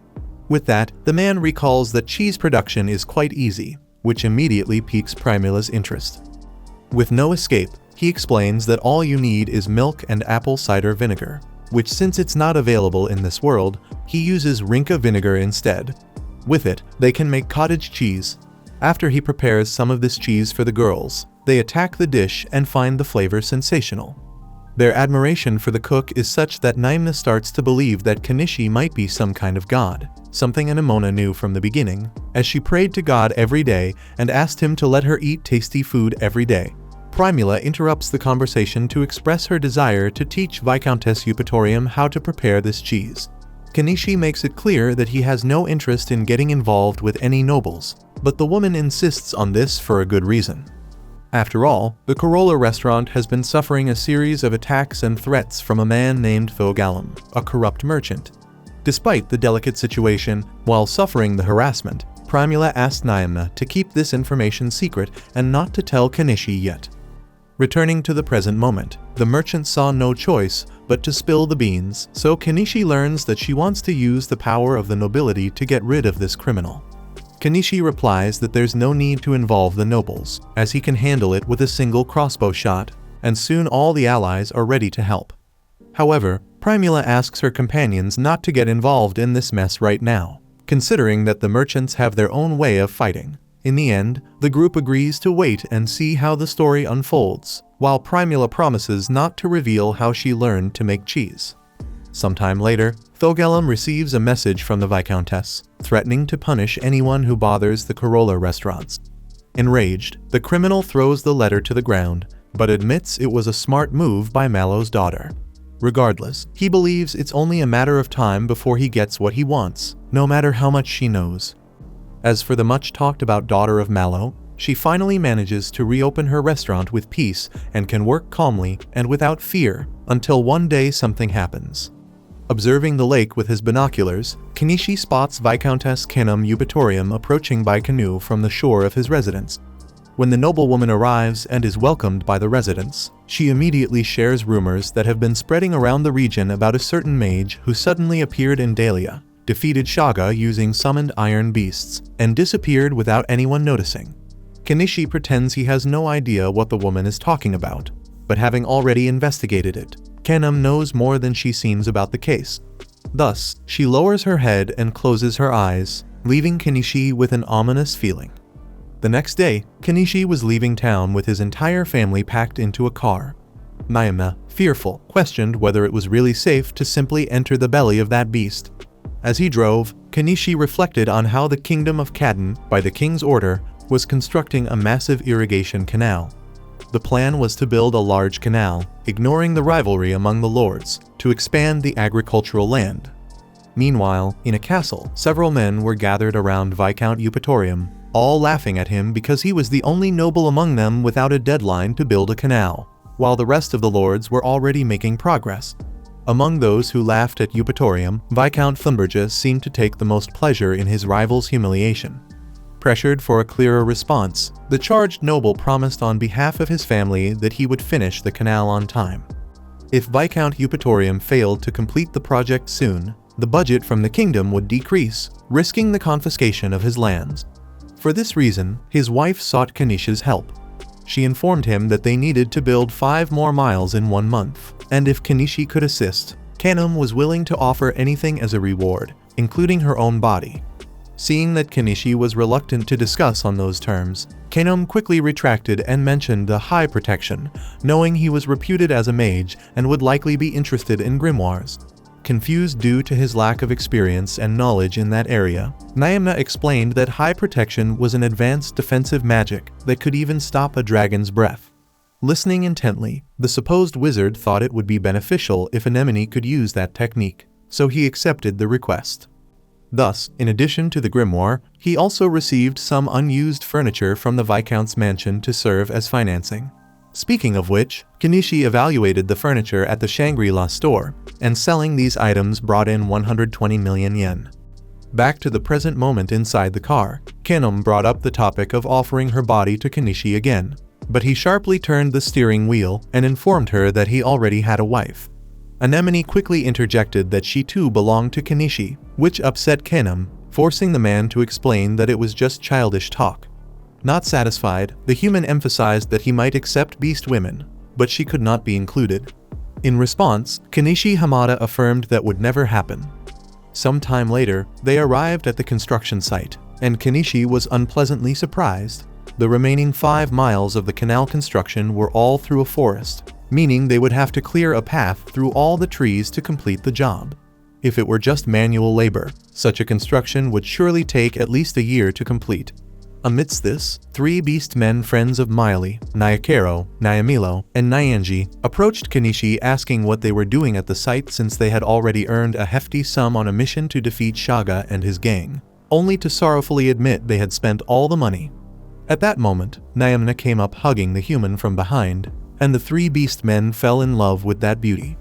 With that, the man recalls that cheese production is quite easy, which immediately piques Primula's interest. With no escape, he explains that all you need is milk and apple cider vinegar, which since it's not available in this world, he uses Rinka vinegar instead. With it, they can make cottage cheese. After he prepares some of this cheese for the girls, they attack the dish and find the flavor sensational. Their admiration for the cook is such that Naimna starts to believe that Kenichi might be some kind of god, something Inamona knew from the beginning, as she prayed to God every day and asked him to let her eat tasty food every day. Primula interrupts the conversation to express her desire to teach Viscountess Eupatorium how to prepare this cheese. Kenichi makes it clear that he has no interest in getting involved with any nobles, but the woman insists on this for a good reason. After all, the Corolla restaurant has been suffering a series of attacks and threats from a man named Thogalum, a corrupt merchant. Despite the delicate situation, while suffering the harassment, Primula asked Naimna to keep this information secret and not to tell Kenichi yet. Returning to the present moment, the merchant saw no choice but to spill the beans, so Kenichi learns that she wants to use the power of the nobility to get rid of this criminal. Kenichi replies that there's no need to involve the nobles, as he can handle it with a single crossbow shot, and soon all the allies are ready to help. However, Primula asks her companions not to get involved in this mess right now, considering that the merchants have their own way of fighting. In the end, the group agrees to wait and see how the story unfolds, while Primula promises not to reveal how she learned to make cheese. Sometime later, Thogalum receives a message from the Viscountess, threatening to punish anyone who bothers the Corolla restaurants. Enraged, the criminal throws the letter to the ground, but admits it was a smart move by Mallow's daughter. Regardless, he believes it's only a matter of time before he gets what he wants, no matter how much she knows. As for the much-talked-about daughter of Mallow, she finally manages to reopen her restaurant with peace and can work calmly and without fear, until one day something happens. Observing the lake with his binoculars, Kenichi spots Viscountess Kenum Eupatorium approaching by canoe from the shore of his residence. When the noblewoman arrives and is welcomed by the residents, she immediately shares rumors that have been spreading around the region about a certain mage who suddenly appeared in Dahlia, defeated Shaga using summoned iron beasts, and disappeared without anyone noticing. Kenichi pretends he has no idea what the woman is talking about, but having already investigated it, Kenum knows more than she seems about the case. Thus, she lowers her head and closes her eyes, leaving Kenichi with an ominous feeling. The next day, Kenichi was leaving town with his entire family packed into a car. Nyamna, fearful, questioned whether it was really safe to simply enter the belly of that beast. As he drove, Kanishi reflected on how the kingdom of Kadin, by the king's order, was constructing a massive irrigation canal. The plan was to build a large canal, ignoring the rivalry among the lords, to expand the agricultural land. Meanwhile, in a castle, several men were gathered around Viscount Eupatorium, all laughing at him because he was the only noble among them without a deadline to build a canal, while the rest of the lords were already making progress. Among those who laughed at Eupatorium, Viscount Thunbergia seemed to take the most pleasure in his rival's humiliation. Pressured for a clearer response, the charged noble promised on behalf of his family that he would finish the canal on time. If Viscount Eupatorium failed to complete the project soon, the budget from the kingdom would decrease, risking the confiscation of his lands. For this reason, his wife sought Kanishi's help. She informed him that they needed to build 5 more miles in 1 month, and if Kanishi could assist, Kanum was willing to offer anything as a reward, including her own body. Seeing that Kanishi was reluctant to discuss on those terms, Kanum quickly retracted and mentioned the high protection, knowing he was reputed as a mage and would likely be interested in grimoires. Confused due to his lack of experience and knowledge in that area, Nyamna explained that high protection was an advanced defensive magic that could even stop a dragon's breath. Listening intently, the supposed wizard thought it would be beneficial if Anemone could use that technique, so he accepted the request. Thus, in addition to the grimoire, he also received some unused furniture from the Viscount's mansion to serve as financing. Speaking of which, Kanishi evaluated the furniture at the Shangri-La store, and selling these items brought in 120 million yen. Back to the present moment inside the car, Kanum brought up the topic of offering her body to Kanishi again, but he sharply turned the steering wheel and informed her that he already had a wife. Anemone quickly interjected that she too belonged to Kanishi, which upset Kanum, forcing the man to explain that it was just childish talk. Not satisfied, the human emphasized that he might accept beast women, but she could not be included. In response, Kanishi Hamada affirmed that would never happen. Some time later, they arrived at the construction site, and Kanishi was unpleasantly surprised. The remaining 5 miles of the canal construction were all through a forest, meaning they would have to clear a path through all the trees to complete the job. If it were just manual labor, such a construction would surely take at least a year to complete. Amidst this, 3 beast men friends of Miley, Nyakero, Nyamilo, and Nyanji, approached Kanishi asking what they were doing at the site since they had already earned a hefty sum on a mission to defeat Shaga and his gang, only to sorrowfully admit they had spent all the money. At that moment, Nyamna came up hugging the human from behind, and the 3 beast men fell in love with that beauty.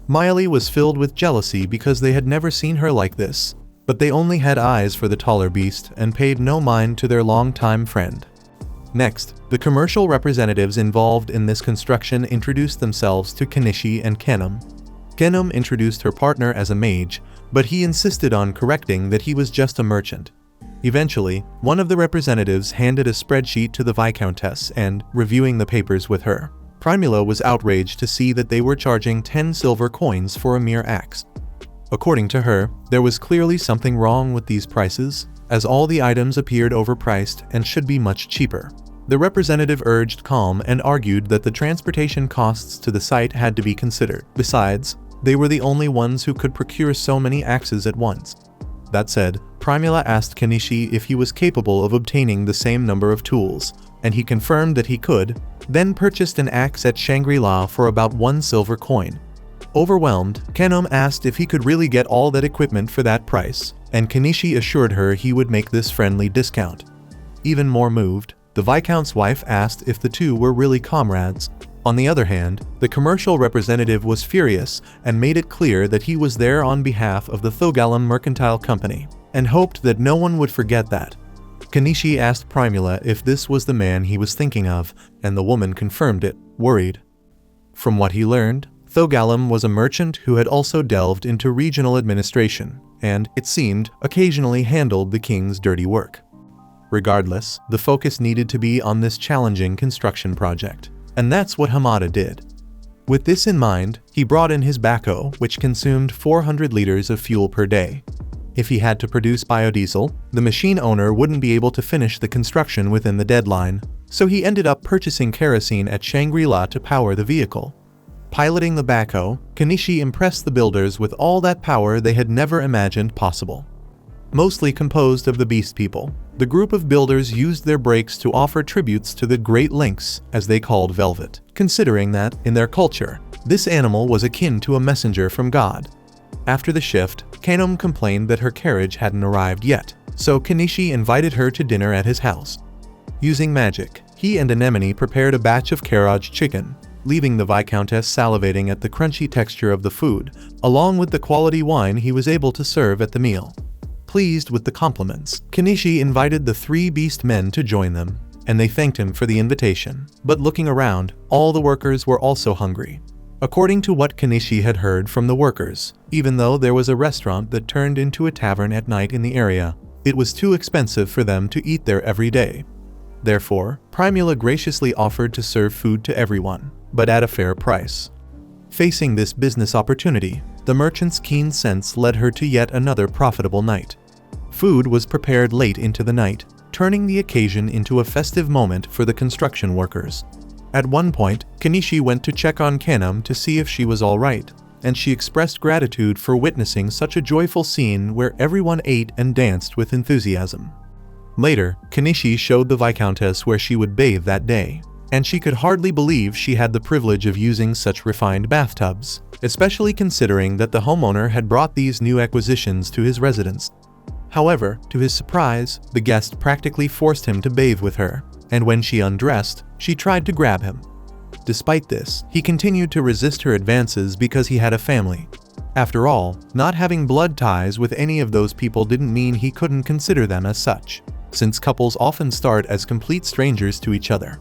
Miley was filled with jealousy because they had never seen her like this, but they only had eyes for the taller beast and paid no mind to their longtime friend. Next, the commercial representatives involved in this construction introduced themselves to Kanishi and Kanum. Kanum introduced her partner as a mage, but he insisted on correcting that he was just a merchant. Eventually, one of the representatives handed a spreadsheet to the Viscountess and, reviewing the papers with her, Primula was outraged to see that they were charging 10 silver coins for a mere axe. According to her, there was clearly something wrong with these prices, as all the items appeared overpriced and should be much cheaper. The representative urged calm and argued that the transportation costs to the site had to be considered. Besides, they were the only ones who could procure so many axes at once. That said, Primula asked Kanishi if he was capable of obtaining the same number of tools, and he confirmed that he could, then purchased an axe at Shangri-La for about 1 silver coin. Overwhelmed, Kanum asked if he could really get all that equipment for that price, and Kanishi assured her he would make this friendly discount. Even more moved, the Viscount's wife asked if the two were really comrades. On the other hand, the commercial representative was furious and made it clear that he was there on behalf of the Thogalum Mercantile Company, and hoped that no one would forget that. Kanishi asked Primula if this was the man he was thinking of, and the woman confirmed it, worried. From what he learned, Thogalum was a merchant who had also delved into regional administration, and, it seemed, occasionally handled the king's dirty work. Regardless, the focus needed to be on this challenging construction project, and that's what Hamada did. With this in mind, he brought in his backhoe, which consumed 400 liters of fuel per day. If he had to produce biodiesel, the machine owner wouldn't be able to finish the construction within the deadline, so he ended up purchasing kerosene at Shangri-La to power the vehicle. Piloting the backhoe, Kanishi impressed the builders with all that power they had never imagined possible. Mostly composed of the beast people, the group of builders used their breaks to offer tributes to the Great Lynx, as they called Velvet, considering that, in their culture, this animal was akin to a messenger from God. After the shift, Kanum complained that her carriage hadn't arrived yet, so Kanishi invited her to dinner at his house. Using magic, he and Anemone prepared a batch of carriage chicken, leaving the Viscountess salivating at the crunchy texture of the food, along with the quality wine he was able to serve at the meal. Pleased with the compliments, Kanishi invited the 3 beast men to join them, and they thanked him for the invitation. But looking around, all the workers were also hungry. According to what Kanishi had heard from the workers, even though there was a restaurant that turned into a tavern at night in the area, it was too expensive for them to eat there every day. Therefore, Primula graciously offered to serve food to everyone, but at a fair price. Facing this business opportunity, the merchant's keen sense led her to yet another profitable night. Food was prepared late into the night, turning the occasion into a festive moment for the construction workers. At one point, Kanishi went to check on Kanum to see if she was all right, and she expressed gratitude for witnessing such a joyful scene where everyone ate and danced with enthusiasm. Later, Kanishi showed the Viscountess where she would bathe that day, and she could hardly believe she had the privilege of using such refined bathtubs, especially considering that the homeowner had brought these new acquisitions to his residence. However, to his surprise, the guest practically forced him to bathe with her, and when she undressed, she tried to grab him. Despite this, he continued to resist her advances because he had a family. After all, not having blood ties with any of those people didn't mean he couldn't consider them as such, since couples often start as complete strangers to each other.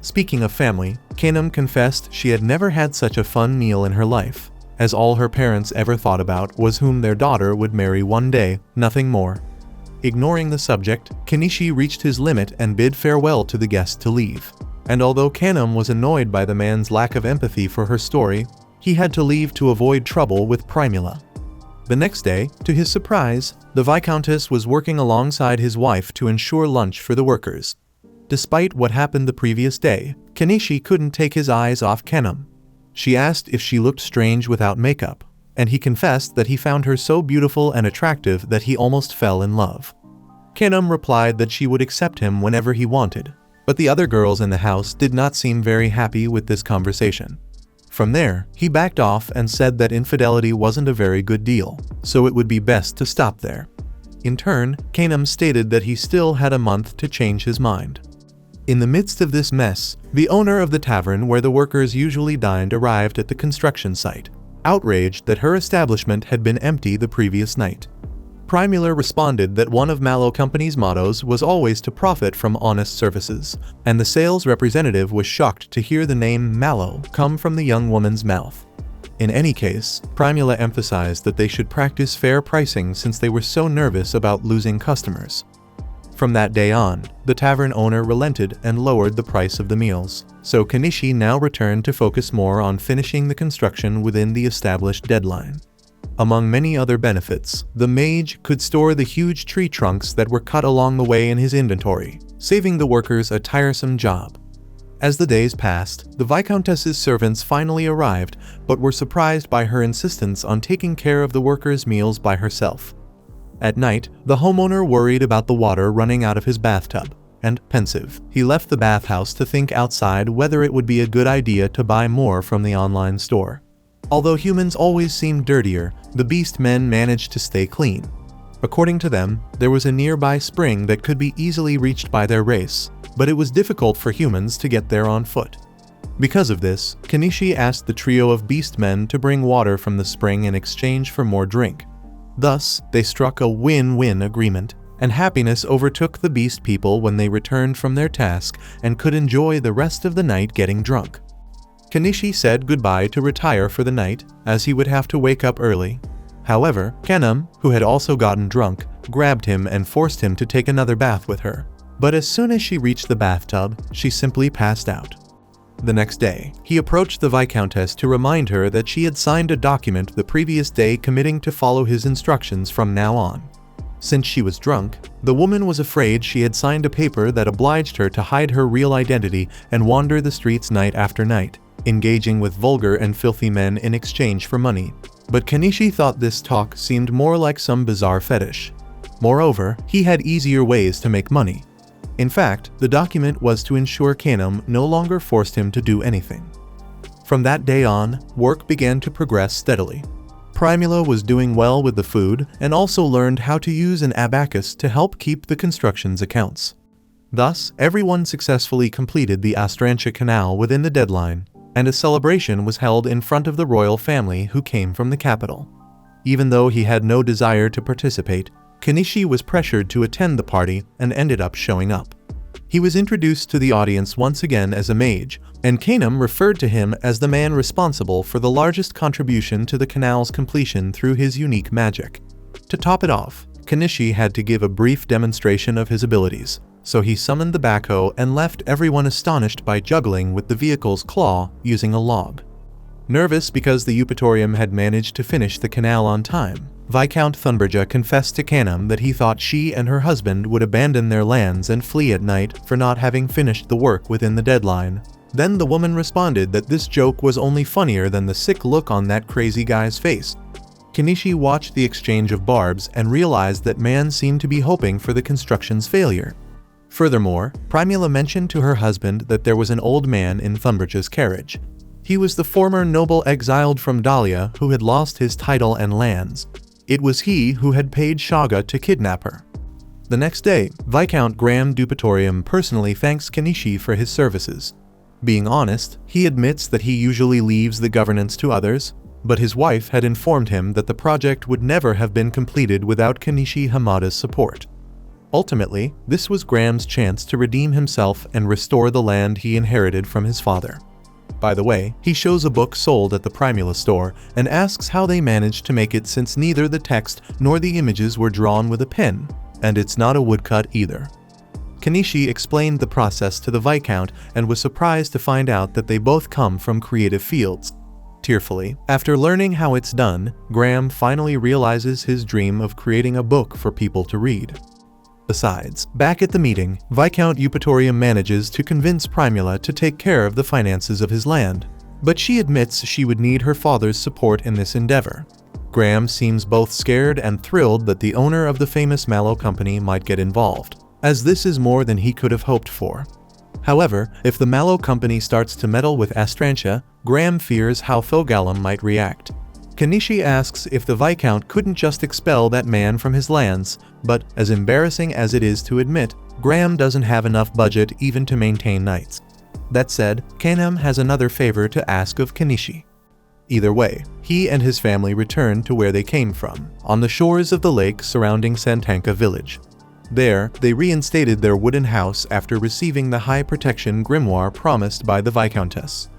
Speaking of family, Kanum confessed she had never had such a fun meal in her life, as all her parents ever thought about was whom their daughter would marry one day, nothing more. Ignoring the subject, Kanishi reached his limit and bid farewell to the guest to leave. And although Kanum was annoyed by the man's lack of empathy for her story, he had to leave to avoid trouble with Primula. The next day, to his surprise, the Viscountess was working alongside his wife to ensure lunch for the workers. Despite what happened the previous day, Kanishi couldn't take his eyes off Kanum. She asked if she looked strange without makeup, and he confessed that he found her so beautiful and attractive that he almost fell in love. Kanum replied that she would accept him whenever he wanted, but the other girls in the house did not seem very happy with this conversation. From there, he backed off and said that infidelity wasn't a very good deal, so it would be best to stop there. In turn, Kanum stated that he still had a month to change his mind. In the midst of this mess, the owner of the tavern where the workers usually dined arrived at the construction site, outraged that her establishment had been empty the previous night. Primula responded that one of Mallow Company's mottos was always to profit from honest services, and the sales representative was shocked to hear the name Mallow come from the young woman's mouth. In any case, Primula emphasized that they should practice fair pricing since they were so nervous about losing customers. From that day on, the tavern owner relented and lowered the price of the meals, so Kanishi now returned to focus more on finishing the construction within the established deadline. Among many other benefits, the mage could store the huge tree trunks that were cut along the way in his inventory, saving the workers a tiresome job. As the days passed, the Viscountess's servants finally arrived, but were surprised by her insistence on taking care of the workers' meals by herself. At night, the homeowner worried about the water running out of his bathtub, and, pensive, he left the bathhouse to think outside whether it would be a good idea to buy more from the online store. Although humans always seemed dirtier, the beast men managed to stay clean. According to them, there was a nearby spring that could be easily reached by their race, but it was difficult for humans to get there on foot. Because of this, Kanishi asked the trio of beast men to bring water from the spring in exchange for more drink. Thus, they struck a win-win agreement, and happiness overtook the beast people when they returned from their task and could enjoy the rest of the night getting drunk. Kanishi said goodbye to retire for the night, as he would have to wake up early. However, Kanum, who had also gotten drunk, grabbed him and forced him to take another bath with her. But as soon as she reached the bathtub, she simply passed out. The next day, he approached the Viscountess to remind her that she had signed a document the previous day committing to follow his instructions from now on. Since she was drunk, the woman was afraid she had signed a paper that obliged her to hide her real identity and wander the streets night after night, engaging with vulgar and filthy men in exchange for money. But Kenishi thought this talk seemed more like some bizarre fetish. Moreover, he had easier ways to make money. In fact, the document was to ensure Kanam no longer forced him to do anything. From that day on, work began to progress steadily. Primula was doing well with the food and also learned how to use an abacus to help keep the construction's accounts. Thus, everyone successfully completed the Astrantia Canal within the deadline, and a celebration was held in front of the royal family who came from the capital. Even though he had no desire to participate, Kenishi was pressured to attend the party and ended up showing up. He was introduced to the audience once again as a mage, and Kanam referred to him as the man responsible for the largest contribution to the canal's completion through his unique magic. To top it off, Kenishi had to give a brief demonstration of his abilities, so he summoned the backhoe and left everyone astonished by juggling with the vehicle's claw using a log. Nervous because the Eupatorium had managed to finish the canal on time, Viscount Thunbergia confessed to Kanam that he thought she and her husband would abandon their lands and flee at night for not having finished the work within the deadline. Then the woman responded that this joke was only funnier than the sick look on that crazy guy's face. Kenishi watched the exchange of barbs and realized that man seemed to be hoping for the construction's failure. Furthermore, Primula mentioned to her husband that there was an old man in Thunbergia's carriage. He was the former noble exiled from Dahlia who had lost his title and lands. It was he who had paid Shaga to kidnap her. The next day, Viscount Graham Dupatorium personally thanks Kenishi for his services. Being honest, he admits that he usually leaves the governance to others, but his wife had informed him that the project would never have been completed without Kenishi Hamada's support. Ultimately, this was Graham's chance to redeem himself and restore the land he inherited from his father. By the way, he shows a book sold at the Primula store and asks how they managed to make it since neither the text nor the images were drawn with a pen, and it's not a woodcut either. Kenishi explained the process to the Viscount and was surprised to find out that they both come from creative fields. Tearfully, after learning how it's done, Graham finally realizes his dream of creating a book for people to read. Besides, back at the meeting, Viscount Eupatorium manages to convince Primula to take care of the finances of his land, but she admits she would need her father's support in this endeavor. Graham seems both scared and thrilled that the owner of the famous Mallow Company might get involved, as this is more than he could have hoped for. However, if the Mallow Company starts to meddle with Astrantia, Graham fears how Thogalum might react. Kenishi asks if the Viscount couldn't just expel that man from his lands, but, as embarrassing as it is to admit, Graham doesn't have enough budget even to maintain knights. That said, Kanam has another favor to ask of Kenishi. Either way, he and his family return to where they came from, on the shores of the lake surrounding Santanka village. There, they reinstated their wooden house after receiving the high protection grimoire promised by the Viscountess.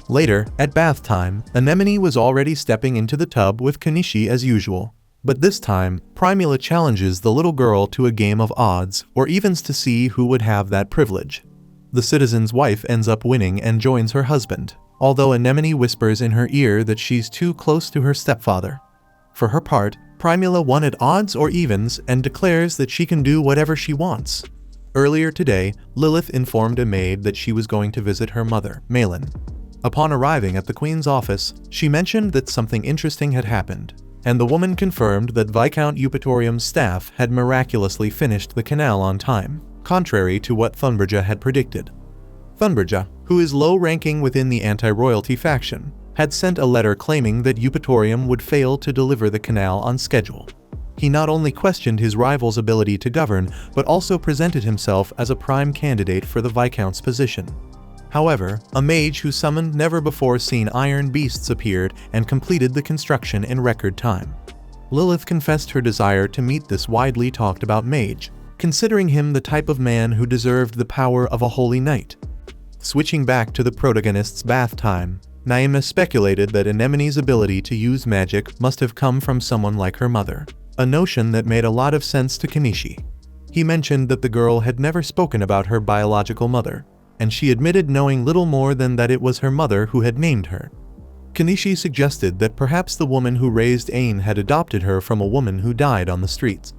Later, at bath time, Anemone was already stepping into the tub with Kenishi as usual. But this time, Primula challenges the little girl to a game of odds or evens to see who would have that privilege. The citizen's wife ends up winning and joins her husband, although Anemone whispers in her ear that she's too close to her stepfather. For her part, Primula won at odds or evens and declares that she can do whatever she wants. Earlier today, Lilith informed a maid that she was going to visit her mother, Malin. Upon arriving at the Queen's office, she mentioned that something interesting had happened, and the woman confirmed that Viscount Eupatorium's staff had miraculously finished the canal on time, contrary to what Thunbergia had predicted. Thunbergia, who is low-ranking within the anti-royalty faction, had sent a letter claiming that Eupatorium would fail to deliver the canal on schedule. He not only questioned his rival's ability to govern, but also presented himself as a prime candidate for the Viscount's position. However, a mage who summoned never-before-seen iron beasts appeared and completed the construction in record time. Lilith confessed her desire to meet this widely talked-about mage, considering him the type of man who deserved the power of a holy knight. Switching back to the protagonist's bath time, Naima speculated that Anemone's ability to use magic must have come from someone like her mother, a notion that made a lot of sense to Kenishi. He mentioned that the girl had never spoken about her biological mother, and she admitted knowing little more than that it was her mother who had named her. Kenishi suggested that perhaps the woman who raised Ain had adopted her from a woman who died on the streets.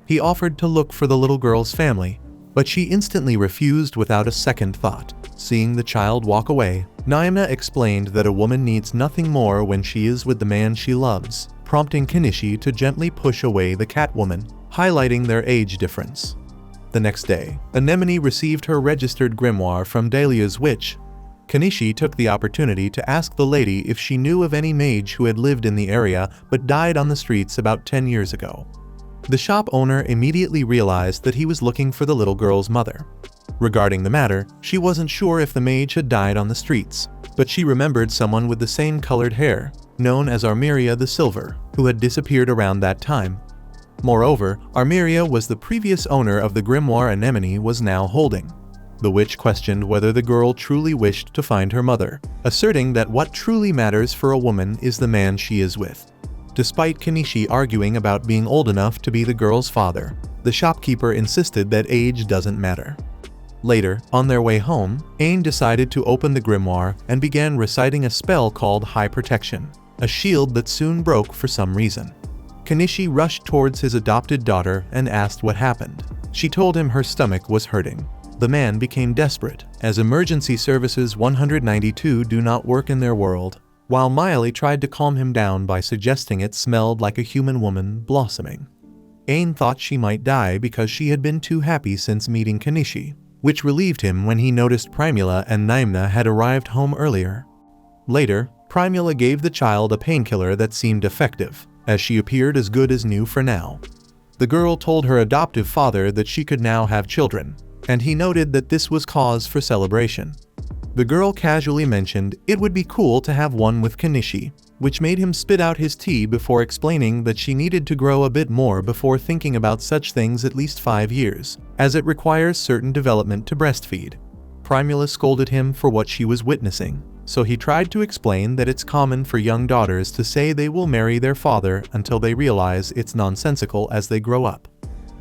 He offered to look for the little girl's family, but she instantly refused without a second thought. Seeing the child walk away, Naima explained that a woman needs nothing more when she is with the man she loves, prompting Kenichi to gently push away the Catwoman, highlighting their age difference. The next day, Anemone received her registered grimoire from Dahlia's witch. Kenichi took the opportunity to ask the lady if she knew of any mage who had lived in the area but died on the streets about 10 years ago. The shop owner immediately realized that he was looking for the little girl's mother. Regarding the matter, she wasn't sure if the mage had died on the streets, but she remembered someone with the same colored hair, known as Armeria the Silver, who had disappeared around that time. Moreover, Armeria was the previous owner of the grimoire Anemone was now holding. The witch questioned whether the girl truly wished to find her mother, asserting that what truly matters for a woman is the man she is with. Despite Kenichi arguing about being old enough to be the girl's father, the shopkeeper insisted that age doesn't matter. Later, on their way home, Ain decided to open the grimoire and began reciting a spell called High Protection, a shield that soon broke for some reason. Kenichi rushed towards his adopted daughter and asked what happened. She told him her stomach was hurting. The man became desperate, as emergency services 192 do not work in their world, while Miley tried to calm him down by suggesting it smelled like a human woman blossoming. Ain thought she might die because she had been too happy since meeting Kenichi, which relieved him when he noticed Primula and Naimna had arrived home earlier. Later, Primula gave the child a painkiller that seemed effective, as she appeared as good as new for now. The girl told her adoptive father that she could now have children, and he noted that this was cause for celebration. The girl casually mentioned it would be cool to have one with Kenichi, which made him spit out his tea before explaining that she needed to grow a bit more before thinking about such things at least 5 years, as it requires certain development to breastfeed. Primula scolded him for what she was witnessing, so he tried to explain that it's common for young daughters to say they will marry their father until they realize it's nonsensical as they grow up.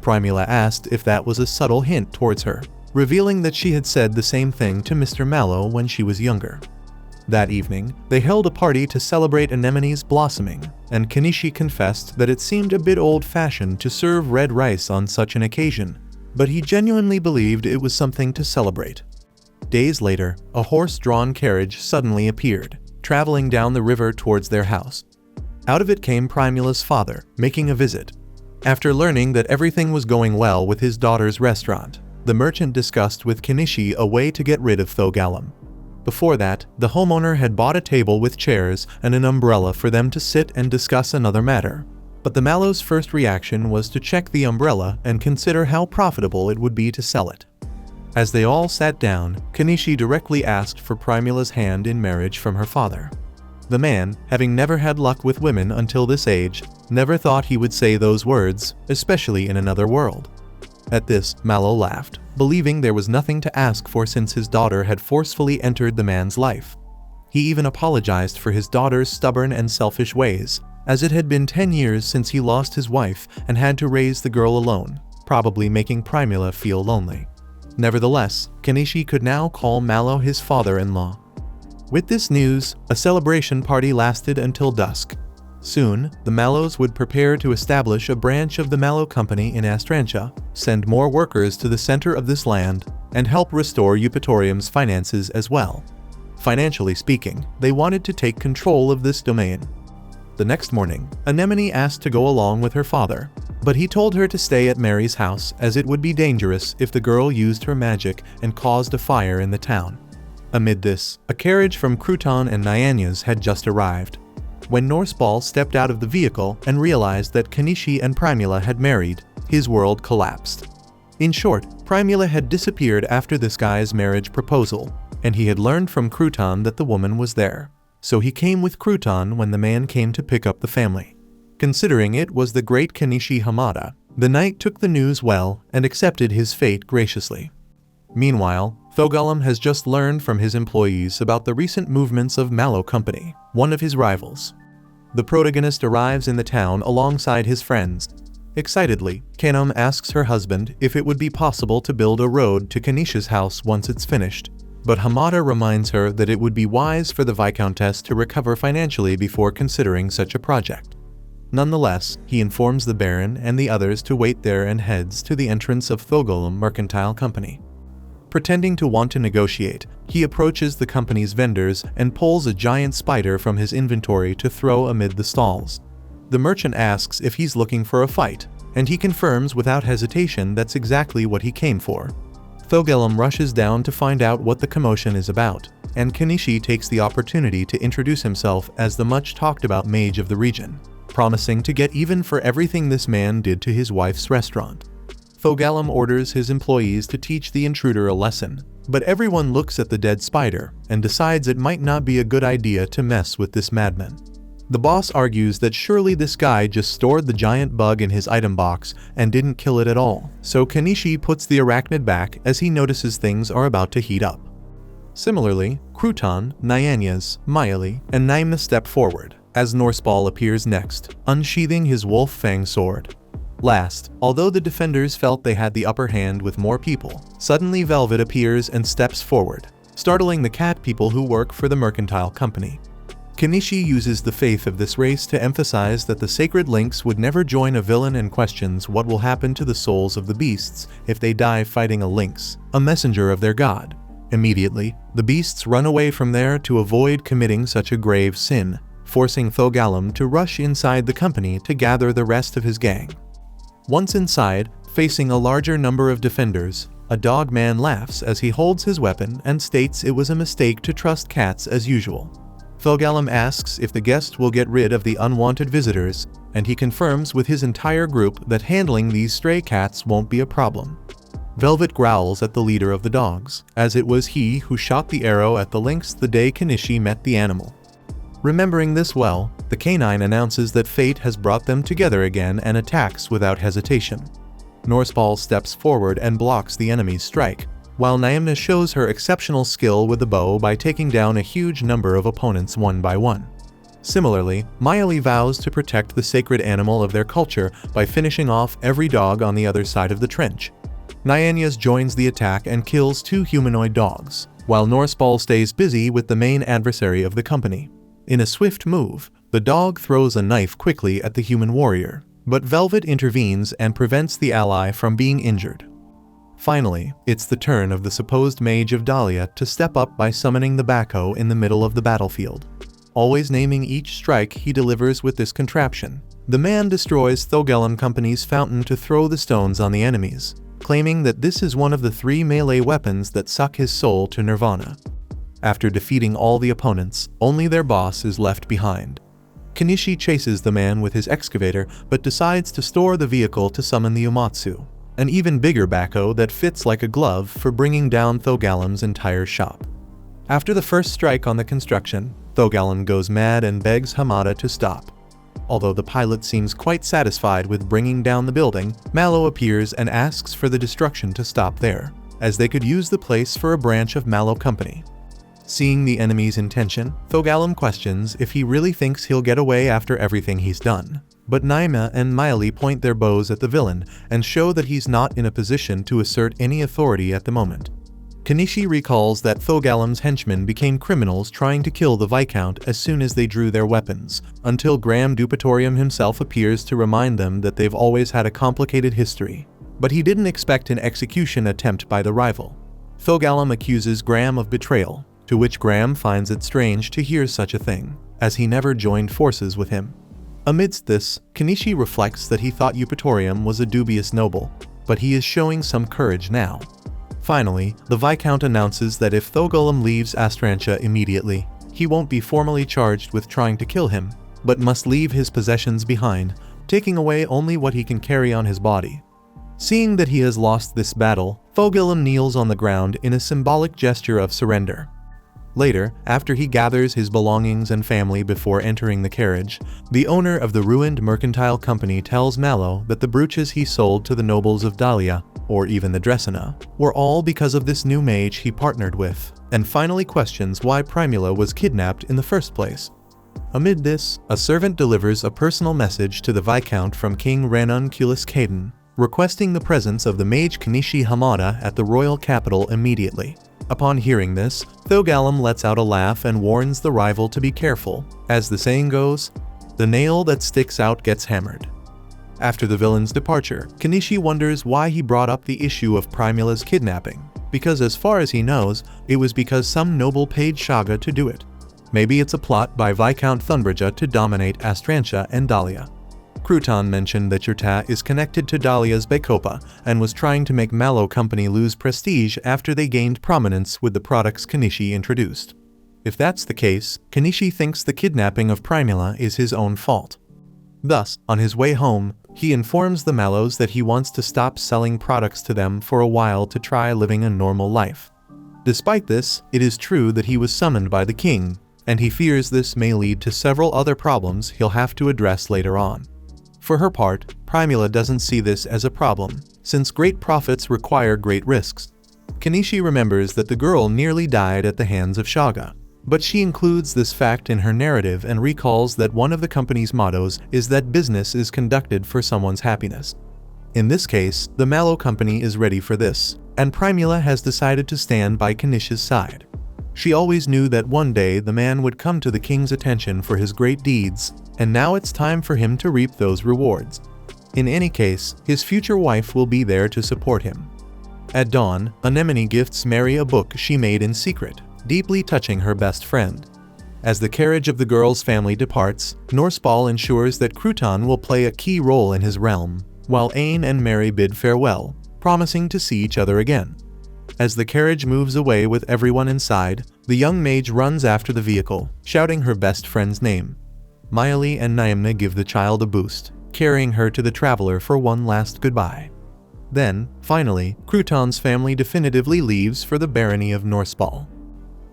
Primula asked if that was a subtle hint towards her, revealing that she had said the same thing to Mr. Mallow when she was younger. That evening, they held a party to celebrate Anemone's blossoming, and Kenichi confessed that it seemed a bit old-fashioned to serve red rice on such an occasion, but he genuinely believed it was something to celebrate. Days later, a horse-drawn carriage suddenly appeared, traveling down the river towards their house. Out of it came Primula's father, making a visit. After learning that everything was going well with his daughter's restaurant, the merchant discussed with Kenichi a way to get rid of Thogalum. Before that, the homeowner had bought a table with chairs and an umbrella for them to sit and discuss another matter. But the Mallow's first reaction was to check the umbrella and consider how profitable it would be to sell it. As they all sat down, Kenichi directly asked for Primula's hand in marriage from her father. The man, having never had luck with women until this age, never thought he would say those words, especially in another world. At this, Mallow laughed, believing there was nothing to ask for since his daughter had forcefully entered the man's life. He even apologized for his daughter's stubborn and selfish ways, as it had been 10 years since he lost his wife and had to raise the girl alone, probably making Primula feel lonely. Nevertheless, Kenichi could now call Mallow his father-in-law. With this news, a celebration party lasted until dusk. Soon, the Mallows would prepare to establish a branch of the Mallow Company in Astrantia, send more workers to the center of this land, and help restore Eupatorium's finances as well. Financially speaking, they wanted to take control of this domain. The next morning, Anemone asked to go along with her father, but he told her to stay at Mary's house as it would be dangerous if the girl used her magic and caused a fire in the town. Amid this, a carriage from Crouton and Nyanyas had just arrived. When Norseball stepped out of the vehicle and realized that Kenichi and Primula had married, his world collapsed. In short, Primula had disappeared after this guy's marriage proposal, and he had learned from Crouton that the woman was there. So he came with Crouton when the man came to pick up the family. Considering it was the great Kenichi Hamada, the knight took the news well and accepted his fate graciously. Meanwhile, Thogalum has just learned from his employees about the recent movements of Mallow Company, one of his rivals. The protagonist arrives in the town alongside his friends. Excitedly, Kanum asks her husband if it would be possible to build a road to Kenichi's house once it's finished, but Hamada reminds her that it would be wise for the Viscountess to recover financially before considering such a project. Nonetheless, he informs the Baron and the others to wait there and heads to the entrance of Thogalum Mercantile Company. Pretending to want to negotiate, he approaches the company's vendors and pulls a giant spider from his inventory to throw amid the stalls. The merchant asks if he's looking for a fight, and he confirms without hesitation that's exactly what he came for. Thogelum rushes down to find out what the commotion is about, and Kenishi takes the opportunity to introduce himself as the much-talked-about mage of the region, promising to get even for everything this man did to his wife's restaurant. Thogelum orders his employees to teach the intruder a lesson, but everyone looks at the dead spider and decides it might not be a good idea to mess with this madman. The boss argues that surely this guy just stored the giant bug in his item box and didn't kill it at all, so Kenishi puts the arachnid back as he notices things are about to heat up. Similarly, Crouton, Nyanyas, Maile, and Naima step forward, as Norseball appears next, unsheathing his wolf fang sword. Last, although the defenders felt they had the upper hand with more people, suddenly Velvet appears and steps forward, startling the cat people who work for the mercantile company. Kenishi uses the faith of this race to emphasize that the sacred lynx would never join a villain and questions what will happen to the souls of the beasts if they die fighting a lynx, a messenger of their god. Immediately, the beasts run away from there to avoid committing such a grave sin, forcing Thogelum to rush inside the company to gather the rest of his gang. Once inside, facing a larger number of defenders, a dog man laughs as he holds his weapon and states it was a mistake to trust cats as usual. Thogelum asks if the guest will get rid of the unwanted visitors, and he confirms with his entire group that handling these stray cats won't be a problem. Velvet growls at the leader of the dogs, as it was he who shot the arrow at the lynx the day Kenishi met the animal. Remembering this well, the canine announces that fate has brought them together again and attacks without hesitation. Norseball steps forward and blocks the enemy's strike, while Naimna shows her exceptional skill with the bow by taking down a huge number of opponents one by one. Similarly, Maile vows to protect the sacred animal of their culture by finishing off every dog on the other side of the trench. Nyanyas joins the attack and kills 2 humanoid dogs, while Norseball stays busy with the main adversary of the company. In a swift move, the dog throws a knife quickly at the human warrior, but Velvet intervenes and prevents the ally from being injured. Finally, it's the turn of the supposed mage of Dahlia to step up by summoning the backhoe in the middle of the battlefield. Always naming each strike he delivers with this contraption, the man destroys Thogelum Company's fountain to throw the stones on the enemies, claiming that this is one of the 3 melee weapons that suck his soul to nirvana. After defeating all the opponents, only their boss is left behind. Kenishi chases the man with his excavator but decides to store the vehicle to summon the Umatsu, an even bigger backhoe that fits like a glove for bringing down Thogelum's entire shop. After the first strike on the construction, Thogelum goes mad and begs Hamada to stop. Although the pilot seems quite satisfied with bringing down the building, Mallow appears and asks for the destruction to stop there, as they could use the place for a branch of Mallow Company. Seeing the enemy's intention, Thogelum questions if he really thinks he'll get away after everything he's done. But Naima and Maile point their bows at the villain and show that he's not in a position to assert any authority at the moment. Kenishi recalls that Thogelum's henchmen became criminals trying to kill the Viscount as soon as they drew their weapons, until Graham Dupatorium himself appears to remind them that they've always had a complicated history. But he didn't expect an execution attempt by the rival. Thogelum accuses Graham of betrayal, to which Graham finds it strange to hear such a thing, as he never joined forces with him. Amidst this, Kenishi reflects that he thought Eupatorium was a dubious noble, but he is showing some courage now. Finally, the Viscount announces that if Thogelum leaves Astrantia immediately, he won't be formally charged with trying to kill him, but must leave his possessions behind, taking away only what he can carry on his body. Seeing that he has lost this battle, Thogelum kneels on the ground in a symbolic gesture of surrender. Later, after he gathers his belongings and family before entering the carriage, the owner of the ruined mercantile company tells Mallow that the brooches he sold to the nobles of Dahlia, or even the Dressina, were all because of this new mage he partnered with, and finally questions why Primula was kidnapped in the first place. Amid this, a servant delivers a personal message to the Viscount from King Ranunculus Caden, requesting the presence of the mage Kenishi Hamada at the royal capital immediately. Upon hearing this, Thogelum lets out a laugh and warns the rival to be careful. As the saying goes, the nail that sticks out gets hammered. After the villain's departure, Kenishi wonders why he brought up the issue of Primula's kidnapping. because as far as he knows, it was because some noble paid Shaga to do it. Maybe it's a plot by Viscount Thunbridge to dominate Astrantia and Dahlia. Crouton mentioned that Yurta is connected to Dahlia's Bacopa and was trying to make Mallow Company lose prestige after they gained prominence with the products Kenichi introduced. If that's the case, Kenichi thinks the kidnapping of Primula is his own fault. Thus, on his way home, he informs the Mallows that he wants to stop selling products to them for a while to try living a normal life. Despite this, it is true that he was summoned by the king, and he fears this may lead to several other problems he'll have to address later on. For her part, Primula doesn't see this as a problem, since great profits require great risks. Kenichi remembers that the girl nearly died at the hands of Shaga, but she includes this fact in her narrative and recalls that one of the company's mottos is that business is conducted for someone's happiness. In this case, the Mallow Company is ready for this, and Primula has decided to stand by Kenichi's side. She always knew that one day the man would come to the king's attention for his great deeds, and now it's time for him to reap those rewards. In any case, his future wife will be there to support him. At dawn, Anemone gifts Mary a book she made in secret, deeply touching her best friend. As the carriage of the girl's family departs, Norseball ensures that Crouton will play a key role in his realm, while Aine and Mary bid farewell, promising to see each other again. As the carriage moves away with everyone inside, the young mage runs after the vehicle, shouting her best friend's name. Miley and Naimna give the child a boost, carrying her to the traveler for one last goodbye. Then, finally, Crouton's family definitively leaves for the barony of Norseball.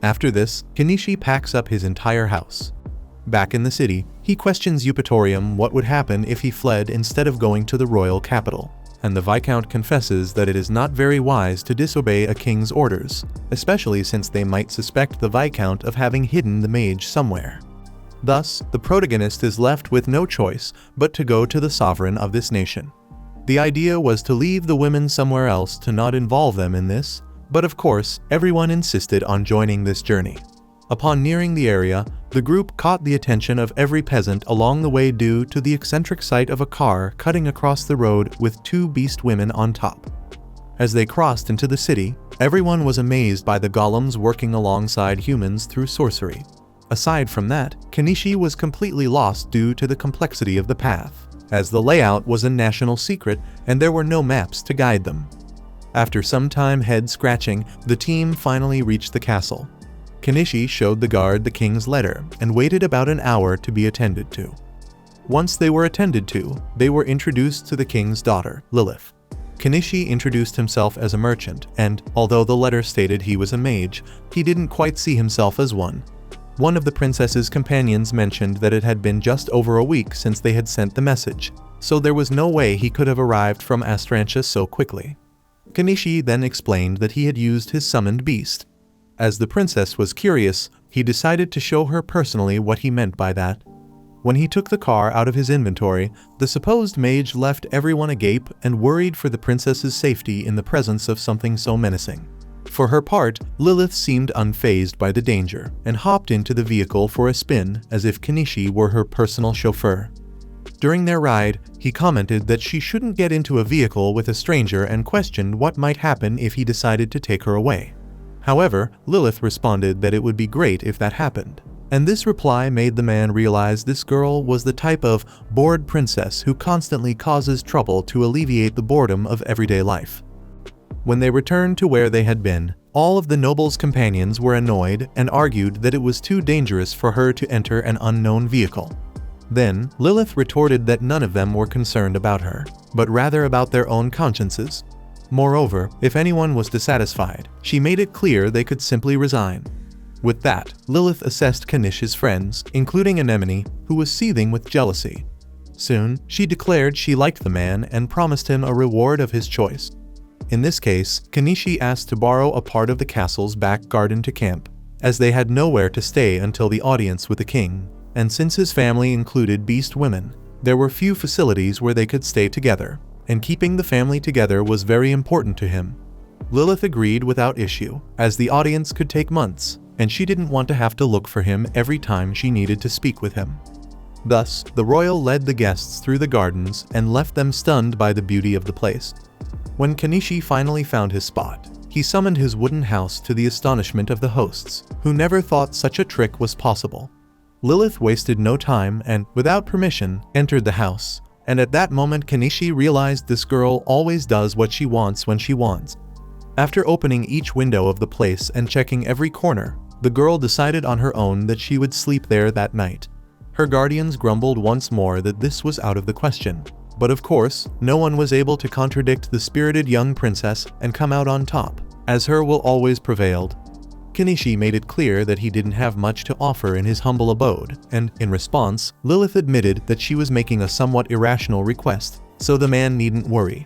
After this, Kenichi packs up his entire house. Back in the city, he questions Eupatorium what would happen if he fled instead of going to the royal capital, and the Viscount confesses that it is not very wise to disobey a king's orders, especially since they might suspect the Viscount of having hidden the mage somewhere. Thus, the protagonist is left with no choice but to go to the sovereign of this nation. The idea was to leave the women somewhere else to not involve them in this, but of course, everyone insisted on joining this journey. Upon nearing the area, the group caught the attention of every peasant along the way due to the eccentric sight of a car cutting across the road with two beast women on top. As they crossed into the city, everyone was amazed by the golems working alongside humans through sorcery. Aside from that, Kenichi was completely lost due to the complexity of the path, as the layout was a national secret and there were no maps to guide them. After some time head-scratching, the team finally reached the castle. Kenichi showed the guard the king's letter and waited about an hour to be attended to. Once they were attended to, they were introduced to the king's daughter, Lilith. Kenichi introduced himself as a merchant, and, although the letter stated he was a mage, he didn't quite see himself as one. One of the princess's companions mentioned that it had been just over a week since they had sent the message, so there was no way he could have arrived from Astrantia so quickly. Kenichi then explained that he had used his summoned beast. As the princess was curious, he decided to show her personally what he meant by that. When he took the car out of his inventory, the supposed mage left everyone agape and worried for the princess's safety in the presence of something so menacing. For her part, Lilith seemed unfazed by the danger and hopped into the vehicle for a spin as if Kenichi were her personal chauffeur. During their ride, he commented that she shouldn't get into a vehicle with a stranger and questioned what might happen if he decided to take her away. However, Lilith responded that it would be great if that happened, and this reply made the man realize this girl was the type of bored princess who constantly causes trouble to alleviate the boredom of everyday life. When they returned to where they had been, all of the noble's companions were annoyed and argued that it was too dangerous for her to enter an unknown vehicle. Then, Lilith retorted that none of them were concerned about her, but rather about their own consciences. Moreover, if anyone was dissatisfied, she made it clear they could simply resign. With that, Lilith assessed Kenichi's friends, including Anemone, who was seething with jealousy. Soon, she declared she liked the man and promised him a reward of his choice. In this case, Kenichi asked to borrow a part of the castle's back garden to camp, as they had nowhere to stay until the audience with the king, and since his family included beast women, there were few facilities where they could stay together, and keeping the family together was very important to him. Lilith agreed without issue, as the audience could take months, and she didn't want to have to look for him every time she needed to speak with him. Thus, the royal led the guests through the gardens and left them stunned by the beauty of the place. When Kenichi finally found his spot, he he summoned his wooden house to the astonishment of the hosts, who never thought such a trick was possible. Lilith wasted no time and, without permission, entered the house, and at that moment Kanishi realized this girl always does what she wants when she wants. After opening each window of the place and checking every corner, the girl decided on her own that she would sleep there that night. Her guardians grumbled once more that this was out of the question. But of course, no one was able to contradict the spirited young princess and come out on top, as her will always prevailed. Kanishi made it clear that he didn't have much to offer in his humble abode, and, in response, Lilith admitted that she was making a somewhat irrational request, so the man needn't worry.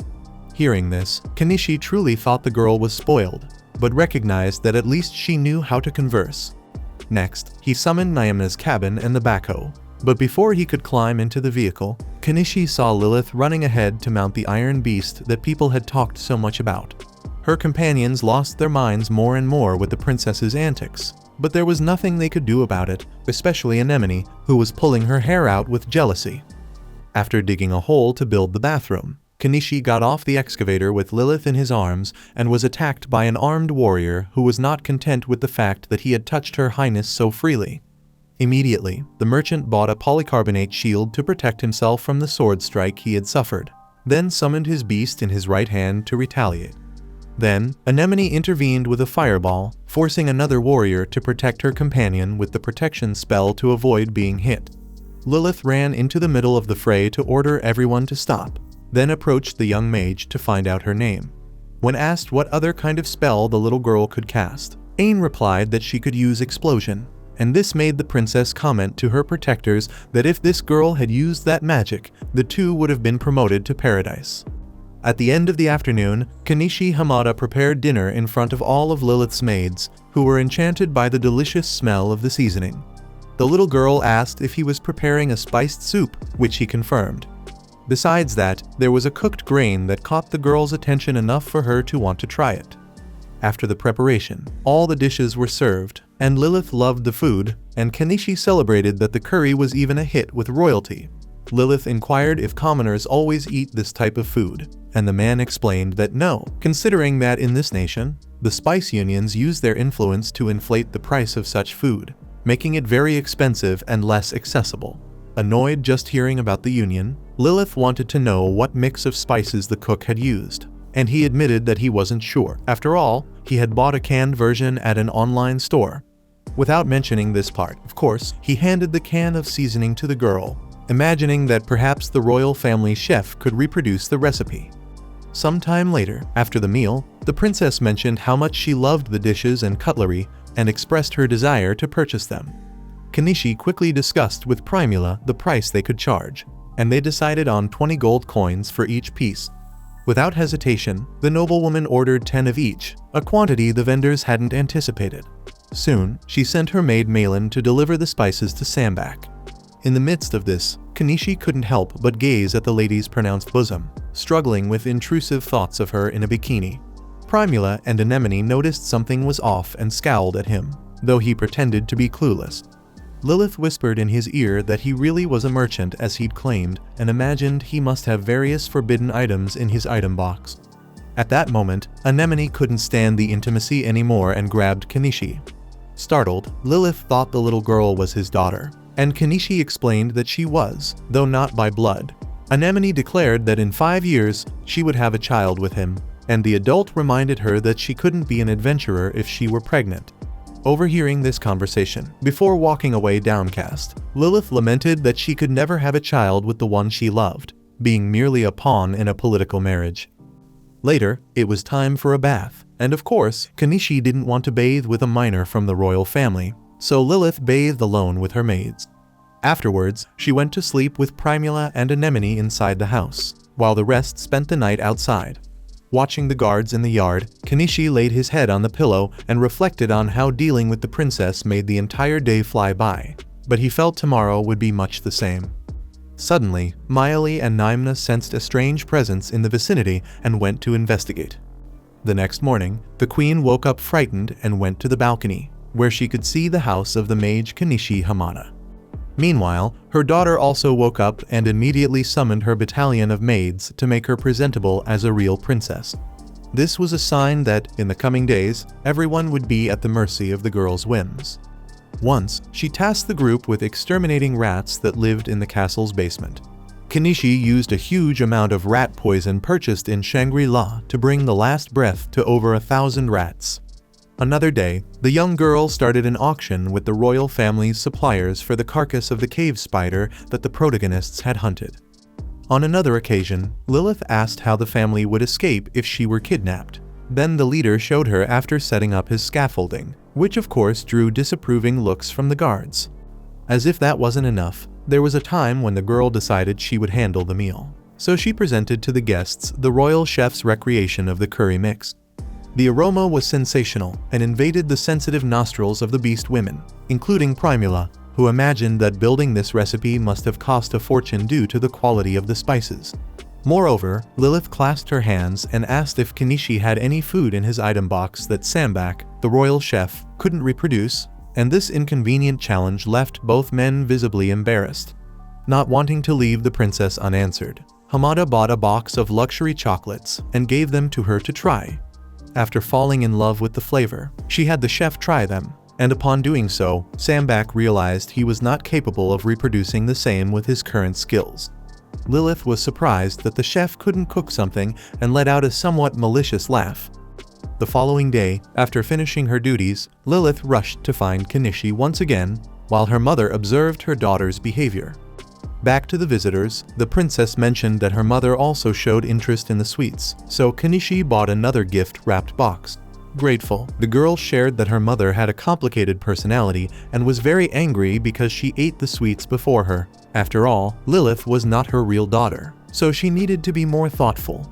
Hearing this, Kanishi truly thought the girl was spoiled, but recognized that at least she knew how to converse. Next, he summoned Nayama's cabin and the backhoe. But before he could climb into the vehicle, Kanishi saw Lilith running ahead to mount the iron beast that people had talked so much about. Her companions lost their minds more and more with the princess's antics, but there was nothing they could do about it, especially Anemone, who was pulling her hair out with jealousy. After digging a hole to build the bathroom, Kanishi got off the excavator with Lilith in his arms and was attacked by an armed warrior who was not content with the fact that he had touched her highness so freely. Immediately, the merchant bought a polycarbonate shield to protect himself from the sword strike he had suffered, then summoned his beast in his right hand to retaliate. Then, Anemone intervened with a fireball, forcing another warrior to protect her companion with the protection spell to avoid being hit. Lilith ran into the middle of the fray to order everyone to stop, then approached the young mage to find out her name. When asked what other kind of spell the little girl could cast, Ain replied that she could use explosion, and this made the princess comment to her protectors that if this girl had used that magic, the two would have been promoted to paradise. At the end of the afternoon, Kanishi Hamada prepared dinner in front of all of Lilith's maids, who were enchanted by the delicious smell of the seasoning. The little girl asked if he was preparing a spiced soup, which he confirmed. Besides that, there was a cooked grain that caught the girl's attention enough for her to want to try it. After the preparation, all the dishes were served, and Lilith loved the food, and Kanishi celebrated that the curry was even a hit with royalty. Lilith inquired if commoners always eat this type of food, and the man explained that no, considering that in this nation, the spice unions use their influence to inflate the price of such food, making it very expensive and less accessible. Annoyed just hearing about the union, Lilith wanted to know what mix of spices the cook had used, and he admitted that he wasn't sure. After all, he had bought a canned version at an online store. Without mentioning this part, of course, he handed the can of seasoning to the girl, imagining that perhaps the royal family chef could reproduce the recipe. Sometime later, after the meal, the princess mentioned how much she loved the dishes and cutlery and expressed her desire to purchase them. Kanishi quickly discussed with Primula the price they could charge, and they decided on 20 gold coins for each piece. Without hesitation, the noblewoman ordered 10 of each, a quantity the vendors hadn't anticipated. Soon, she sent her maid Malin to deliver the spices to Sambak. In the midst of this, Kanishi couldn't help but gaze at the lady's pronounced bosom, struggling with intrusive thoughts of her in a bikini. Primula and Anemone noticed something was off and scowled at him, though he pretended to be clueless. Lilith whispered in his ear that he really was a merchant as he'd claimed, and imagined he must have various forbidden items in his item box. At that moment, Anemone couldn't stand the intimacy anymore and grabbed Kanishi. Startled, Lilith thought the little girl was his daughter, and Kanishi explained that she was, though not by blood. Anemone declared that in 5 years, she would have a child with him, and the adult reminded her that she couldn't be an adventurer if she were pregnant. Overhearing this conversation, before walking away downcast, Lilith lamented that she could never have a child with the one she loved, being merely a pawn in a political marriage. Later, it was time for a bath, and of course, Kanishi didn't want to bathe with a minor from the royal family, so Lilith bathed alone with her maids. Afterwards, she went to sleep with Primula and Anemone inside the house, while the rest spent the night outside. Watching the guards in the yard, Kanishi laid his head on the pillow and reflected on how dealing with the princess made the entire day fly by, but he felt tomorrow would be much the same. Suddenly, Maile and Naimna sensed a strange presence in the vicinity and went to investigate. The next morning, the queen woke up frightened and went to the balcony, where she could see the house of the mage Kanishi Hamada. Meanwhile, her daughter also woke up and immediately summoned her battalion of maids to make her presentable as a real princess. This was a sign that, in the coming days, everyone would be at the mercy of the girl's whims. Once, she tasked the group with exterminating rats that lived in the castle's basement. Kenichi used a huge amount of rat poison purchased in Shangri-La to bring the last breath to over 1,000 rats. Another day, the young girl started an auction with the royal family's suppliers for the carcass of the cave spider that the protagonists had hunted. On another occasion, Lilith asked how the family would escape if she were kidnapped. Then the leader showed her after setting up his scaffolding, which of course drew disapproving looks from the guards. As if that wasn't enough, there was a time when the girl decided she would handle the meal. So she presented to the guests the royal chef's recreation of the curry mix. The aroma was sensational and invaded the sensitive nostrils of the beast women, including Primula, who imagined that building this recipe must have cost a fortune due to the quality of the spices. Moreover, Lilith clasped her hands and asked if Kenichi had any food in his item box that Sambak, the royal chef, couldn't reproduce, and this inconvenient challenge left both men visibly embarrassed. Not wanting to leave the princess unanswered, Hamada bought a box of luxury chocolates and gave them to her to try. After falling in love with the flavor, she had the chef try them, and upon doing so, Sambak realized he was not capable of reproducing the same with his current skills. Lilith was surprised that the chef couldn't cook something and let out a somewhat malicious laugh. The following day, after finishing her duties, Lilith rushed to find Kenichi once again, while her mother observed her daughter's behavior. Back to the visitors, the princess mentioned that her mother also showed interest in the sweets, so Kenichi bought another gift-wrapped box. Grateful, the girl shared that her mother had a complicated personality and was very angry because she ate the sweets before her. After all, Lilith was not her real daughter, so she needed to be more thoughtful.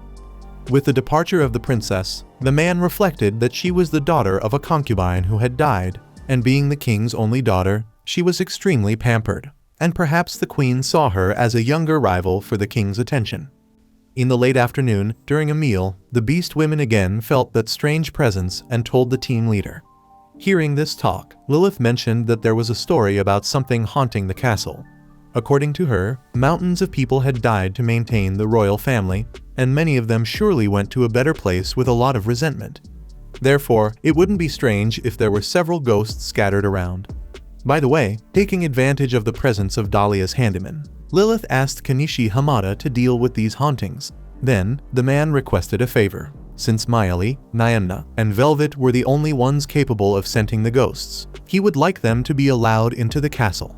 With the departure of the princess, the man reflected that she was the daughter of a concubine who had died, and being the king's only daughter, she was extremely pampered, and perhaps the queen saw her as a younger rival for the king's attention. In the late afternoon, during a meal, the beast women again felt that strange presence and told the team leader. Hearing this talk, Lilith mentioned that there was a story about something haunting the castle. According to her, mountains of people had died to maintain the royal family, and many of them surely went to a better place with a lot of resentment. Therefore, it wouldn't be strange if there were several ghosts scattered around. By the way, taking advantage of the presence of Dahlia's handyman, Lilith asked Kenichi Hamada to deal with these hauntings. Then, the man requested a favor. Since Mayali, Nyamna, and Velvet were the only ones capable of scenting the ghosts, he would like them to be allowed into the castle.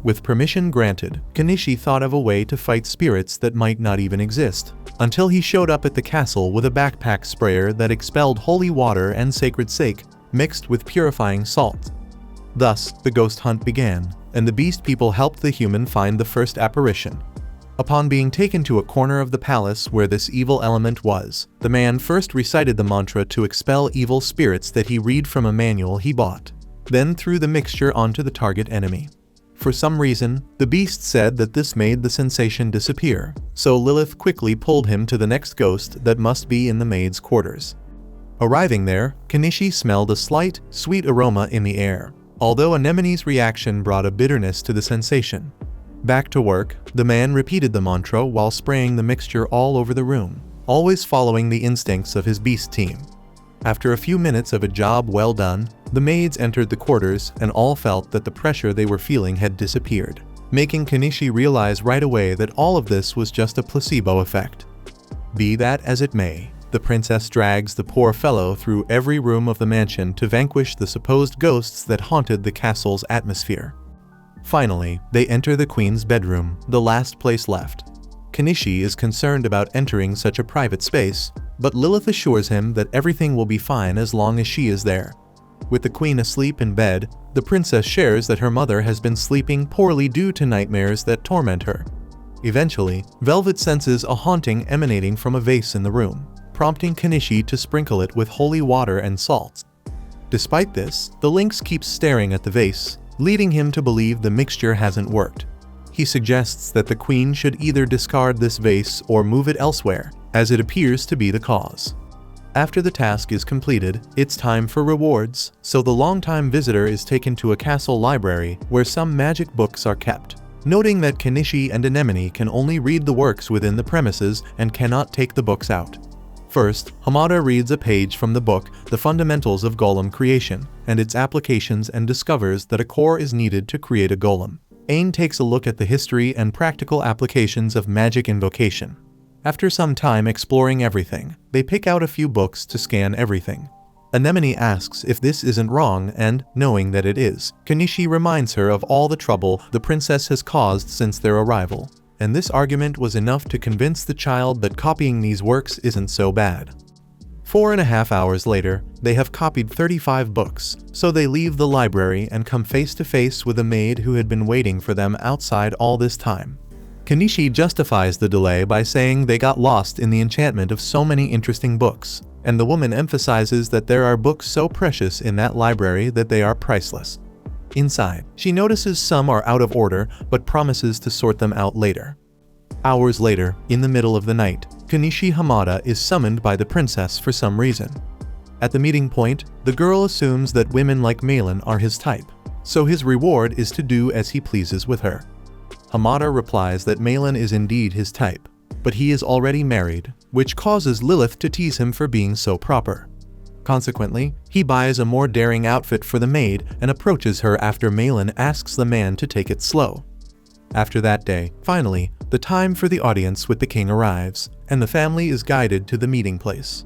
With permission granted, Kenichi thought of a way to fight spirits that might not even exist, until he showed up at the castle with a backpack sprayer that expelled holy water and sacred sake, mixed with purifying salt. Thus, the ghost hunt began, and the beast people helped the human find the first apparition. Upon being taken to a corner of the palace where this evil element was, the man first recited the mantra to expel evil spirits that he read from a manual he bought, then threw the mixture onto the target enemy. For some reason, the beast said that this made the sensation disappear, so Lilith quickly pulled him to the next ghost that must be in the maid's quarters. Arriving there, Kenichi smelled a slight, sweet aroma in the air, although Anemone's reaction brought a bitterness to the sensation. Back to work, the man repeated the mantra while spraying the mixture all over the room, always following the instincts of his beast team. After a few minutes of a job well done, the maids entered the quarters and all felt that the pressure they were feeling had disappeared, making Kenichi realize right away that all of this was just a placebo effect. Be that as it may, the princess drags the poor fellow through every room of the mansion to vanquish the supposed ghosts that haunted the castle's atmosphere. Finally, they enter the queen's bedroom, the last place left. Kenichi is concerned about entering such a private space, but Lilith assures him that everything will be fine as long as she is there. With the queen asleep in bed, the princess shares that her mother has been sleeping poorly due to nightmares that torment her. Eventually, Velvet senses a haunting emanating from a vase in the room, prompting Kenichi to sprinkle it with holy water and salt. Despite this, the lynx keeps staring at the vase, leading him to believe the mixture hasn't worked. He suggests that the queen should either discard this vase or move it elsewhere, as it appears to be the cause. After the task is completed, it's time for rewards, so the longtime visitor is taken to a castle library where some magic books are kept, noting that Kenichi and Anemone can only read the works within the premises and cannot take the books out. First, Hamada reads a page from the book The Fundamentals of Golem Creation and its Applications and discovers that a core is needed to create a golem. Ain takes a look at the history and practical applications of magic invocation. After some time exploring everything, they pick out a few books to scan everything. Anemone asks if this isn't wrong and, knowing that it is, Kanishi reminds her of all the trouble the princess has caused since their arrival. And this argument was enough to convince the child that copying these works isn't so bad. 4.5 hours later, they have copied 35 books, so they leave the library and come face to face with a maid who had been waiting for them outside all this time. Kanishi justifies the delay by saying they got lost in the enchantment of so many interesting books, and the woman emphasizes that there are books so precious in that library that they are priceless. Inside, she notices some are out of order but promises to sort them out later. Hours later, in the middle of the night, Kanishi Hamada is summoned by the princess for some reason. At the meeting point, the girl assumes that women like Malin are his type, so his reward is to do as he pleases with her. Hamada replies that Malin is indeed his type, but he is already married, which causes Lilith to tease him for being so proper. Consequently, he buys a more daring outfit for the maid and approaches her after Malin asks the man to take it slow. After that day, finally, the time for the audience with the king arrives, and the family is guided to the meeting place.